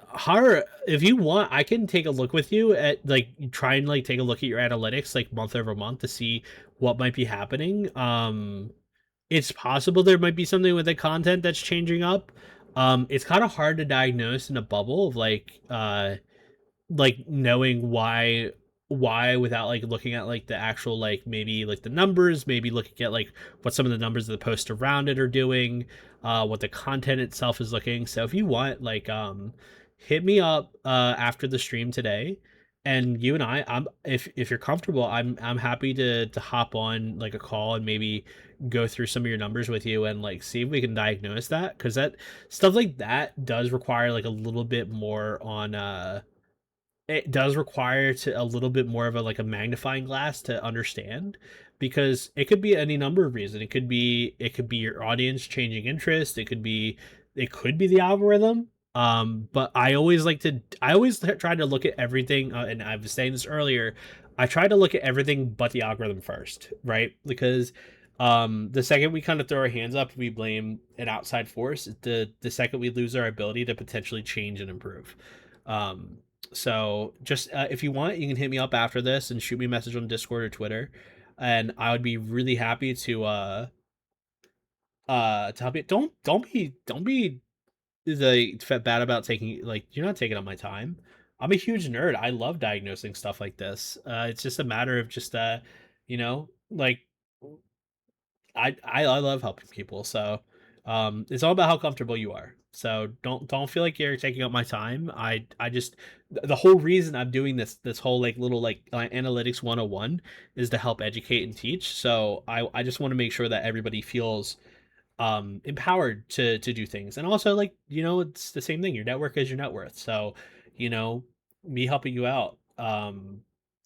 Har, if you want, I can take a look with you at like try and like take a look at your analytics like month over month to see what might be happening. It's possible there might be something with the content that's changing up. It's kind of hard to diagnose in a bubble of like knowing why without like looking at like the actual like maybe like the numbers, maybe looking at like what some of the numbers of the posts around it are doing, what the content itself is looking. So if you want, like hit me up after the stream today, and you and I'm if you're comfortable, I'm happy to hop on like a call and maybe go through some of your numbers with you and like see if we can diagnose that, because that stuff like that does require like a little bit more on it does require to a little bit more of a like a magnifying glass to understand, because it could be any number of reasons. It could be your audience changing interest. It could be the algorithm. But I always try to look at everything, and I was saying this earlier, I try to look at everything but the algorithm first, right? Because the second we kind of throw our hands up, we blame an outside force, the second we lose our ability to potentially change and improve. um so just if you want, you can hit me up after this and shoot me a message on Discord or Twitter, and I would be really happy to help you. Don't be the bad about taking, like, you're not taking up my time. I'm a huge nerd. I love diagnosing stuff like this. It's just a matter of just like I love helping people. So it's all about how comfortable you are. So don't feel like you're taking up my time. I just the whole reason I'm doing this whole like little like analytics 101 is to help educate and teach. So I just want to make sure that everybody feels empowered to do things. And also, like, it's the same thing. Your network is your net worth. So, you know, me helping you out,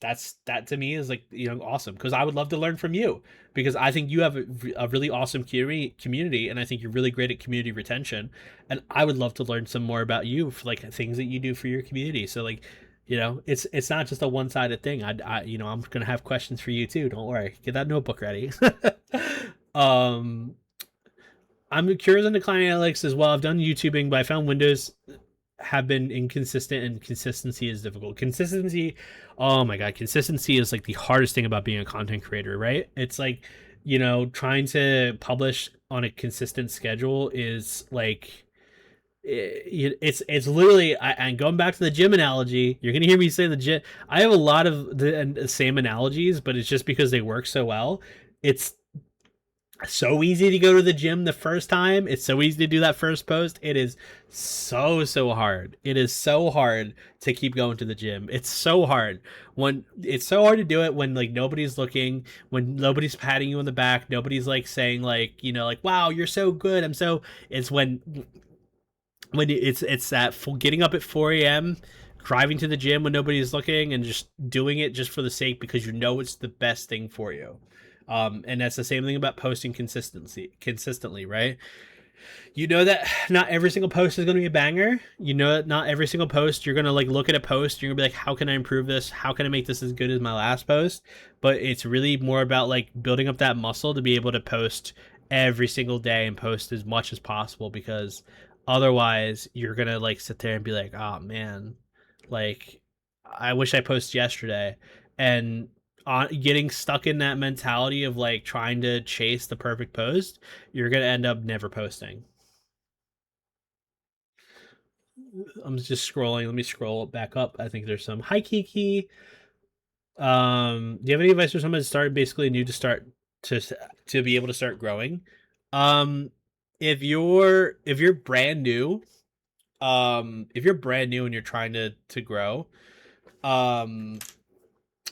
that to me is like, awesome, because I would love to learn from you, because I think you have a really awesome community, and I think you're really great at community retention, and I would love to learn some more about you for like things that you do for your community. So like, it's not just a one-sided thing. I'm gonna have questions for you too. Don't worry. Get that notebook ready. um I'm curious on declining analytics as well. I've done YouTubing, but I found Windows have been inconsistent, and consistency is difficult. Consistency, oh my god, consistency is like the hardest thing about being a content creator, right? It's like, trying to publish on a consistent schedule is like, it's literally, and going back to the gym analogy, you're gonna hear me say the gym. I have a lot of the same analogies, but it's just because they work so well. It's so easy to go to the gym the first time. It's so easy to do that first post. It is so hard. It is so hard to keep going to the gym. It's so hard to do it when like nobody's looking, when nobody's patting you on the back, nobody's like saying like, like, wow, you're so good. It's when it's that getting up at 4 a.m., driving to the gym when nobody's looking, and just doing it just for the sake, because it's the best thing for you. And that's the same thing about posting consistently, right? You know that not every single post is going to be a banger. You know that not every single post, you're going to like look at a post, you're going to be like, how can I improve this? How can I make this as good as my last post? But it's really more about like building up that muscle to be able to post every single day and post as much as possible, because otherwise you're going to like sit there and be like, oh man, like I wish I posted yesterday. And getting stuck in that mentality of like trying to chase the perfect post, you're gonna end up never posting. I'm just scrolling. Let me scroll back up. I think there's some. Hi Kiki. Do you have any advice for someone to start basically new, to start to be able to start growing? Um, if you're brand new, if you're brand new and you're trying to grow, um,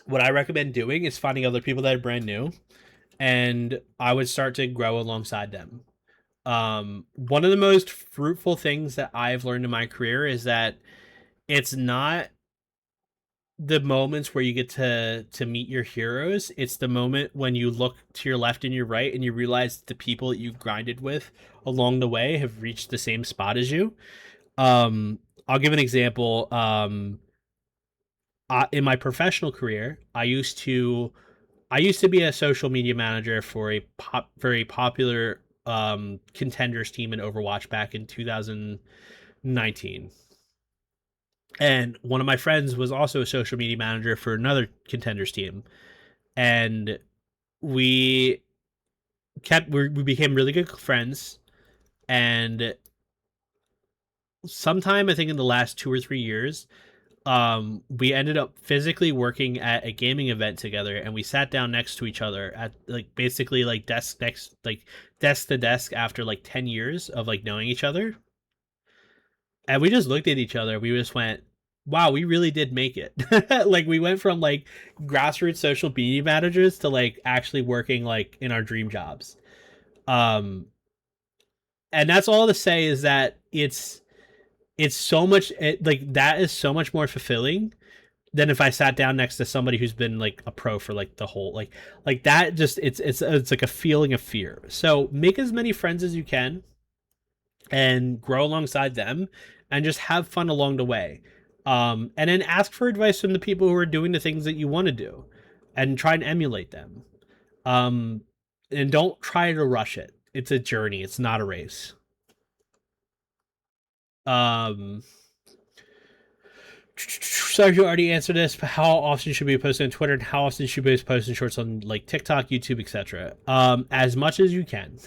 what I recommend doing is finding other people that are brand new, and I would start to grow alongside them. One of the most fruitful things that I've learned in my career is that it's not the moments where you get to meet your heroes. It's the moment when you look to your left and your right and you realize that the people that you've grinded with along the way have reached the same spot as you. I'll give an example. In my professional career, I used to be a social media manager for a very popular contenders team in Overwatch back in 2019. And one of my friends was also a social media manager for another contenders team. And we we became really good friends. And sometime, I think in the last 2 or 3 years, we ended up physically working at a gaming event together, and we sat down next to each other at like basically like desk to desk after like 10 years of like knowing each other. And we just looked at each other. We just went, wow, we really did make it. Like we went from like grassroots social media managers to like actually working like in our dream jobs. Um and that's all to say is that it's so much like that is so much more fulfilling than if I sat down next to somebody who's been like a pro for like the whole like that. Just it's like a feeling of fear. So make as many friends as you can and grow alongside them, and just have fun along the way. And then ask for advice from the people who are doing the things that you want to do, and try and emulate them. Um, and don't try to rush it. It's a journey. It's not a race. Um, So you already answered this, but how often should we post on Twitter, and how often should we post in shorts on like TikTok, YouTube, etc.? As much as you can.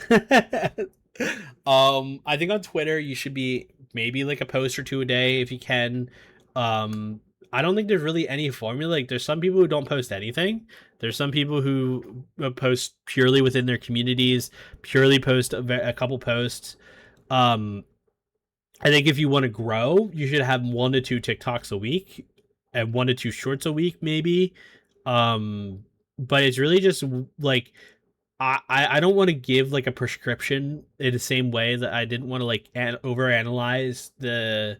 I think on Twitter you should be maybe like a post or two a day if you can. Um, I don't think there's really any formula. Like there's some people who don't post anything. There's some people who post purely within their communities, purely post a couple posts. Um, I think if you want to grow, you should have 1 to 2 TikToks a week and 1 to 2 shorts a week, maybe. But it's really just like I don't want to give like a prescription in the same way that I didn't want to like overanalyze the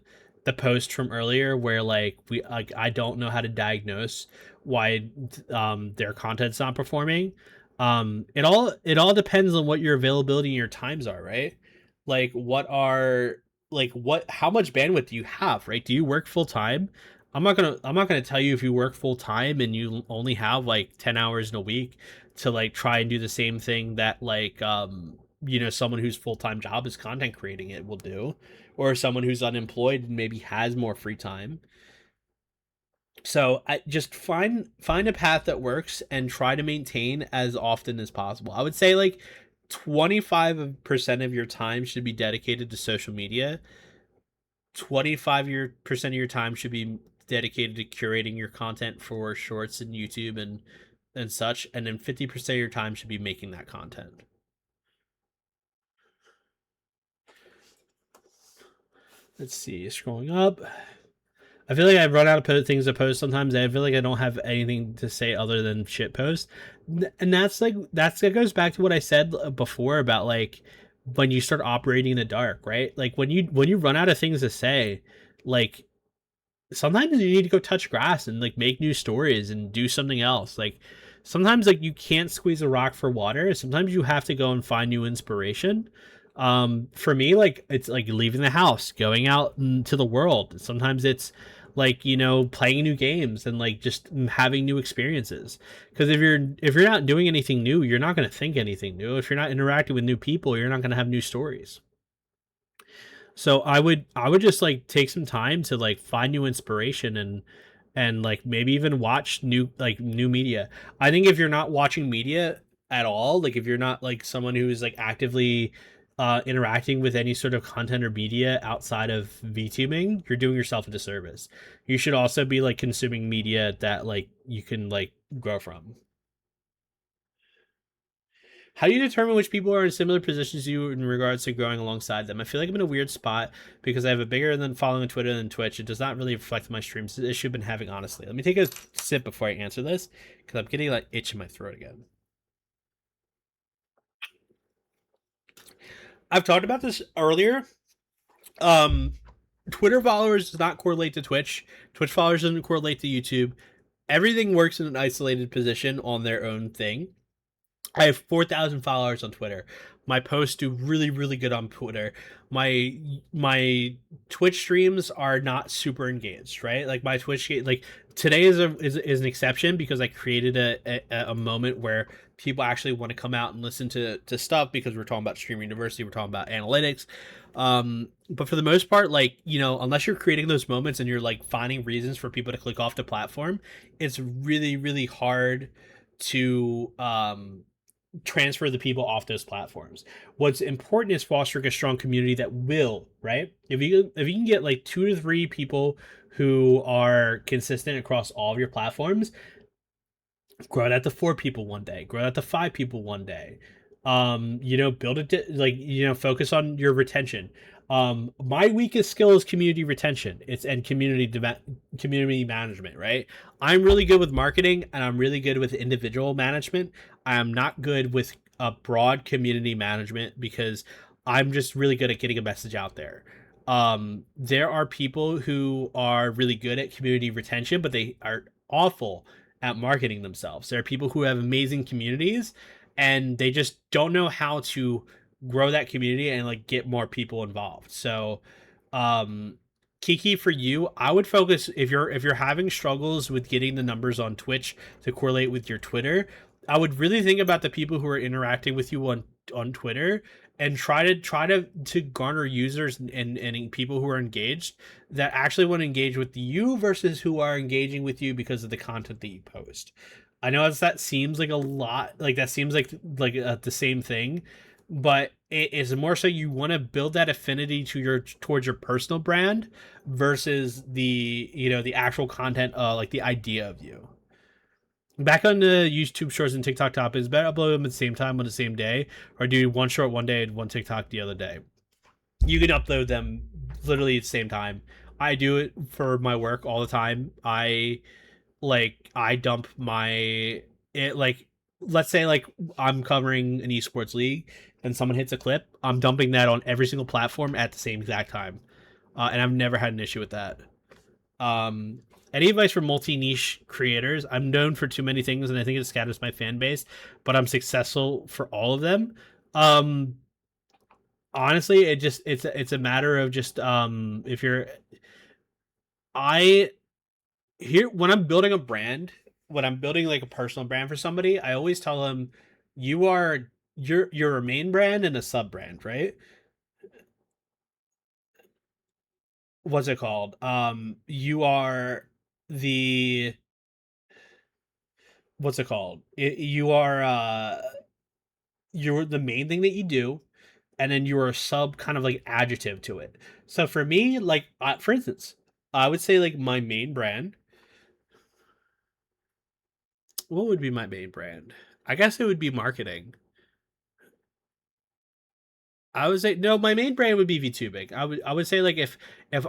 post from earlier where like we like I don't know how to diagnose why their content's not performing. It all depends on what your availability and your times are, right? Like what how much bandwidth do you have, right? Do you work full time? I'm not gonna tell you if you work full time and you only have like 10 hours in a week to like try and do the same thing that like someone whose full-time job is content creating it will do, or someone who's unemployed and maybe has more free time. So I just find a path that works and try to maintain as often as possible. I would say like 25% of your time should be dedicated to social media. 25% of your time should be dedicated to curating your content for shorts and YouTube and such, and then 50% of your time should be making that content. Let's see, scrolling up. I feel like I've run out of things to post sometimes. I feel like I don't have anything to say other than shit post. And that goes back to what I said before about like when you start operating in the dark, right? Like when you run out of things to say, like sometimes you need to go touch grass and like make new stories and do something else. Like sometimes like you can't squeeze a rock for water. Sometimes you have to go and find new inspiration. For me, like it's like leaving the house, going out into the world. Sometimes it's like playing new games and like just having new experiences. Because if you're not doing anything new, you're not going to think anything new. If you're not interacting with new people, you're not going to have new stories. So I would just like take some time to like find new inspiration and like maybe even watch new media. I think if you're not watching media at all, like if you're not like someone who is like actively interacting with any sort of content or media outside of VTubing, you're doing yourself a disservice. You should also be like consuming media that like you can like grow from. How do you determine which people are in similar positions to you in regards to growing alongside them? I feel like I'm in a weird spot because I have a bigger than following on Twitter than Twitch. It does not really reflect my streams. It's an issue I've been having, honestly. Let me take a sip before I answer this because I'm getting like itch in my throat again. I've talked about this earlier. Um, Twitter followers does not correlate to Twitch. Twitch followers doesn't correlate to YouTube. Everything works in an isolated position on their own thing. I have 4,000 followers on Twitter. My posts do really, really good on Twitter. My Twitch streams are not super engaged, right? Like my Twitch, like today is an exception because I created a moment where people actually want to come out and listen to stuff because we're talking about Stream University, we're talking about analytics. But for the most part, like unless you're creating those moments and you're like finding reasons for people to click off the platform, it's really, really hard to transfer the people off those platforms. What's important is fostering a strong community that will, right? If you can get like 2 to 3 people who are consistent across all of your platforms, grow that to 4 people one day, grow that to 5 people one day. Build it like focus on your retention. My weakest skill is community retention. It's and community management, right? I'm really good with marketing and I'm really good with individual management. I am not good with a broad community management because I'm just really good at getting a message out there. There are people who are really good at community retention, but they are awful at marketing themselves. There are people who have amazing communities and they just don't know how to grow that community and like get more people involved. So um Kiki, for you, I would focus if you're having struggles with getting the numbers on Twitch to correlate with your Twitter, I would really think about the people who are interacting with you on Twitter and try to garner users and people who are engaged that actually want to engage with you versus who are engaging with you because of the content that you post. I know that seems like a lot, like that seems like the same thing, but it is more so you want to build that affinity towards your personal brand versus the actual content, like the idea of you. Back on the YouTube shorts and TikTok top, is better upload them at the same time on the same day, or do one short one day and one TikTok the other day? You can upload them literally at the same time. I do it for my work all the time. I dump my it like let's say like I'm covering an esports league and someone hits a clip, I'm dumping that on every single platform at the same exact time, and I've never had an issue with that. Um, any advice for multi niche creators? I'm known for too many things, and I think it scatters my fan base, but I'm successful for all of them. Um, honestly, it's a matter of just if you're I here when I'm building a brand, when I'm building like a personal brand for somebody, I always tell them you are you're a main brand and a sub brand, right? What's it called? You are the what's it called? You are you're the main thing that you do, and then you're a sub kind of like adjective to it. So for me, like for instance, I would say like my main brand. What would be my main brand? I guess it would be marketing. I would say no. My main brand would be VTubing. I would say like if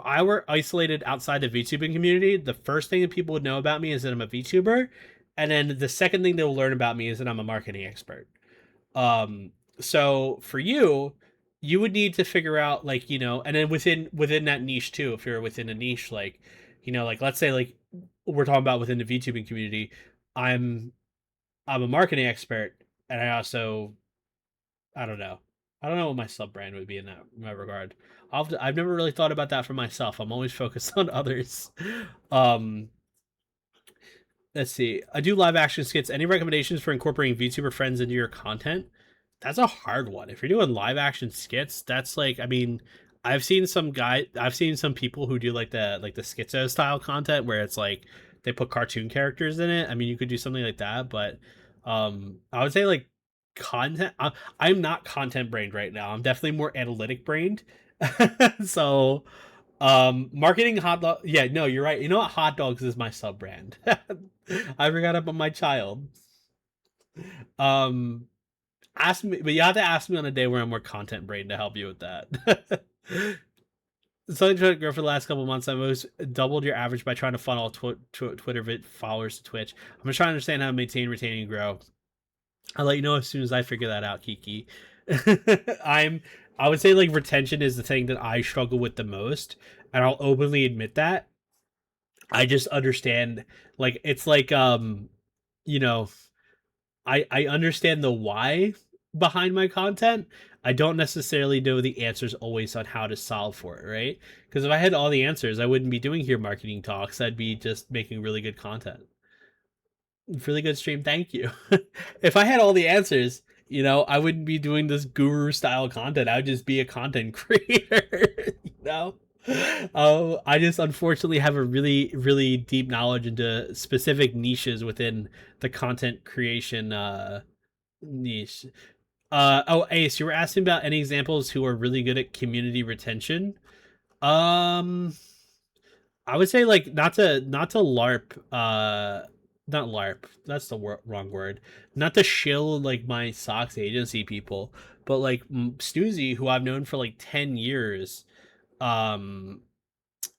I were isolated outside the VTubing community, the first thing that people would know about me is that I'm a VTuber, and then the second thing they'll learn about me is that I'm a marketing expert. Um, so for you, you would need to figure out like and then within that niche too. If you're within a niche, like like let's say like we're talking about within the VTubing community, I'm I'm a marketing expert, and I also I don't know. I don't know what my sub brand would be in that regard. I've never really thought about that for myself. I'm always focused on others. Um, let's see. I do live action skits. Any recommendations for incorporating VTuber friends into your content? That's a hard one. If you're doing live action skits, that's like I mean, I've seen some people who do like the schizo style content where it's like they put cartoon characters in it. I mean, you could do something like that, but I would say like content I'm not content brained right now. I'm definitely more analytic brained. So marketing hot dog yeah, no, you're right. You know what? Hot dogs is my sub brand. I forgot about my child. Um Ask me, but you have to ask me on a day where I'm more content brain to help you with that. Something to grow for the last couple of months. I've always doubled your average by trying to funnel Twitter followers to Twitch. I'm just trying to understand how to maintain, retain, and grow. I'll let you know as soon as I figure that out, Kiki. I'm. I would say like retention is the thing that I struggle with the most, and I'll openly admit that. I just understand, like it's like you know, I understand the why behind my content. I don't necessarily know the answers always on how to solve for it, right? Because if I had all the answers, I wouldn't be doing here marketing talks. I'd be just making really good content. Really good stream, thank you. If I had all the answers, I wouldn't be doing this guru style content. I would just be a content creator, you know? I just unfortunately have a really, really deep knowledge into specific niches within the content creation niche. Oh, Ace, you were asking about any examples who are really good at community retention. Um, I would say like not to LARP. Not LARP. That's the wrong word. Not to shill like my socks agency people, but like Snoozy, who I've known for like 10 years. Um,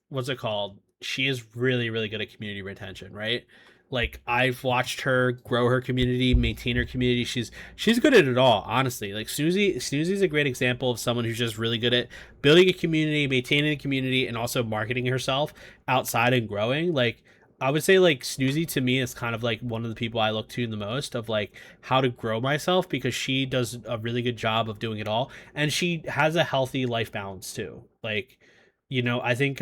what's it called? She is really, really good at community retention, right? Like I've watched her grow her community, maintain her community. She's good at it all, honestly. Like Snoozy's a great example of someone who's just really good at building a community, maintaining a community, and also marketing herself outside and growing. Like I would say like Snoozy to me is kind of like one of the people I look to the most of like how to grow myself because she does a really good job of doing it all and she has a healthy life balance too. Like I think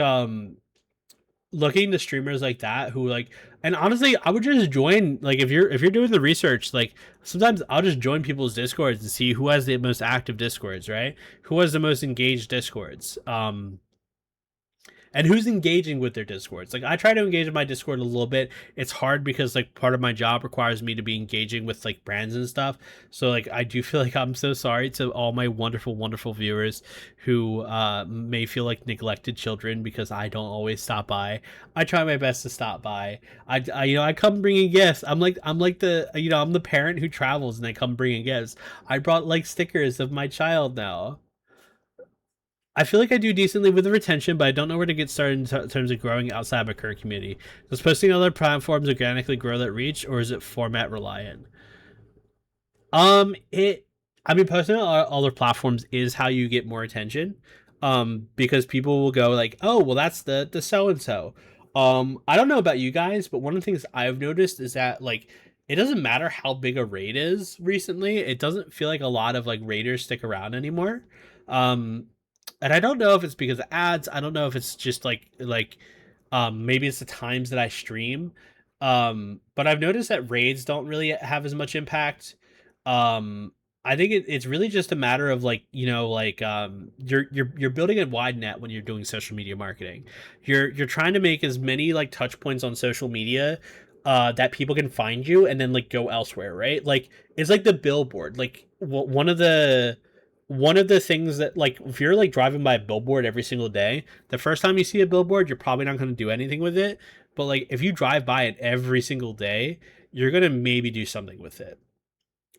looking to streamers like that who like and honestly I would just join like if you're doing the research like sometimes I'll just join people's discords and see who has the most active discords, right? Who has the most engaged discords. And who's engaging with their discords. Like I try to engage in my discord a little bit. It's hard because like part of my job requires me to be engaging with like brands and stuff. So like I do feel like I'm so sorry to all my wonderful wonderful viewers who may feel like neglected children because I don't always stop by. I try my best to stop by. I come bringing gifts. I'm like the I'm the parent who travels and I come bringing gifts. I brought like stickers of my child now. I feel like I do decently with the retention, but I don't know where to get started in terms of growing outside my current community. Does posting on other platforms organically grow that reach, or is it format reliant? It. I mean, posting on other platforms is how you get more attention. Because people will go like, "Oh, well, that's the so and so." I don't know about you guys, but one of the things I've noticed is that like it doesn't matter how big a raid is recently. It doesn't feel like a lot of like raiders stick around anymore. Um, and I don't know if it's because of ads. I don't know if it's just maybe it's the times that I stream. But I've noticed that raids don't really have as much impact. Um, I think it's really just a matter of like you're building a wide net when you're doing social media marketing. You're trying to make as many like touch points on social media that people can find you and then like go elsewhere, right? Like it's like the billboard. Like one of the things that like if you're like driving by a billboard every single day, the first time you see a billboard, you're probably not going to do anything with it. But like if you drive by it every single day, you're going to maybe do something with it.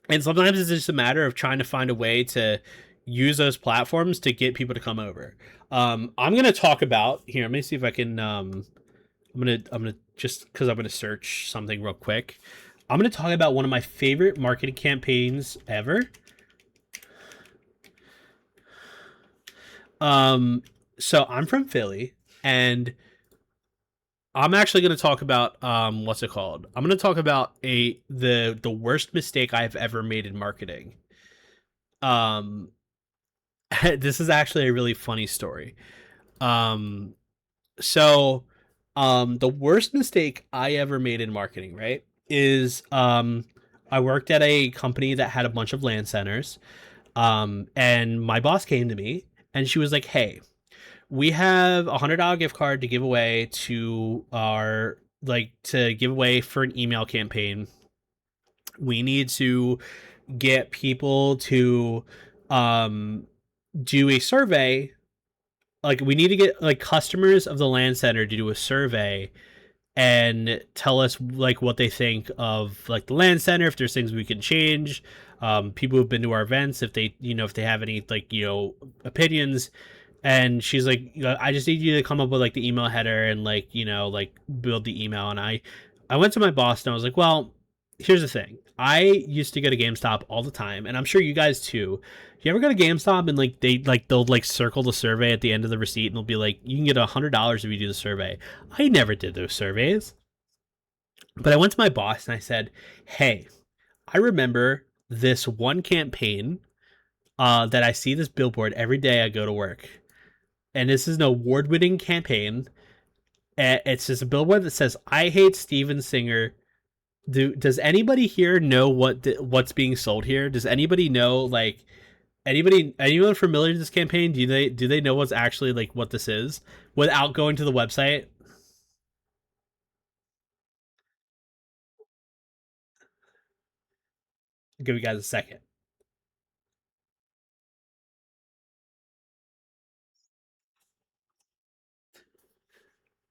And sometimes it's just a matter of trying to find a way to use those platforms to get people to come over. I'm gonna talk about here. Let me see if I can. I'm gonna just because I'm gonna search something real quick. I'm gonna talk about one of my favorite marketing campaigns ever. Um, so I'm from Philly, and I'm actually going to talk about what's it called? I'm going to talk about the worst mistake I've ever made in marketing. Um, this is actually a really funny story. Um, so the worst mistake I ever made in marketing, right, is I worked at a company that had a bunch of land centers. And my boss came to me and she was like, "Hey, we have $100 gift card to give away to our like to give away for an email campaign. We need to get people to um do a survey. Like we need to get like customers of the land center to do a survey and tell us like what they think of like the land center, if there's things we can change, people who've been to our events, if they if they have any like opinions." And she's like, "I just need you to come up with like the email header and like like build the email." And I went to my boss and I was like, "Well, here's the thing. I used to go to GameStop all the time, and I'm sure you guys too. You ever go to GameStop and like they'll like circle the survey at the end of the receipt and they'll be like, you can get $100 if you do the survey. I never did those surveys, but I went to my boss and I said, "Hey, I remember this one campaign that I see this billboard every day I go to work, and this is an award-winning campaign. It's just a billboard that says I hate Steven Singer. Does anybody here know what's being sold here? Does anybody know like anyone familiar with this campaign? Do they know what's actually like what this is without going to the website?" I'll give you guys a second.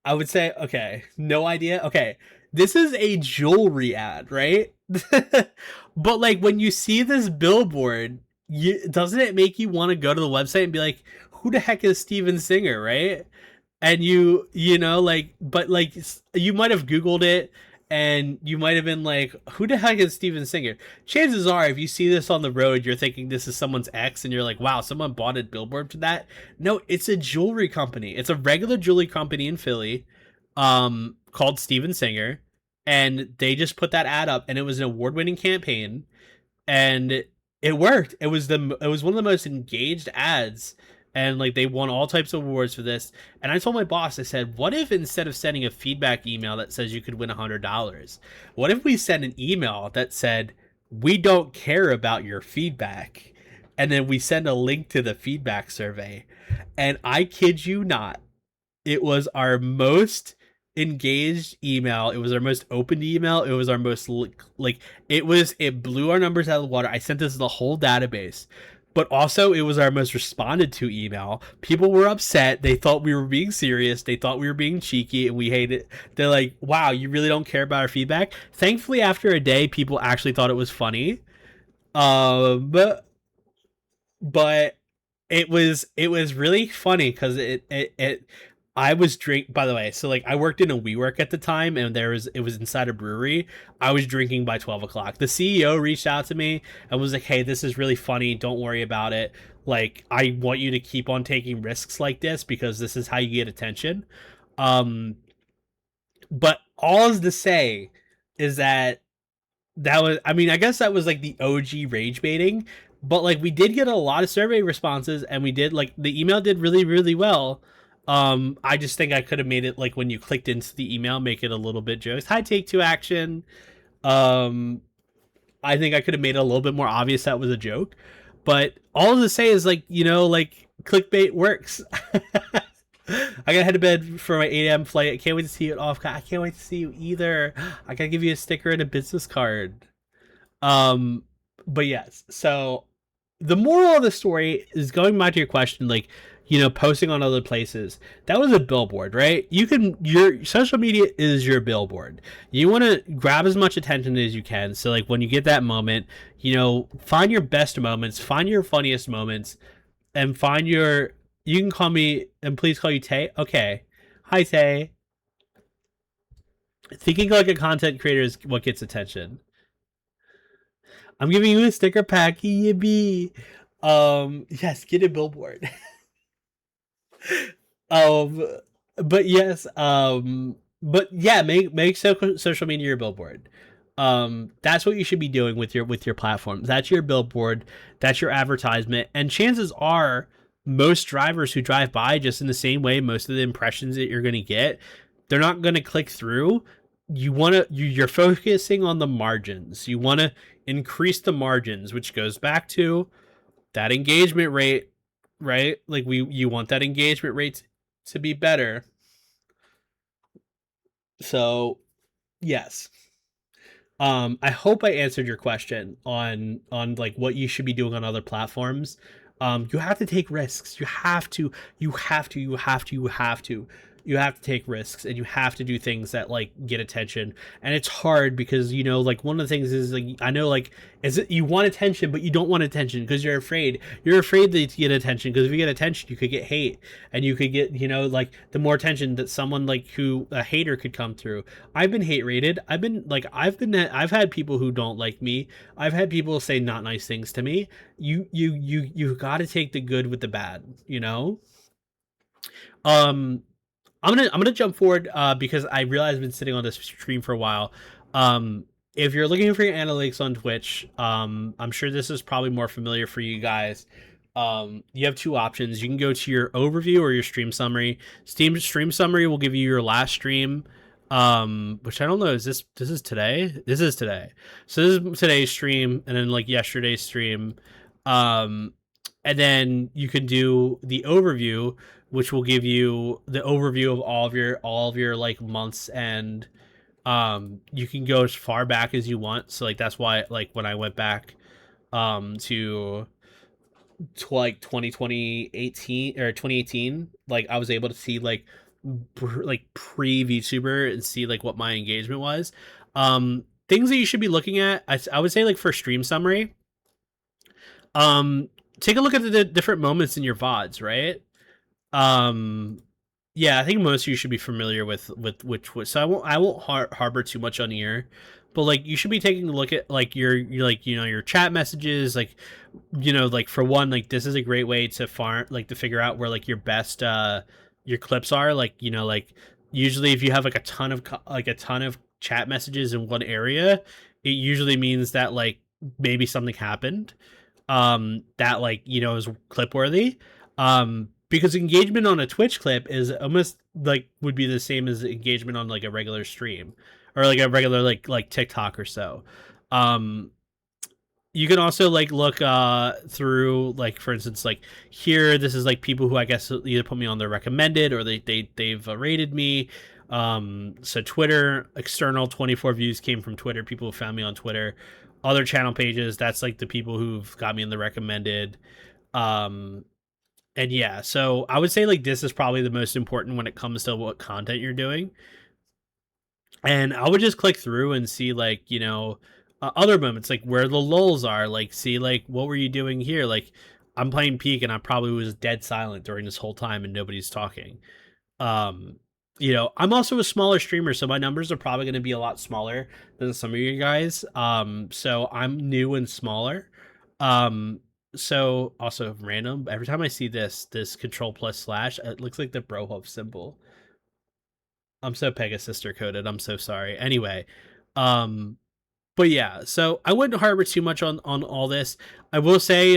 I would say, okay, no idea. Okay, this is a jewelry ad, right? But like when you see this billboard, doesn't it make you want to go to the website and be like, "Who the heck is Steven Singer?" Right? And like but like you might have googled it and you might have been like, "Who the heck is Steven Singer?" Chances are if you see this on the road, you're thinking this is someone's ex and you're like, "Wow, someone bought a billboard for that." No, it's a jewelry company. It's a regular jewelry company in Philly called Steven Singer, and they just put that ad up and it was an award-winning campaign and it worked. It was one of the most engaged ads, and like they won all types of awards for this. And I told my boss, I said, "What if instead of sending a feedback email that says you could win $100, what if we send an email that said we don't care about your feedback, and then we send a link to the feedback survey?" And I kid you not, it was our most engaged email. It was our most opened email. It was our most like it blew our numbers out of the water. I sent this to the whole database. But also it was our most responded to email. People were upset. They thought we were being serious. They thought we were being cheeky and we hated it. They're like, "Wow, you really don't care about our feedback?" Thankfully after a day people actually thought it was funny. But it was really funny because it I was drink. By the way, so like I worked in a WeWork at the time, and it was inside a brewery. I was drinking by 12 o'clock. The CEO reached out to me and was like, "Hey, this is really funny. Don't worry about it. Like, I want you to keep on taking risks like this because this is how you get attention." Um, but all is to say is that that was, I mean, I guess that was like the OG rage baiting, but like we did get a lot of survey responses, and we did like the email did really really well. I just think I could have made it like when you clicked into the email, make it a little bit jokes. Hi, take two action. Um, I think I could have made it a little bit more obvious that was a joke, but all to say is like, like clickbait works. I gotta head to bed for my 8 a.m. flight. I can't wait to see you off. I can't wait to see you either. I gotta give you a sticker and a business card. Um, but yes, so the moral of the story is going back to your question, like, posting on other places. That was a billboard, right? Your social media is your billboard. You want to grab as much attention as you can. So, like, when you get that moment, find your best moments, find your funniest moments, and find your. You can call me, and please call you Tay. Okay. Hi, Tay. Thinking like a content creator is what gets attention. I'm giving you a sticker pack. Yippee. Yes, get a billboard. um, but yes, but yeah, make social media your billboard. That's what you should be doing with your platform. That's your billboard. That's your advertisement. And chances are, most drivers who drive by, just in the same way, most of the impressions that you're going to get, they're not going to click through. You're focusing on the margins. You want to increase the margins, which goes back to that engagement rate, right? Like you want that engagement rate to be better. So, yes. I hope I answered your question on like what you should be doing on other platforms. You have to take risks. You have to take risks, and you have to do things that like get attention. And it's hard because like one of the things is like I know like is it you want attention, but you don't want attention because you're afraid. You're afraid that you get attention because if you get attention, you could get hate, and you could get like the more attention that someone like who a hater could come through. I've been hate rated. I've had people who don't like me. I've had people say not nice things to me. You got to take the good with the bad. Um, I'm gonna jump forward because I realize I've been sitting on this stream for a while. Um, if you're looking for your analytics on Twitch, I'm sure this is probably more familiar for you guys. You have two options. You can go to your overview or your stream summary. Stream summary will give you your last stream. Which I don't know. This is today? This is today. So this is today's stream, and then like yesterday's stream. Um, and then you can do the overview, which will give you the overview of all of your like months, and you can go as far back as you want. So like that's why like when I went back to like 2018 or 2018, like I was able to see like like pre VTuber and see like what my engagement was. Things that you should be looking at, I would say like for stream summary, um take a look at the different moments in your VODs, right? Um, yeah, I think most of you should be familiar with which was. So I won't harbor too much on here, but like you should be taking a look at like your like your chat messages, like like for one, like this is a great way to farm like to figure out where like your best your clips are. Like like usually if you have like a ton of chat messages in one area, it usually means that like maybe something happened that like is clip worthy. Because engagement on a Twitch clip is almost like would be the same as engagement on like a regular stream or like a regular like TikTok or so. Um, you can also like look through like for instance like here this is like people who I guess either put me on their recommended or they've rated me. So Twitter external 24 views came from Twitter. People who found me on Twitter. Other channel pages, that's like the people who've got me in the recommended. Um, and yeah, so I would say like this is probably the most important when it comes to what content you're doing. And I would just click through and see like, other moments like where the lulls are, like see like what were you doing here? Like I'm playing Peak and I probably was dead silent during this whole time and nobody's talking. Um, you know, I'm also a smaller streamer, so my numbers are probably going to be a lot smaller than some of you guys. So I'm new and smaller. Um, so also random. Every time I see this control plus slash, it looks like the Brohub symbol. I'm so Pegasister coded. I'm so sorry. Anyway, um, but yeah, so I wouldn't harbor too much on all this. I will say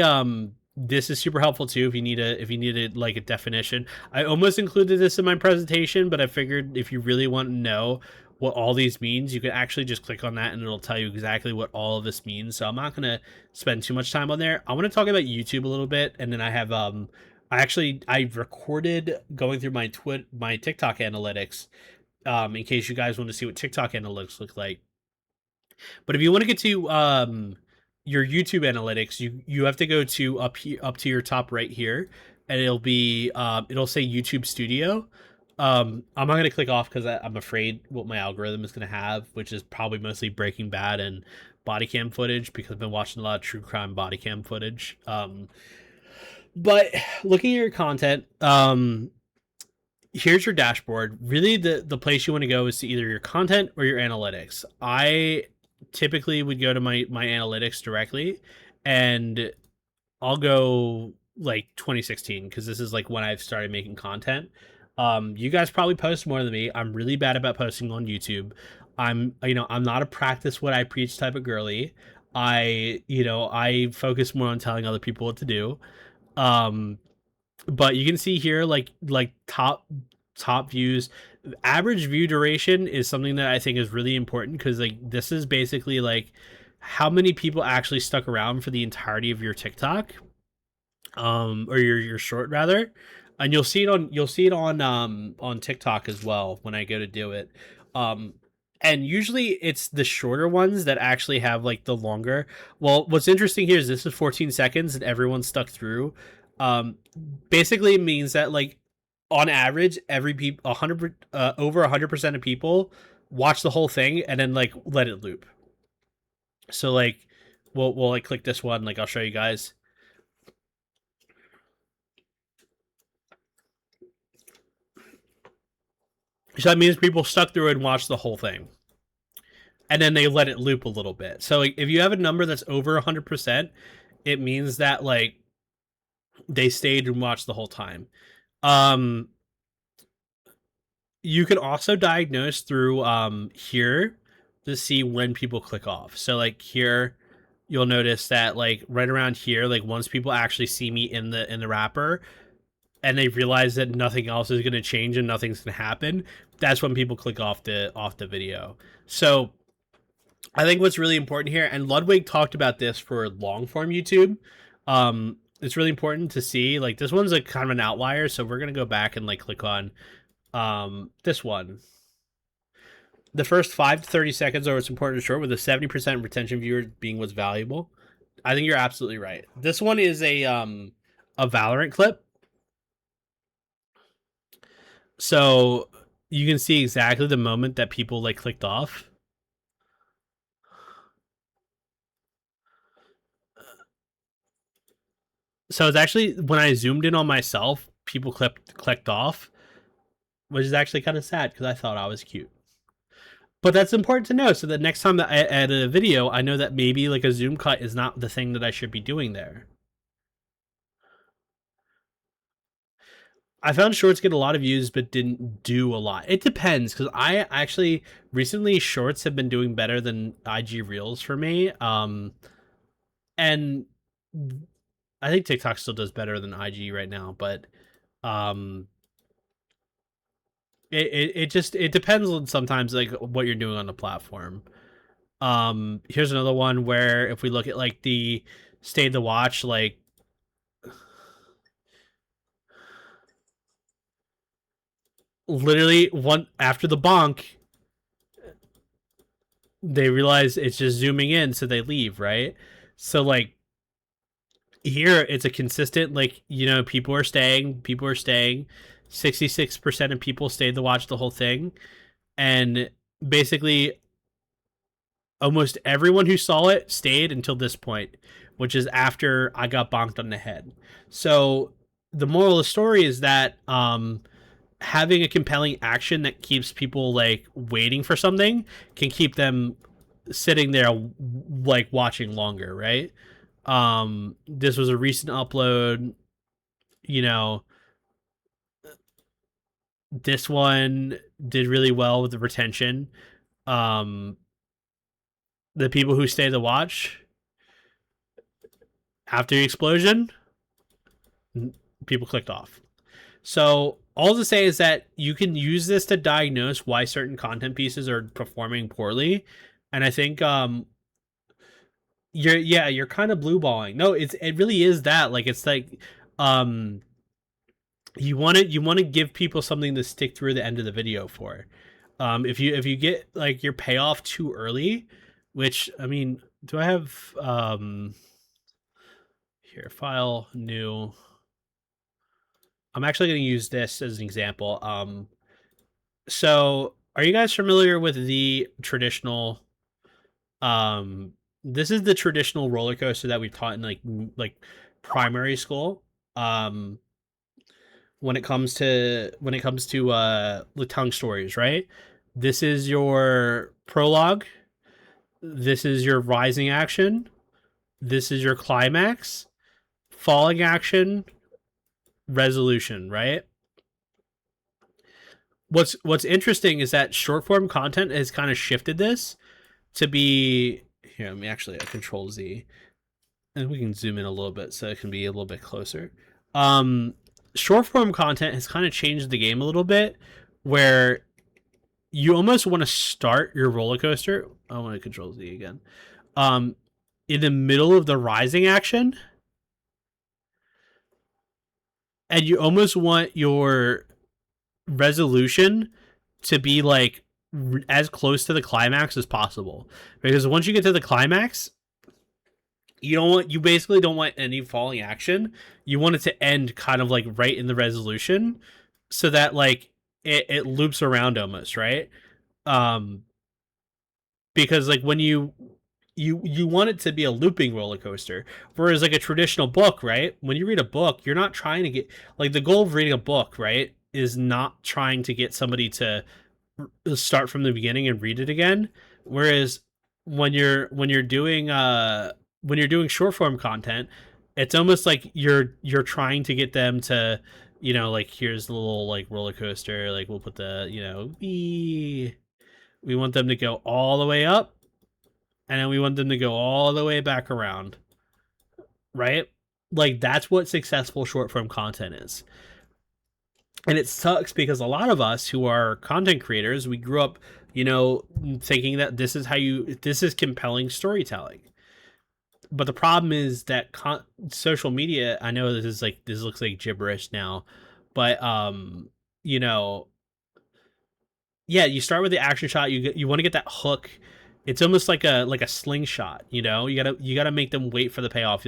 this is super helpful too if you needed like a definition. I almost included this in my presentation, but I figured if you really want to know what all these means, you can actually just click on that and it'll tell you exactly what all of this means. So I'm not gonna spend too much time on there. I want to talk about YouTube a little bit, and then I have I recorded going through my TikTok analytics in case you guys want to see what TikTok analytics look like. But if you want to get to your YouTube analytics, you have to go to up to your top right here, and it'll say YouTube Studio. I'm not gonna click off because I'm afraid what my algorithm is gonna have, which is probably mostly Breaking Bad and body cam footage because I've been watching a lot of true crime body cam footage. But looking at your content, here's your dashboard. Really, the place you want to go is to either your content or your analytics. I typically would go to my analytics directly, and I'll go like 2016 because this is like when I've started making content. You guys probably post more than me. I'm really bad about posting on YouTube. I'm not a practice what I preach type of girly. I focus more on telling other people what to do. Um, but you can see here like top views. Average view duration is something that I think is really important because like this is basically like how many people actually stuck around for the entirety of your TikTok, or your short rather. And you'll see it on TikTok as well when I go to do it. um and usually it's the shorter ones that actually have like the longer. Well, what's interesting here is this is 14 seconds and everyone stuck through. um Basically it means that like on average every people 100 over 100% of people watch the whole thing and then like let it loop. So like we'll like click this one, like I'll show you guys. So that means people stuck through it and watched the whole thing, and then they let it loop a little bit. So like, if you have a number that's over 100%, it means that like they stayed and watched the whole time. Um, you can also diagnose through here to see when people click off. So like here, you'll notice that like right around here, like once people actually see me in the wrapper, and they realize that nothing else is going to change and nothing's going to happen, that's when people click off the video. So I think what's really important here, and Ludwig talked about this for long form YouTube. It's really important to see like this one's a kind of an outlier, so we're gonna go back and like click on this one. The first 5 to 30 seconds are what's important to short, with a 70% retention viewer being what's valuable. I think you're absolutely right. This one is a Valorant clip, so you can see exactly the moment that people like clicked off. So it's actually when I zoomed in on myself, people clicked off, which is actually kind of sad because I thought I was cute. But that's important to know, so that next time that I edit a video, I know that maybe like a zoom cut is not the thing that I should be doing there. I found shorts get a lot of views, but didn't do a lot. It depends, because I actually recently shorts have been doing better than IG Reels for me. And I think TikTok still does better than IG right now, but um, it just it depends on sometimes like what you're doing on the platform. Here's another one where if we look at like the stay the watch, like literally one after the bonk, they realize it's just zooming in, so they leave, right? So like here it's a consistent, like, you know, people are staying. 66% of people stayed to watch the whole thing, and basically almost everyone who saw it stayed until this point, which is after I got bonked on the head. So the moral of the story is that having a compelling action that keeps people like waiting for something can keep them sitting there like watching longer, right? This was a recent upload, you know, this one did really well with the retention. Um, the people who stay to watch after the explosion, people clicked off. So all to say is that you can use this to diagnose why certain content pieces are performing poorly, and I think you're kind of blue balling. No, it really is that. Like it's like um you want to give people something to stick through the end of the video for. If you get like your payoff too early, which I mean, do I have here file new? I'm actually going to use this as an example. So are you guys familiar with the traditional um this is the traditional roller coaster that we've taught in like primary school. When it comes to the tongue stories, right? This is your prologue, this is your rising action, this is your climax, falling action, resolution, right? What's interesting is that short form content has kind of shifted this to be here. Let me actually control Z, and we can zoom in a little bit so it can be a little bit closer. Um, Short form content has kind of changed the game a little bit, where you almost want to start your roller coaster. I want to control Z again. Um, in the middle of the rising action, and you almost want your resolution to be like as close to the climax as possible, because once you get to the climax, you basically don't want any falling action. You want it to end kind of like right in the resolution, so that like it loops around almost, right? um because like when you want it to be a looping roller coaster, whereas like a traditional book, right, when you read a book, you're not trying to get, like, the goal of reading a book, right, is not trying to get somebody to start from the beginning and read it again. Whereas when you're doing short form content, it's almost like you're trying to get them to, like, here's the little like roller coaster, like we'll put the, we want them to go all the way up, and then we want them to go all the way back around, right? Like that's what successful short form content is. And it sucks because a lot of us who are content creators, we grew up, thinking that this is compelling storytelling. But the problem is that social media, I know this looks like gibberish now, but you know, yeah, you start with the action shot. You want to get that hook. It's almost like a slingshot. You gotta make them wait for the payoff.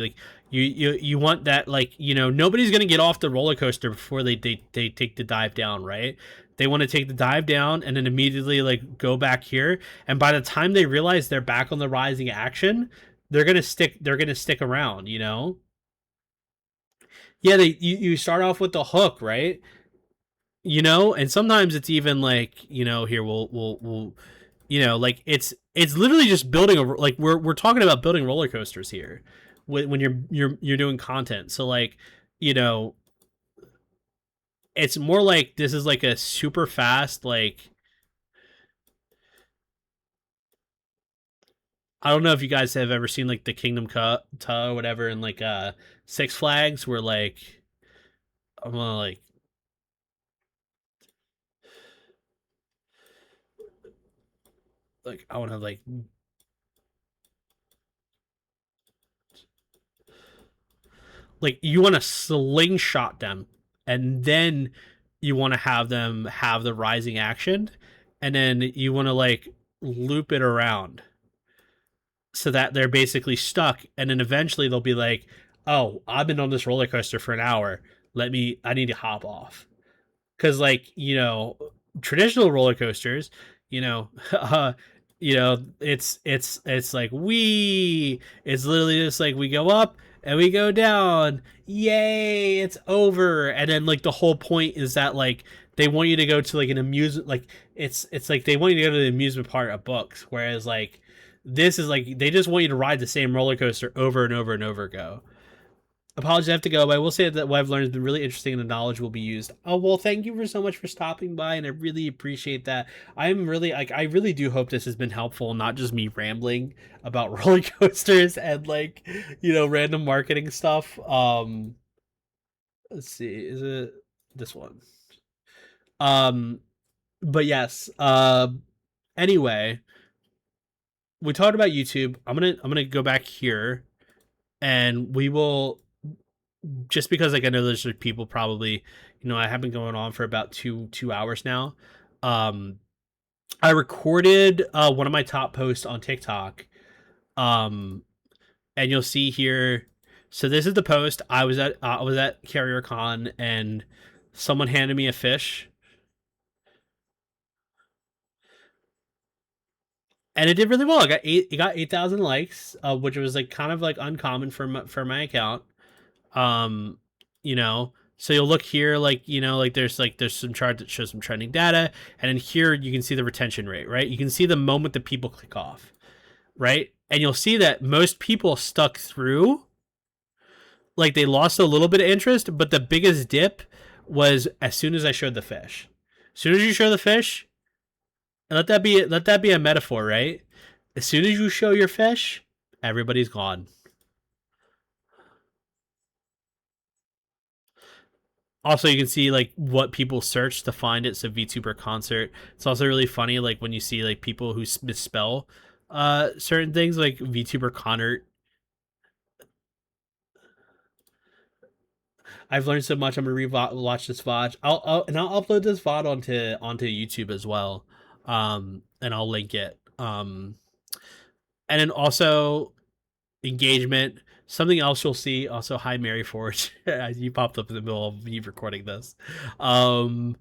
You want that, like, nobody's gonna get off the roller coaster before they take the dive down, right? They want to take the dive down and then immediately like go back here. And by the time they realize they're back on the rising action, they're gonna stick. They're gonna stick around. Yeah, you start off with the hook, right? And sometimes it's even like, here we'll like it's literally just building like we're talking about building roller coasters here when you're doing content. So like, you know it's more like this is like a super fast, like, I don't know if you guys have ever seen like the Kingdom Cut or whatever in like Six Flags, where like I'm gonna like I want to like you want to slingshot them, and then you want to have them have the rising action, and then you want to like loop it around so that they're basically stuck, and then eventually they'll be like, oh, I've been on this roller coaster for an hour, I need to hop off. Because like, traditional roller coasters, you know it's like it's literally just like we go up and we go down, yay, it's over. And then like the whole point is that like they want you to go to like an amusement, like it's like they want you to go to the amusement part of books, whereas like this is like they just want you to ride the same roller coaster over and over and over go. Apologies, I have to go, but I will say that what I've learned has been really interesting and the knowledge will be used. Oh, well, thank you for so much for stopping by, and I really appreciate that. I'm really, like, I really do hope this has been helpful, not just me rambling about roller coasters and, like, random marketing stuff. Let's see, is it this one? Um, but yes, anyway, we talked about YouTube. I'm gonna go back here and we will, just because like I know there's like people probably, I have been going on for about two hours now. Um, I recorded one of my top posts on TikTok, um, and you'll see here. So this is the post. I was at Carrier Con and someone handed me a fish, and it did really well. It got 8,000 likes, which was like kind of like uncommon for my account. um so you'll look here, like there's some chart that shows some trending data, and then here you can see the retention rate, right? You can see the moment that people click off, right? And you'll see that most people stuck through, like they lost a little bit of interest, but the biggest dip was as soon as I showed the fish. As soon as you show the fish, and let that be a metaphor, right? As soon as you show your fish, everybody's gone. Also, you can see like what people search to find it. So VTuber concert. It's also really funny, like when you see like people who misspell certain things, like VTuber concert. I've learned so much. I'm gonna watch this VOD. I'll upload this VOD onto YouTube as well. And I'll link it. And then also engagement. Something else you'll see. Also, hi Mary Forge. You popped up in the middle of me recording this. Um,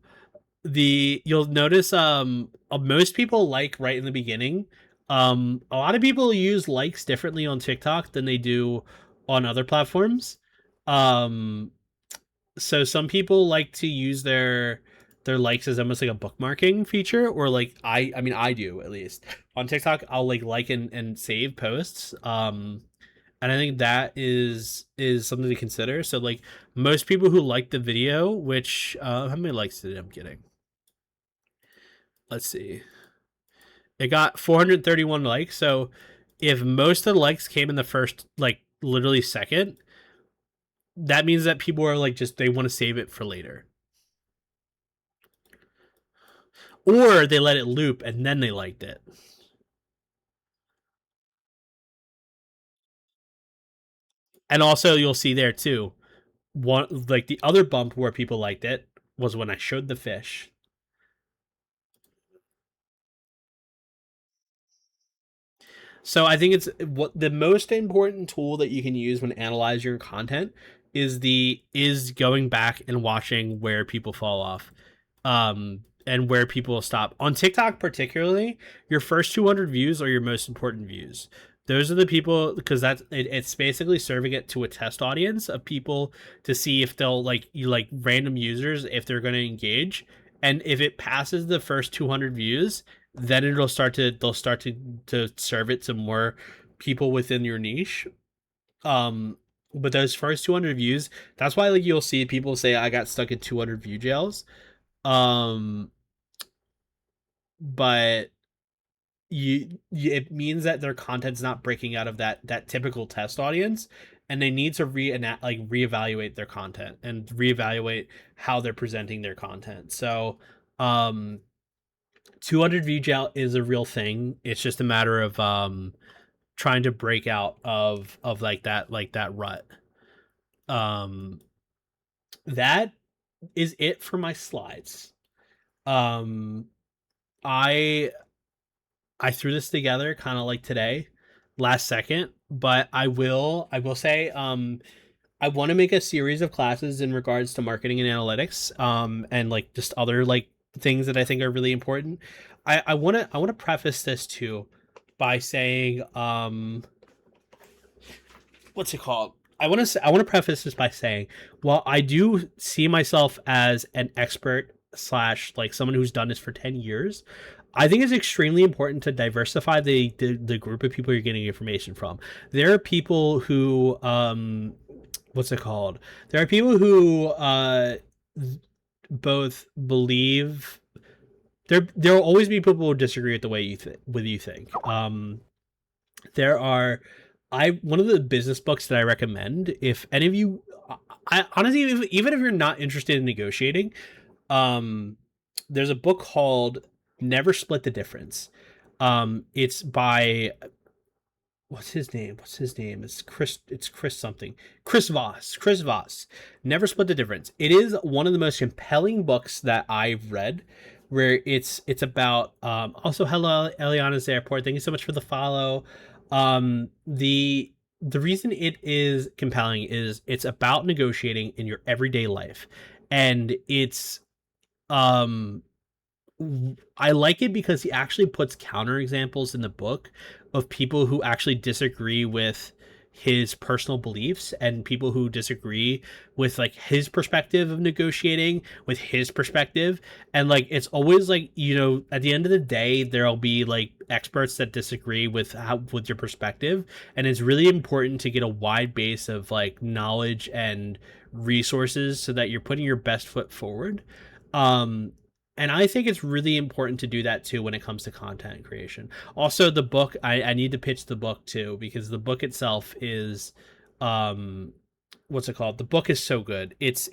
you'll notice most people like right in the beginning. A lot of people use likes differently on TikTok than they do on other platforms. Um, so some people like to use their likes as almost like a bookmarking feature, or like I mean I do, at least on TikTok. I'll like and save posts. And I think that is something to consider. So like most people who like the video, which how many likes did I'm getting? Let's see. It got 431 likes. So if most of the likes came in the first, like literally second, that means that people are like just they want to save it for later. Or they let it loop and then they liked it. And also you'll see there too, one like the other bump where people liked it was when I showed the fish. So I think it's what the most important tool that you can use when analyze your content is going back and watching where people fall off, and where people stop. On TikTok particularly, your first 200 views are your most important views. Those are the people, because it's basically serving it to a test audience of people to see if they'll like random users, if they're going to engage, and if it passes the first 200 views, then they'll start to serve it to more people within your niche. But those first 200 views, that's why like you'll see people say I got stuck in 200 view jails. um but it means that their content's not breaking out of that typical test audience, and they need to reevaluate their content and reevaluate how they're presenting their content. So um 200 VGL is a real thing. It's just a matter of trying to break out of like that rut. Um that is it for my slides. Um I I threw this together kind of like today, last second, but I will say I want to make a series of classes in regards to marketing and analytics, and like just other like things that I think are really important. I want to preface this too by saying, what's it called? I want to preface this by saying, while I do see myself as an expert slash like someone who's done this for 10 years, I think it's extremely important to diversify the group of people you're getting information from. There are people who what's it called? There are people who both believe there will always be people who disagree with the way you think. There are I one of the business books that I recommend if any of you I honestly even if you're not interested in negotiating, um there's a book called Never Split the Difference. It's by what's his name? What's his name? It's Chris something. Chris Voss. Chris Voss. Never Split the Difference. It is one of the most compelling books that I've read where it's about also hello Eliana's Airport. Thank you so much for the follow. The reason it is compelling is it's about negotiating in your everyday life. And it's um I like it because he actually puts counterexamples in the book of people who actually disagree with his personal beliefs and people who disagree with like his perspective of negotiating with his perspective. And like it's always like, you know, at the end of the day there'll be like experts that disagree with with your perspective, and it's really important to get a wide base of like knowledge and resources so that you're putting your best foot forward. um and I think it's really important to do that too when it comes to content creation. Also, the book, I need to pitch the book too, because the book itself is um what's it called? The book is so good. It's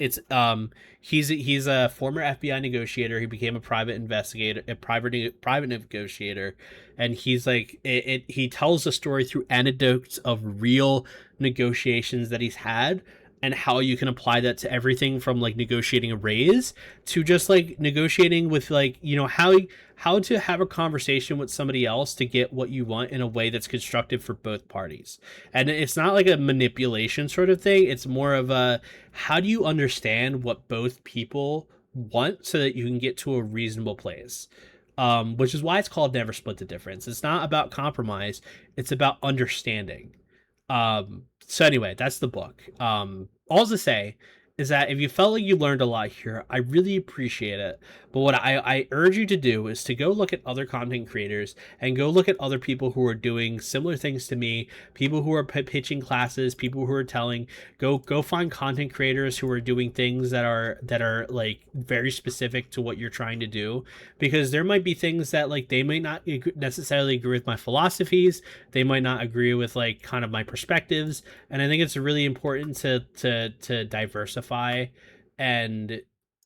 he's a former FBI negotiator. He became a private investigator, a private negotiator, and he's like he tells the story through anecdotes of real negotiations that he's had, and how you can apply that to everything from like negotiating a raise to just like negotiating with like, you know, how to have a conversation with somebody else to get what you want in a way that's constructive for both parties. And it's not like a manipulation sort of thing. It's more of a how do you understand what both people want so that you can get to a reasonable place. Which is why it's called Never Split the Difference. It's not about compromise, it's about understanding. So anyway, that's the book. All to say is that if you felt like you learned a lot here, I really appreciate it. But what I urge you to do is to go look at other content creators and go look at other people who are doing similar things to me, people who are pitching classes, people who are telling, go find content creators who are doing things that are like very specific to what you're trying to do, because there might be things that like they might not necessarily agree with my philosophies, they might not agree with like kind of my perspectives, and I think it's really important to diversify and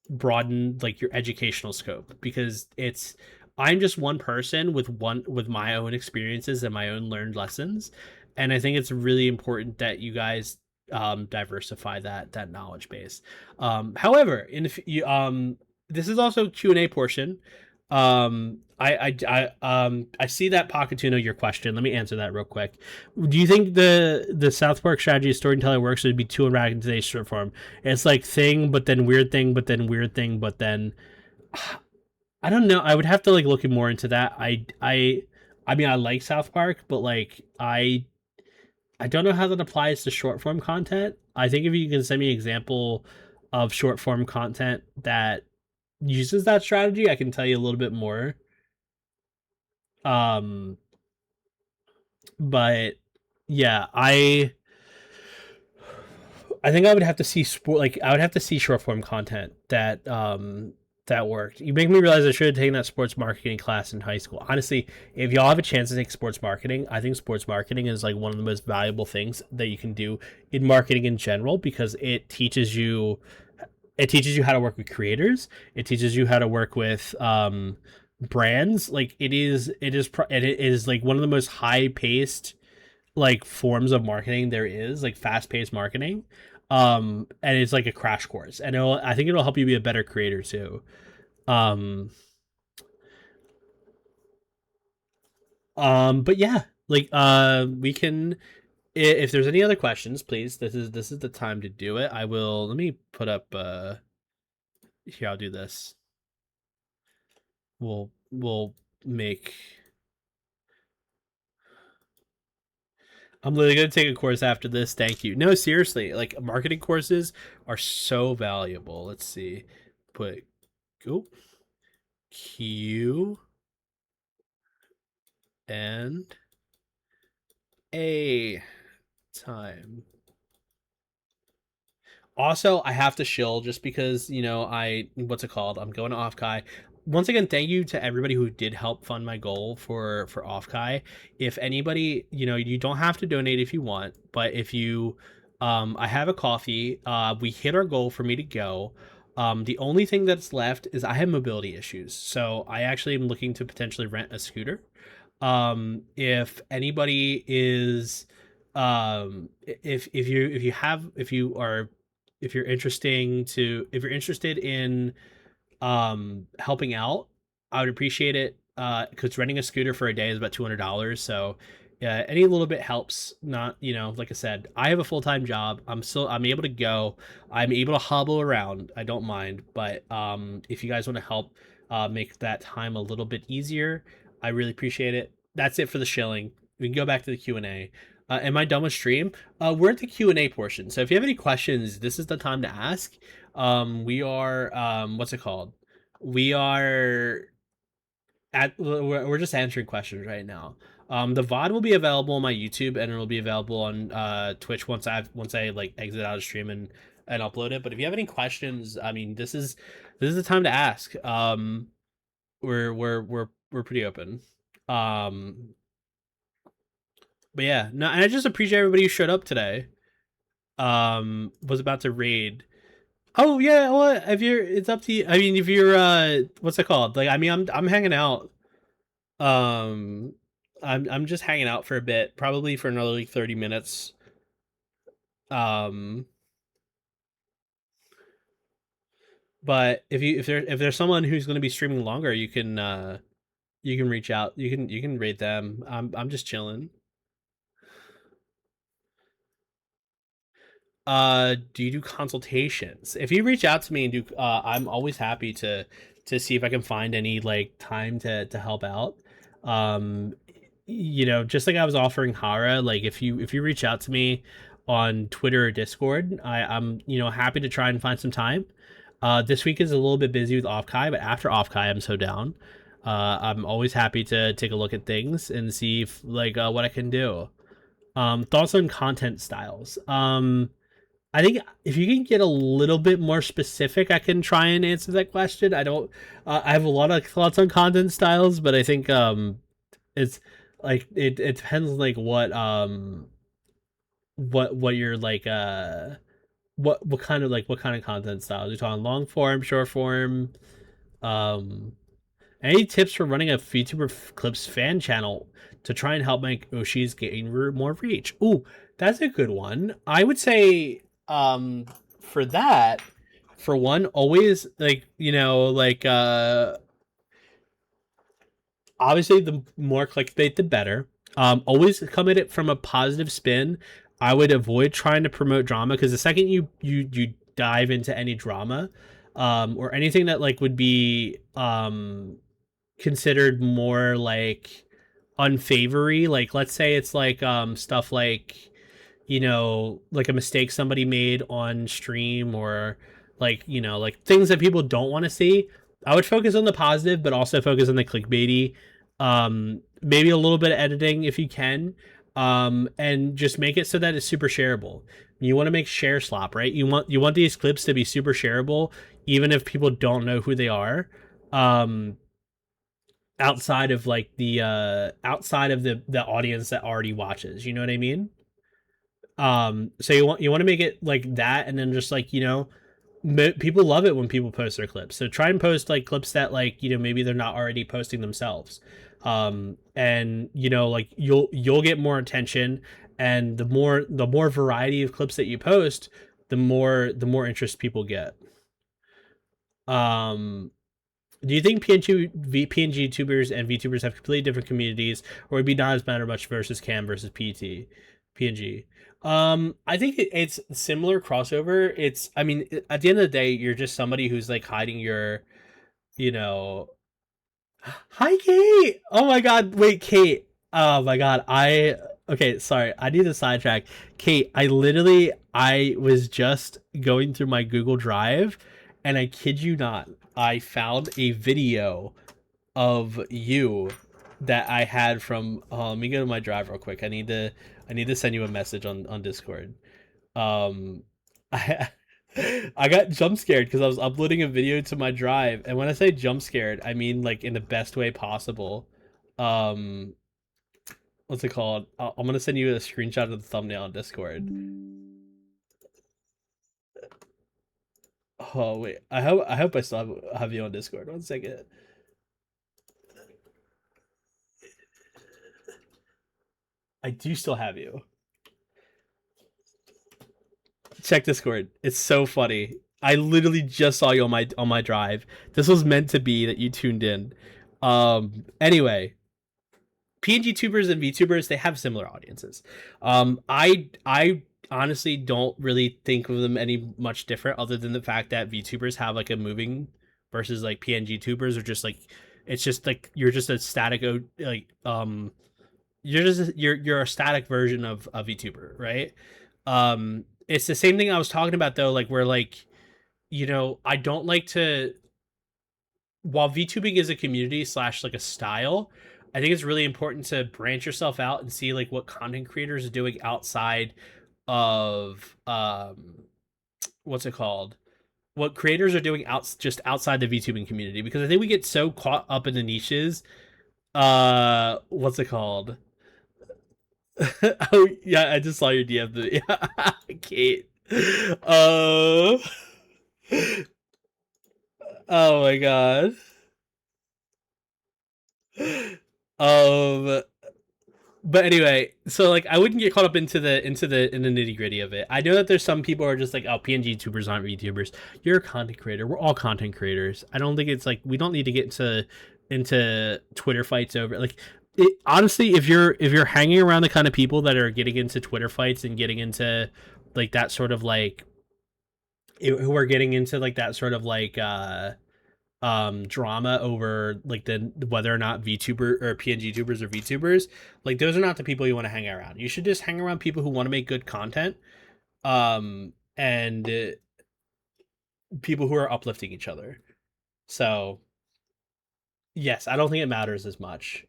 broaden like your educational scope, because it's I'm just one person with my own experiences and my own learned lessons, and I think it's really important that you guys diversify that knowledge base. However, in if you this is also Q&A portion. I see that Pocketuna your question. Let me answer that real quick. Do you think the South Park strategy of storytelling works? Would be too erratic in today's short form. It's like thing, but then weird thing, but then weird thing, but then I don't know. I would have to like look more into that. I mean I like South Park, but like I don't know how that applies to short form content. I think if you can send me an example of short form content that uses that strategy, I can tell you a little bit more. Um, but yeah, I think I would have to see sport like I would have to see short form content that worked. You make me realize I should have taken that sports marketing class in high school. Honestly, if y'all have a chance to take sports marketing, I think sports marketing is like one of the most valuable things that you can do in marketing in general, because it teaches you how to work with creators, it teaches you how to work with brands. Like it is like one of the most high paced like forms of marketing there is, like fast paced marketing. And it's like a crash course, and I think it'll help you be a better creator too. um but yeah, like we can, if there's any other questions, please, this is the time to do it. I will, let me put up here, I'll do this. We'll make, I'm literally gonna take a course after this. Thank you. No, seriously, like marketing courses are so valuable. Let's see. Put Go Q and A time. Also, I have to shill just because, what's it called? I'm going to Offkai. Once again, thank you to everybody who did help fund my goal for Offkai. If anybody, you don't have to donate if you want, but if you I have a coffee. We hit our goal for me to go. The only thing that's left is I have mobility issues. So I actually am looking to potentially rent a scooter. If anybody is if you are if you're interested in helping out, I would appreciate it because renting a scooter for a day is about $200. So any little bit helps. Not, like I said, I have a full-time job. I'm able to go. I'm able to hobble around. I don't mind. But if you guys want to help make that time a little bit easier, I really appreciate it. That's it for the shilling. We can go back to the Q&A. Am I done with stream? We're at the Q&A portion. So if you have any questions, this is the time to ask. We are what's it called? We are we're just answering questions right now. The VOD will be available on my YouTube and it'll be available on Twitch once I like exit out of stream and upload it. But if you have any questions, I mean, this is the time to ask. We're pretty open. But yeah, no, and I just appreciate everybody who showed up today. Was about to raid. Oh yeah, well, if you're, it's up to you. I mean, if you're, what's it called? Like, I mean, I'm hanging out. Um, I'm just hanging out for a bit, probably for another like 30 minutes. Um, but if there's someone who's going to be streaming longer, you can reach out. You can rate them. I'm just chilling. Do you do consultations? If you reach out to me and do, I'm always happy to see if I can find any like time to help out. um just like I was offering Hara, like if you reach out to me on Twitter or Discord, I'm happy to try and find some time. This week is a little bit busy with Offkai, but after Offkai I'm so down. I'm always happy to take a look at things and see if like what I can do. Thoughts on content styles. I think if you can get a little bit more specific, I can try and answer that question. I don't. I have a lot of thoughts on content styles, but I think it's like it depends on like what you're like what kind of content styles you're talking, long form, short form. Um, any tips for running a VTuber Clips fan channel to try and help make Oshi's gain more reach? Ooh, that's a good one. I would say, for that, for one, always like obviously the more clickbait the better. Always come at it from a positive spin. I would avoid trying to promote drama because the second you dive into any drama, or anything that like would be considered more like unfavory, like let's say it's like stuff like like a mistake somebody made on stream, or like like things that people don't want to see. I would focus on the positive but also focus on the clickbaity. Maybe a little bit of editing if you can, and just make it so that it's super shareable. You want to make share slop, right? You want these clips to be super shareable even if people don't know who they are. um Outside of like the outside of the audience that already watches, you know what I mean? So you want to make it like that, and then just like people love it when people post their clips, so try and post like clips that like maybe they're not already posting themselves. And like you'll get more attention, and the more variety of clips that you post, the more interest people get. um do you think PNG tubers and VTubers have completely different communities, or would be not as matter much versus Cam versus PNG? I think it's similar crossover. It's, I mean, at the end of the day, you're just somebody who's like hiding your, you know. Hi, Kate. Oh my God, wait, Kate. Oh my God, okay, sorry, I need to sidetrack. Kate, I was just going through my Google Drive, and I kid you not, I found a video of you that I had from. Let me go to my drive real quick. I need to send you a message on Discord. Um, I I got jump scared because I was uploading a video to my drive, and when I say jump scared, I mean like in the best way possible. Um, what's it called? I'm gonna send you a screenshot of the thumbnail on Discord. Oh wait, I hope I still have you on Discord. One second. I do still have you. Check Discord. It's so funny. I literally just saw you on my drive. This was meant to be that you tuned in. Anyway, PNG tubers and VTubers, they have similar audiences. I honestly don't really think of them any much different other than the fact that VTubers have like a moving versus like PNG tubers are just like it's just like you're just a static like you're a static version of a VTuber, right? It's the same thing I was talking about though, like where like I don't like to while VTubing is a community slash like a style, I think it's really important to branch yourself out and see like what content creators are doing outside of what's it called? What creators are doing just outside the VTubing community because I think we get so caught up in the niches. What's it called? Oh yeah, I just saw your DM. Yeah, Kate. Uh, oh my god. Um, but anyway, so like I wouldn't get caught up into the nitty gritty of it. I know that there's some people who are just like, oh, PNG tubers aren't VTubers. You're a content creator. We're all content creators. I don't think it's like we don't need to get into Twitter fights over like honestly, if you're hanging around the kind of people that are getting into Twitter fights and getting into like that sort of like who are getting into like that sort of like drama over like the whether or not VTuber or PNG tubers or VTubers, like those are not the people you want to hang around. You should just hang around people who want to make good content, and people who are uplifting each other. So yes, I don't think it matters as much.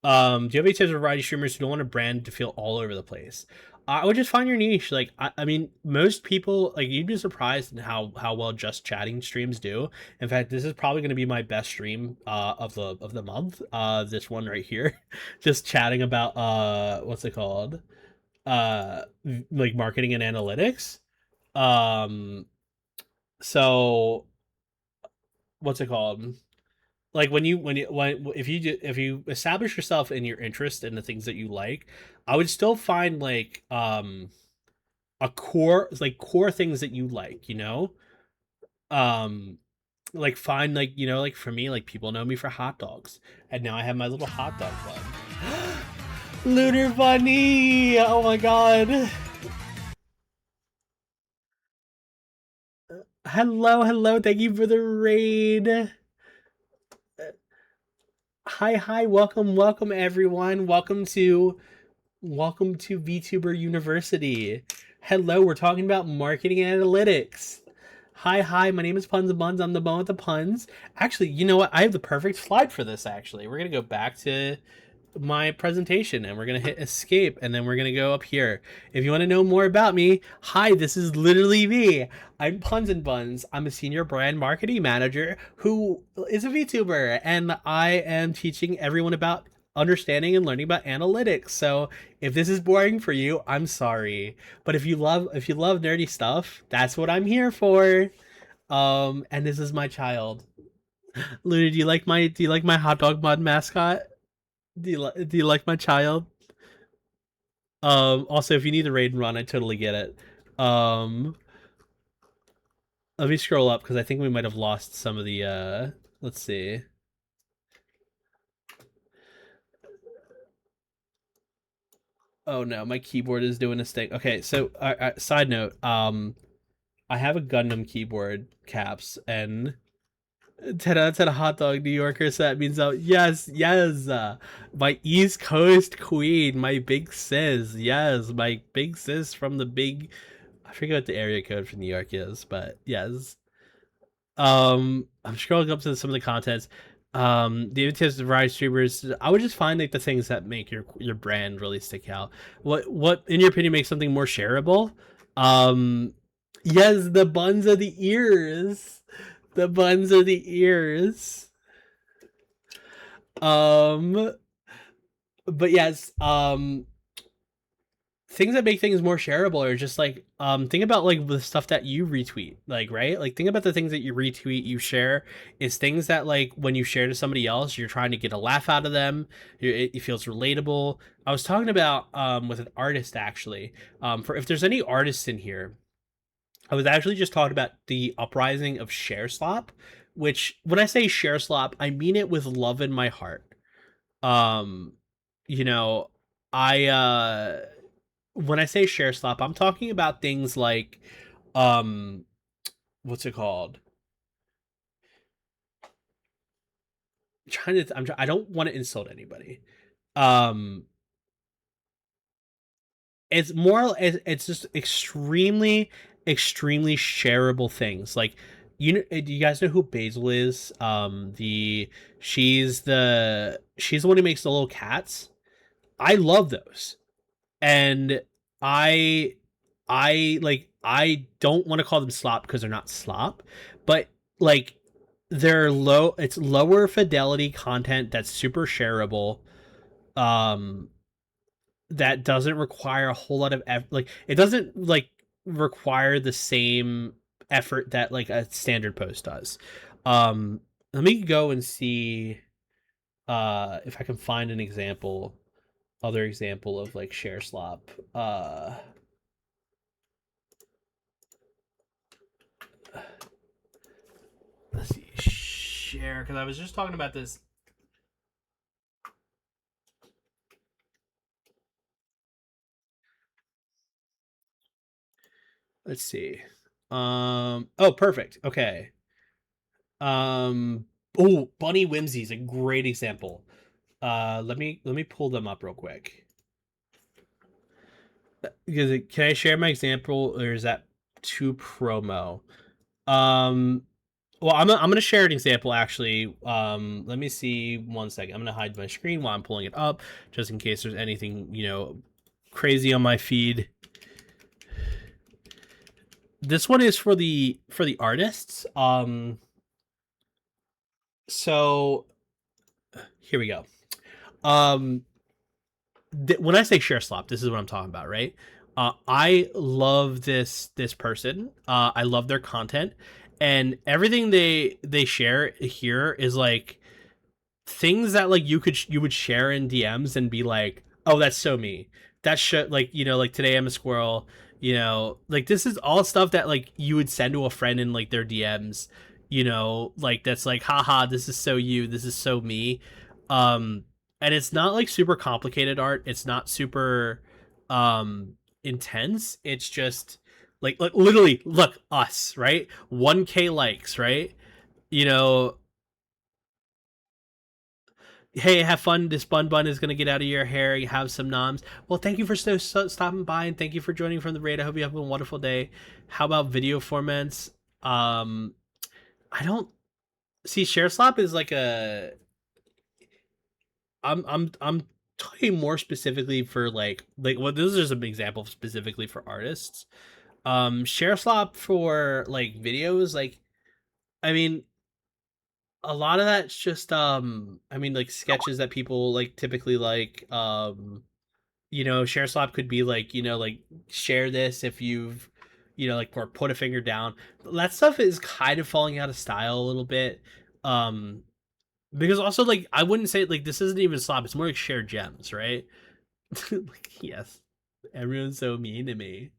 Do you have any tips for variety streamers who don't want a brand to feel all over the place? I would just find your niche. Like, I mean, most people like you'd be surprised in how well just chatting streams do. In fact, this is probably going to be my best stream of the month. This one right here, just chatting about what's it called? Like marketing and analytics. Um, so what's it called? Like when if you establish yourself in your interest in the things that you like, I would still find like a core things that you like, um like find like like for me, like people know me for hot dogs, and now I have my little hot dog club. Lunar Bunny, oh my god. Hello, thank you for the raid. Hi, welcome everyone. Welcome to VTuber University. Hello, we're talking about marketing analytics. Hi, my name is Puns and Buns. I'm the bun with the puns. Actually, you know what? I have the perfect slide for this actually. We're gonna go back to my presentation and we're gonna hit escape and then we're gonna go up here. If you want to know more about me, hi, this is literally me. I'm Puns and Buns. I'm a senior brand marketing manager who is a VTuber, and I am teaching everyone about understanding and learning about analytics. So if this is boring for you, I'm sorry. But if you love nerdy stuff, that's what I'm here for. And this is my child. Luna, do you like my hot dog mud mascot? Do you like my child? Also, if you need a raid and run, I totally get it. Um, Let me scroll up because I think we might have lost some of the. Let's see. Oh no, my keyboard is doing a thing. Okay, so side note. I have a Gundam keyboard caps and 10 out of 10 hot dog New Yorker, so that means yes, my East Coast queen, my big sis, yes, my big sis from the big, I forget what the area code for New York is, but yes. I'm scrolling up to some of the contents. The invitations to variety streamers. I would just find like the things that make your brand really stick out. What in your opinion makes something more shareable? Um, yes, the buns of the ears. The buns of the ears. Um, but yes, things that make things more shareable are just like think about like the stuff that you retweet, like, right, like think about the things that you retweet, you share, is things that like when you share to somebody else you're trying to get a laugh out of them, it feels relatable. I was talking about with an artist actually, for if there's any artists in here, I was actually just talking about the uprising of share slop, which when I say share slop I mean it with love in my heart. um you know, I when I say share slop, I'm talking about things like, um, what's it called? I'm trying to, I don't want to insult anybody. Um, it's more, it's just extremely shareable things. Like, do you guys know who Basil is? She's the one who makes the little cats. I love those. And I I don't want to call them slop because they're not slop, but like they're low, it's lower fidelity content that's super shareable, um that doesn't require a whole lot of like it doesn't like require the same effort that like a standard post does. Um Let me go and see if I can find an example, other example of like share slop. Let's see, share, because I was just talking about this. Let's see. Oh, perfect. Okay. Oh, Bunny Whimsy is a great example. Let me pull them up real quick. Because can I share my example, or is that too promo? Um, well, I'm gonna share an example actually. Let me see 1 second. I'm gonna hide my screen while I'm pulling it up, just in case there's anything crazy on my feed. This one is for the artists. So here we go. Um, when I say share slop, this is what I'm talking about, right? I love this person. I love their content, and everything they share here is like things that like you would share in DMs and be like, "Oh, that's so me." That shit, like, like today I'm a squirrel. Like this is all stuff that like you would send to a friend in like their DMs. Like that's like, haha, this is so you. This is so me. Um, and it's not like super complicated art. It's not super intense. It's just like literally, look, us, right? 1K likes, right? You know, hey, have fun. This bun is gonna get out of your hair. You have some noms. Well, thank you for stopping by, and thank you for joining from the raid. I hope you have a wonderful day. How about video formats? Um, I don't see share slop is like a. I'm talking more specifically for like well, this is an example specifically for artists. Share slop for like videos, like, I mean, a lot of that's just I mean, like sketches that people like typically like. Share swap could be like, like share this if you've, like, or put a finger down. That stuff is kind of falling out of style a little bit. Um, because also like I wouldn't say like this isn't even slop. It's more like share gems, right? Like, yes, everyone's so mean to me.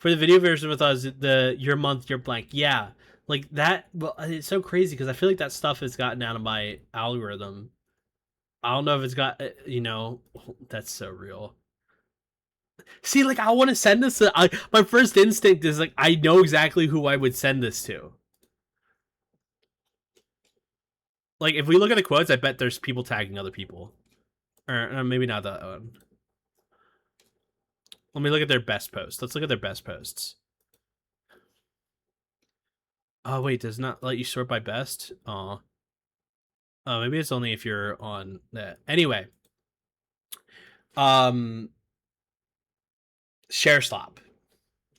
For the video version with us, the your month, your blank, yeah, like that. Well, it's so crazy because I feel like that stuff has gotten out of my algorithm. I don't know if it's got, that's so real. See, like I want to send this to. My first instinct is like I know exactly who I would send this to. Like if we look at the quotes, I bet there's people tagging other people, or maybe not that one. Let me look at their best posts. Let's look at their best posts. Oh wait, does not let you sort by best? Oh, maybe it's only if you're on that. Anyway, um, share slop,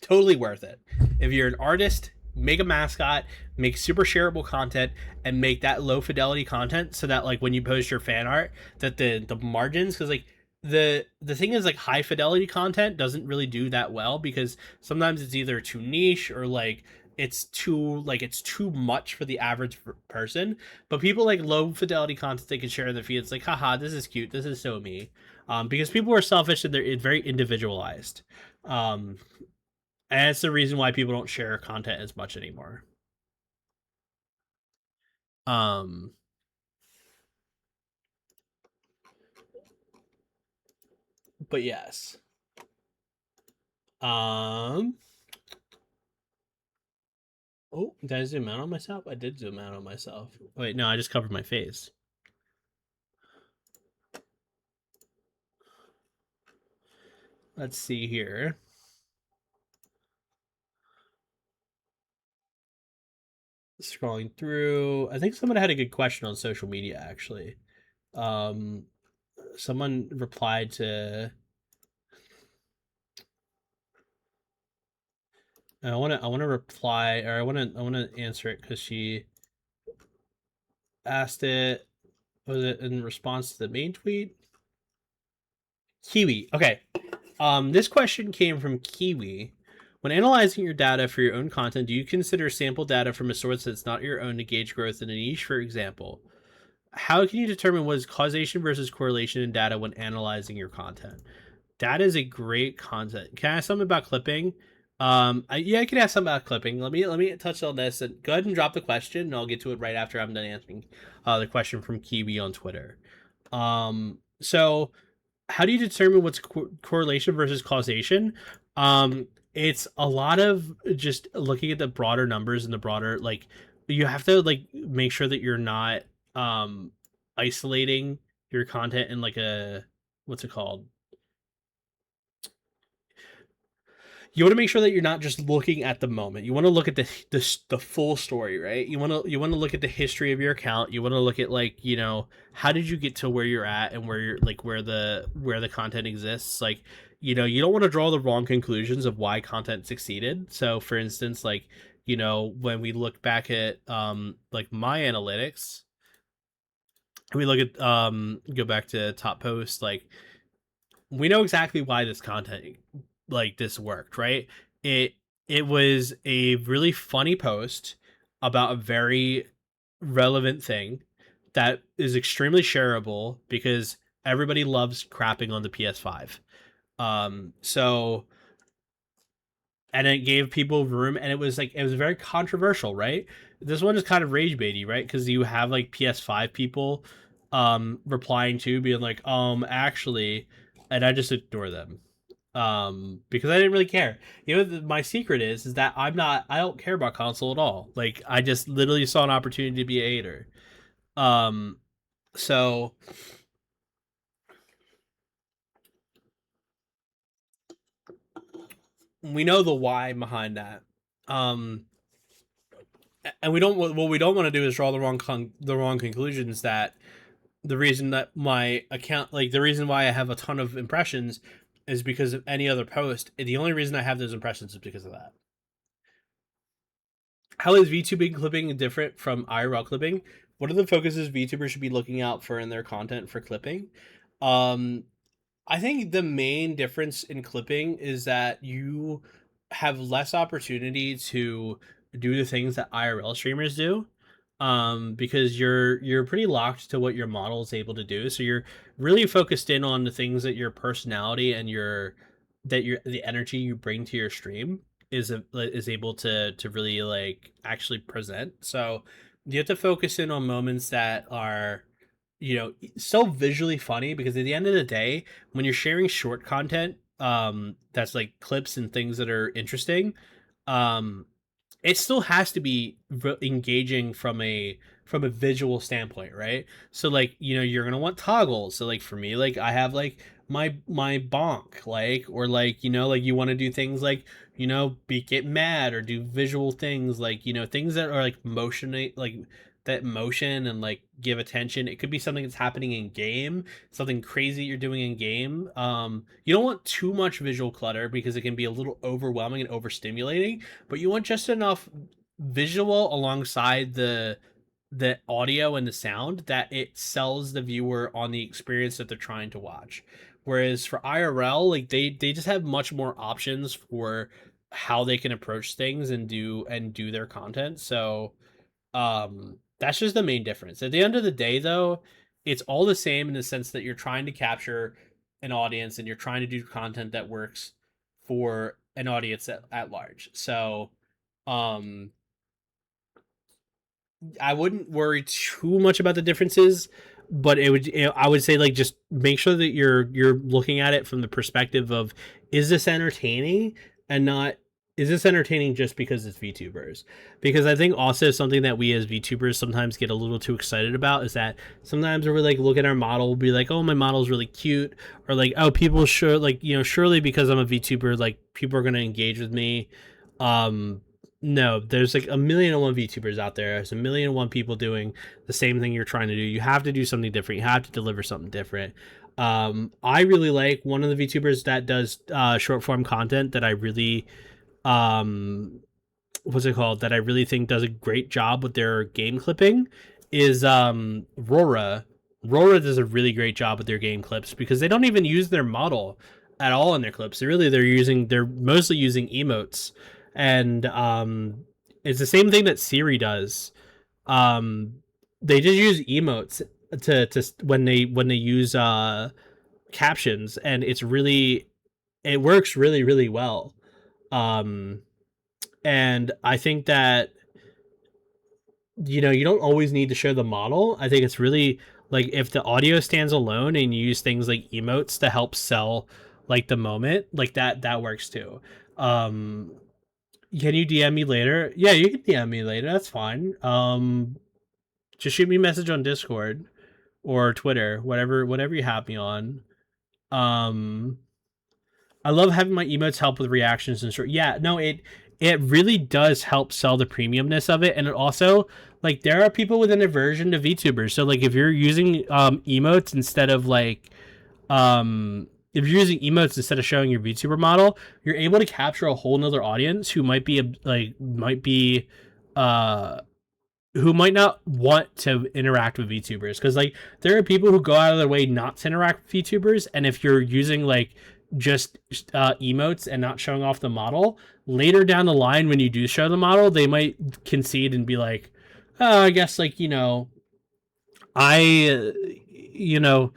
totally worth it. If you're an artist, make a mascot, make super shareable content, and make that low fidelity content so that like when you post your fan art, that the margins, because like the thing is like high fidelity content doesn't really do that well because sometimes it's either too niche or like it's too much for the average person. But people like low fidelity content they can share in the feed. It's like, haha, this is cute, this is so me. Because people are selfish and they're very individualized. um and it's the reason why people don't share content as much anymore. um but yes. um oh, did I zoom out on myself? I did zoom out on myself. Wait, no, I just covered my face. Let's see here. Scrolling through, I think someone had a good question on social media actually. um Someone replied to, I want to reply, or I want to answer it because she asked it. Was it in response to the main tweet? Kiwi. Okay. This question came from Kiwi. When analyzing your data for your own content, do you consider sample data from a source that's not your own to gauge growth in a niche, for example? How can you determine what is causation versus correlation in data when analyzing your content? That is a great concept. Can I ask something about clipping? Yeah, I can ask something about clipping. Let me touch on this and go ahead and drop the question, and I'll get to it right after I'm done answering the question from Kiwi on Twitter. So how do you determine what's correlation versus causation? It's a lot of just looking at the broader numbers and the broader like you have to like make sure that you're not um isolating your content in like a what's it called, you want to make sure that you're not just looking at the moment. You want to look at the full story, right? You want to look at the history of your account. You want to look at like how did you get to where you're at and where you're like where the content exists. Like you don't want to draw the wrong conclusions of why content succeeded. So for instance, like when we look back at like my analytics, we look at go back to top post, like we know exactly why this content like this worked, right? It was a really funny post about a very relevant thing that is extremely shareable because everybody loves crapping on the PS5. So and it gave people room, and it was very controversial, right? This one is kind of rage baity, right? Because you have like PS5 people replying to being like actually, and I just ignore them because I didn't really care. My secret is that I don't care about console at all. Like I just literally saw an opportunity to be a hater. um so we know the why behind that. um and we don't what we don't want to do is draw the wrong conclusions, that the reason that my account, like the reason why I have a ton of impressions is because of any other post. The only reason I have those impressions is because of that. How is VTubing clipping different from IRL clipping? What are the focuses VTubers should be looking out for in their content for clipping? Um, I think the main difference in clipping is that you have less opportunity to do the things that IRL streamers do. Because you're pretty locked to what your model is able to do. So you're really focused in on the things that your personality and the energy you bring to your stream is able to really like actually present. So you have to focus in on moments that are so visually funny, because at the end of the day when you're sharing short content that's like clips and things that are interesting, um it still has to be engaging from a visual standpoint, right? So like, you know, you're gonna want toggles. So like for me, like I have like my bonk, like, or like, you know, like you want to do things like, you know, be get mad or do visual things, like, you know, things that are like motion, like that motion and like give attention. It could be something that's happening in game, something crazy you're doing in game. You don't want too much visual clutter because it can be a little overwhelming and overstimulating, but you want just enough visual alongside the audio and the sound that it sells the viewer on the experience that they're trying to watch. Whereas for IRL, like they just have much more options for how they can approach things and do their content. So that's just the main difference. At the end of the day though, it's all the same in the sense that you're trying to capture an audience and you're trying to do content that works for an audience at large. So um I wouldn't worry too much about the differences, but it would, you know, I would say like just make sure that you're looking at it from the perspective of, is this entertaining, and not, is this entertaining just because it's VTubers? Because I think also something that we as VTubers sometimes get a little too excited about is that sometimes we're like look at our model, we'll be like, oh, my model's really cute, or like, oh, people sure, like, you know, surely because I'm a VTuber, like people are gonna engage with me. um no, there's like a million and one VTubers out there. There's a million and one people doing the same thing you're trying to do. You have to do something different. You have to deliver something different. I really like one of the VTubers that does short form content that I really um what's it called, that I really think does a great job with their game clipping is Rora. Rora does a really great job with their game clips because they don't even use their model at all in their clips. They're mostly using emotes, and it's the same thing that Siri does. Um, they just use emotes to when they use captions, and it works really well. Um, and I think that, you know, you don't always need to show the model. I think it's really like if the audio stands alone and you use things like emotes to help sell like the moment, like that works too. Um can you DM me later? Yeah, you can DM me later. That's fine. Just shoot me a message on Discord or Twitter, whatever you have me on. Um I love having my emotes help with reactions and short. Yeah, no, it really does help sell the premiumness of it, and it also, like, there are people with an aversion to VTubers. So like if you're using emotes instead of like if you're using emotes instead of showing your VTuber model, you're able to capture a whole nother audience who might be uh who might not want to interact with VTubers, because like there are people who go out of their way not to interact with VTubers, and if you're using like just emotes and not showing off the model, later down the line when you do show the model, they might concede and be like, oh, I guess, like, you know, I you know,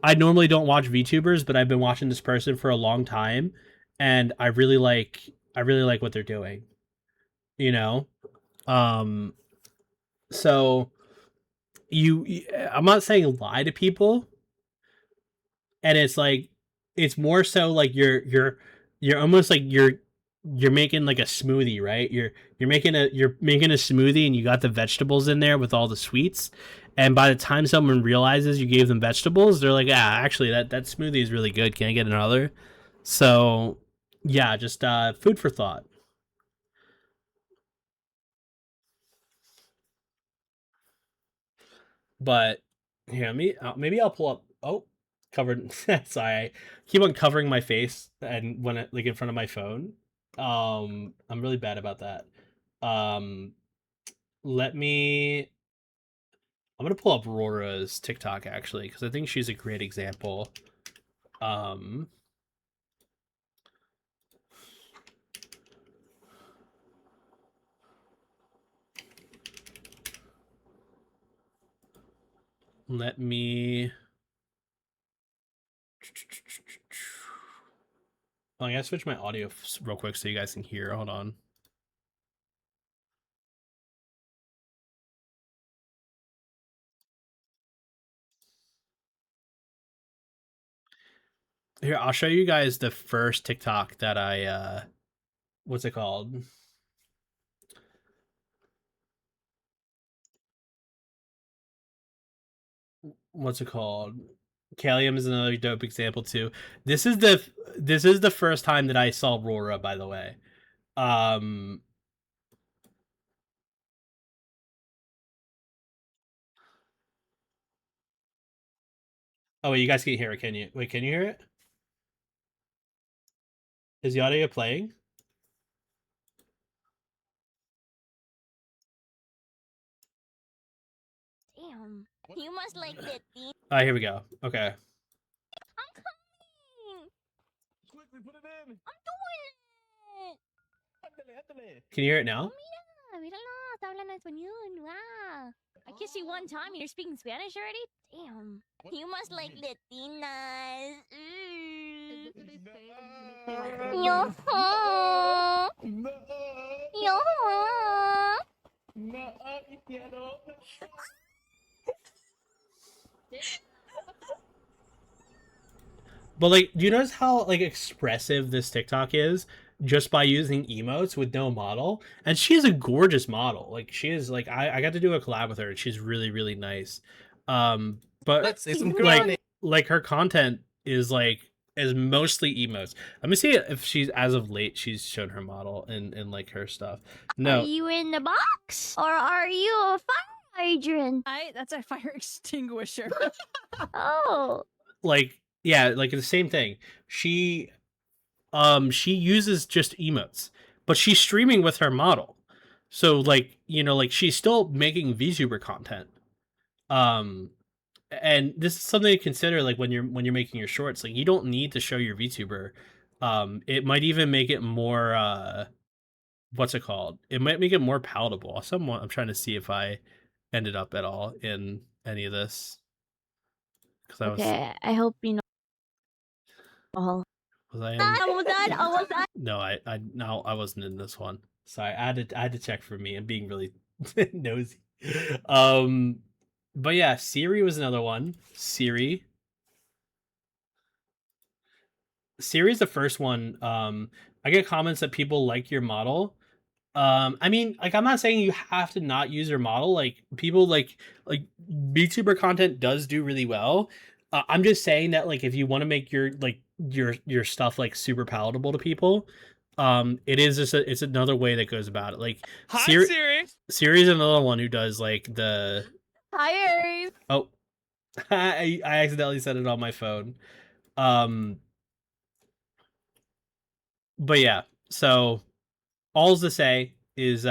I normally don't watch VTubers, but I've been watching this person for a long time, and I really like what they're doing, you know. um so I'm not saying lie to people, and it's like, it's more so like you're almost like you're making like a smoothie, right? You're making a smoothie, and you got the vegetables in there with all the sweets, and by the time someone realizes you gave them vegetables, they're like, ah, actually that smoothie is really good, can I get another? So yeah, just food for thought. But here, maybe I'll pull up. Oh, covered. Sorry, I keep on covering my face and when like in front of my phone. I'm really bad about that. Um, let me. I'm gonna pull up Rora's TikTok actually because I think she's a great example. Um, let me. Oh, I gotta switch my audio real quick so you guys can hear. Hold on. Here, I'll show you guys the first TikTok that I what's it called? what's it called? Kalium is another dope example too. This is the first time that I saw Rora, by the way. Um Oh wait, you guys can hear it, can you? Wait, can you hear it? Is the audio playing? Damn. You must like that thing. Alright, here we go. Okay. I'm coming! Quickly put it in. I'm doing it! Ándale, ándale. Can you hear it Oh, now? míralo, está hablando español, wow. I kissed you one time and you're speaking Spanish already? Damn. What? You must like Latinas. No. Yo. No. Yo. No, quiero. But like, do you notice how like expressive this TikTok is just by using emotes with no model? And she is a gorgeous model. Like she is like I got to do a collab with her and she's really, really nice. But Let's say some like her content is mostly emotes. Let me see if she's as of late she's shown her model and like her stuff. Are No, you in the box? Or are you a fire hydrant? That's a fire extinguisher. Oh. like yeah, like the same thing. She uses just emotes, but she's streaming with her model. So like, like she's still making VTuber content. Um and this is something to consider like when you're making your shorts, like you don't need to show your VTuber. It might even make it more what's it called? It might make it more palatable. I'm trying to see if I ended up at all in any of this cuz Okay, I hope you know. was I in I was that. No, no, I wasn't in this one. Sorry, I had to check for me. I'm being really nosy. But yeah, Siri was another one. Siri's the first one. I get comments that people like your model. I mean, like I'm not saying you have to not use your model. Like people like VTuber content does do really well. I'm just saying that like if you want to make your stuff like super palatable to people, it is just it's another way that goes about it. Like Hi, Siri, Siri. Siri's another one who does like the Hi, Aries. oh, I accidentally said it on my phone. Um, but yeah, so all's to say is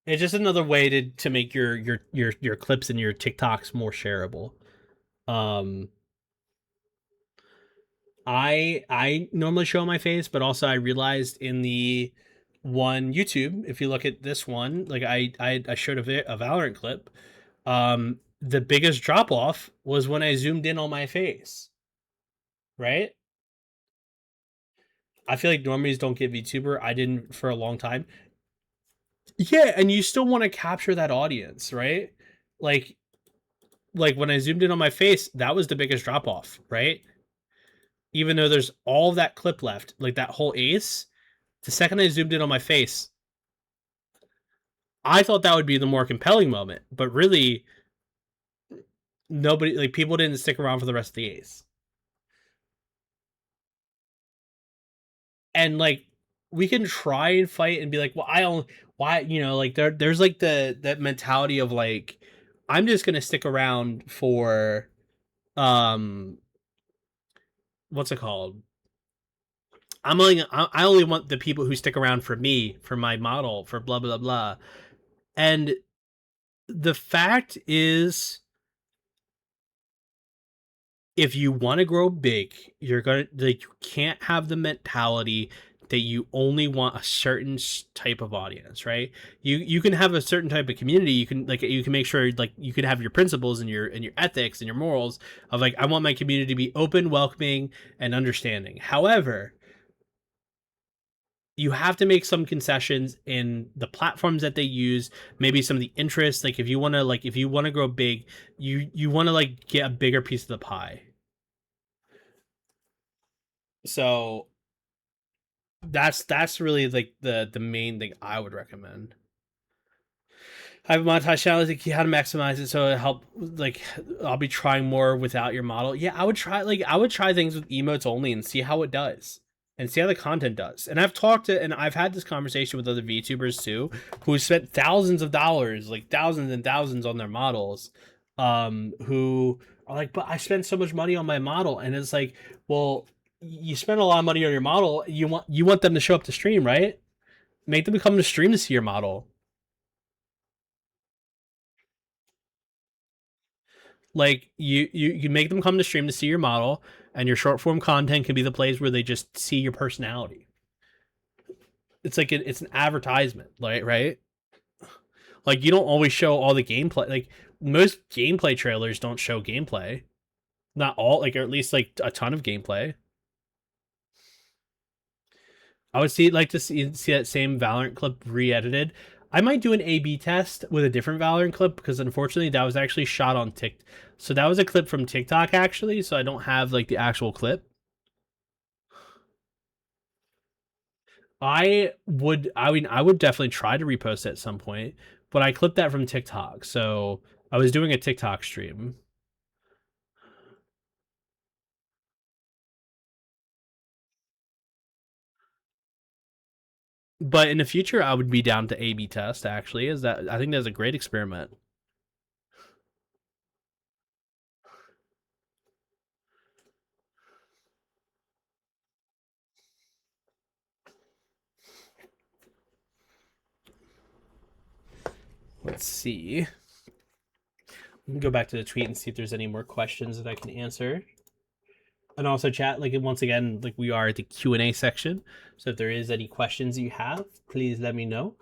it's just another way to make your clips and your TikToks more shareable. Um, I normally show my face, but also I realized in the one YouTube, if you look at this one, like I showed a Valorant clip. The biggest drop off was when I zoomed in on my face. Right? I feel like normies don't get VTuber. I didn't for a long time. Yeah, and you still want to capture that audience, right? Like like when I zoomed in on my face, that was the biggest drop off, right? Even though there's all that clip left, like that whole ace, the second I zoomed in on my face, I thought that would be the more compelling moment, but really nobody like people didn't stick around for the rest of the ace. And like we can try and fight and be like, well, I don't why like there's like that mentality of like I'm just gonna stick around for um what's it called? I only want the people who stick around for me, for my model, for blah blah blah. And the fact is if you want to grow big, you're going to like you can't have the mentality that you only want a certain type of audience, right? You can have a certain type of community. You can make sure like you can have your principles and your ethics and your morals of like I want my community to be open, welcoming, and understanding. However, you have to make some concessions in the platforms that they use, maybe some of the interests. Like if you want to grow big, you want to like get a bigger piece of the pie. So that's really like the main thing I would recommend. I have a montage channel like how to maximize it so it help like I'll be trying more without your model. Yeah, I would try things with emotes only and see how it does. And see how the content does. And I've had this conversation with other VTubers too, who spent thousands of dollars, like thousands and thousands on their models, who are like, but I spent so much money on my model, and it's like, well, you spend a lot of money on your model. You want them to show up to stream, right? Make them come to stream to see your model. Like you make them come to stream to see your model, and your short form content can be the place where they just see your personality. It's like it's an advertisement, right? Like you don't always show all the gameplay. Like most gameplay trailers don't show gameplay. Not all, like, or at least like a ton of gameplay. I would like to see that same Valorant clip re-edited. I might do an A/B test with a different Valorant clip because unfortunately that was actually shot on TikTok. So that was a clip from TikTok actually. So I don't have like the actual clip. I would definitely try to repost it at some point, but I clipped that from TikTok. So I was doing a TikTok stream. But in the future, I would be down to A/B test. Actually, is that I think that's a great experiment. Let's see. Let me go back to the tweet and see if there's any more questions that I can answer. And also chat, like once again, like we are at the Q&A section. So if there is any questions you have, please let me know.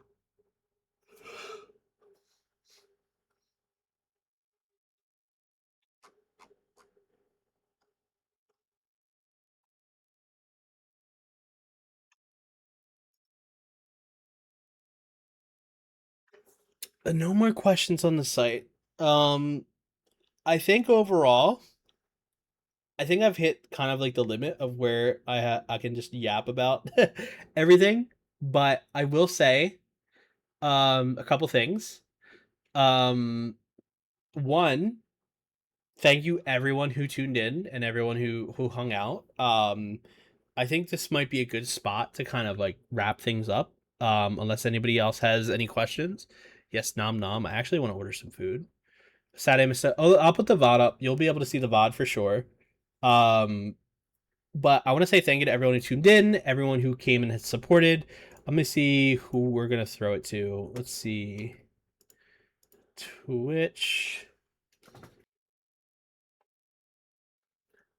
No more questions on the site. I think overall, I think I've hit kind of like the limit of where I can just yap about everything. But I will say, a couple things. One, thank you everyone who tuned in and everyone who hung out. I think this might be a good spot to kind of like wrap things up. Unless anybody else has any questions. Yes, nom nom. I actually want to order some food. Saturday, Mr. Oh, I'll put the VOD up. You'll be able to see the VOD for sure. But I want to say thank you to everyone who tuned in, everyone who came and has supported. Let me see who we're gonna throw it to. Let's see. Twitch.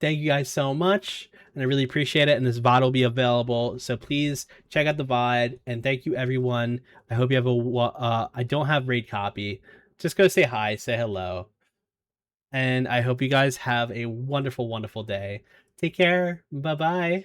Thank you guys so much, and I really appreciate it. And this VOD will be available, so please check out the VOD. And thank you, everyone. I hope you have a. I don't have raid copy. Just go say hi, say hello, and I hope you guys have a wonderful, wonderful day. Take care. Bye bye.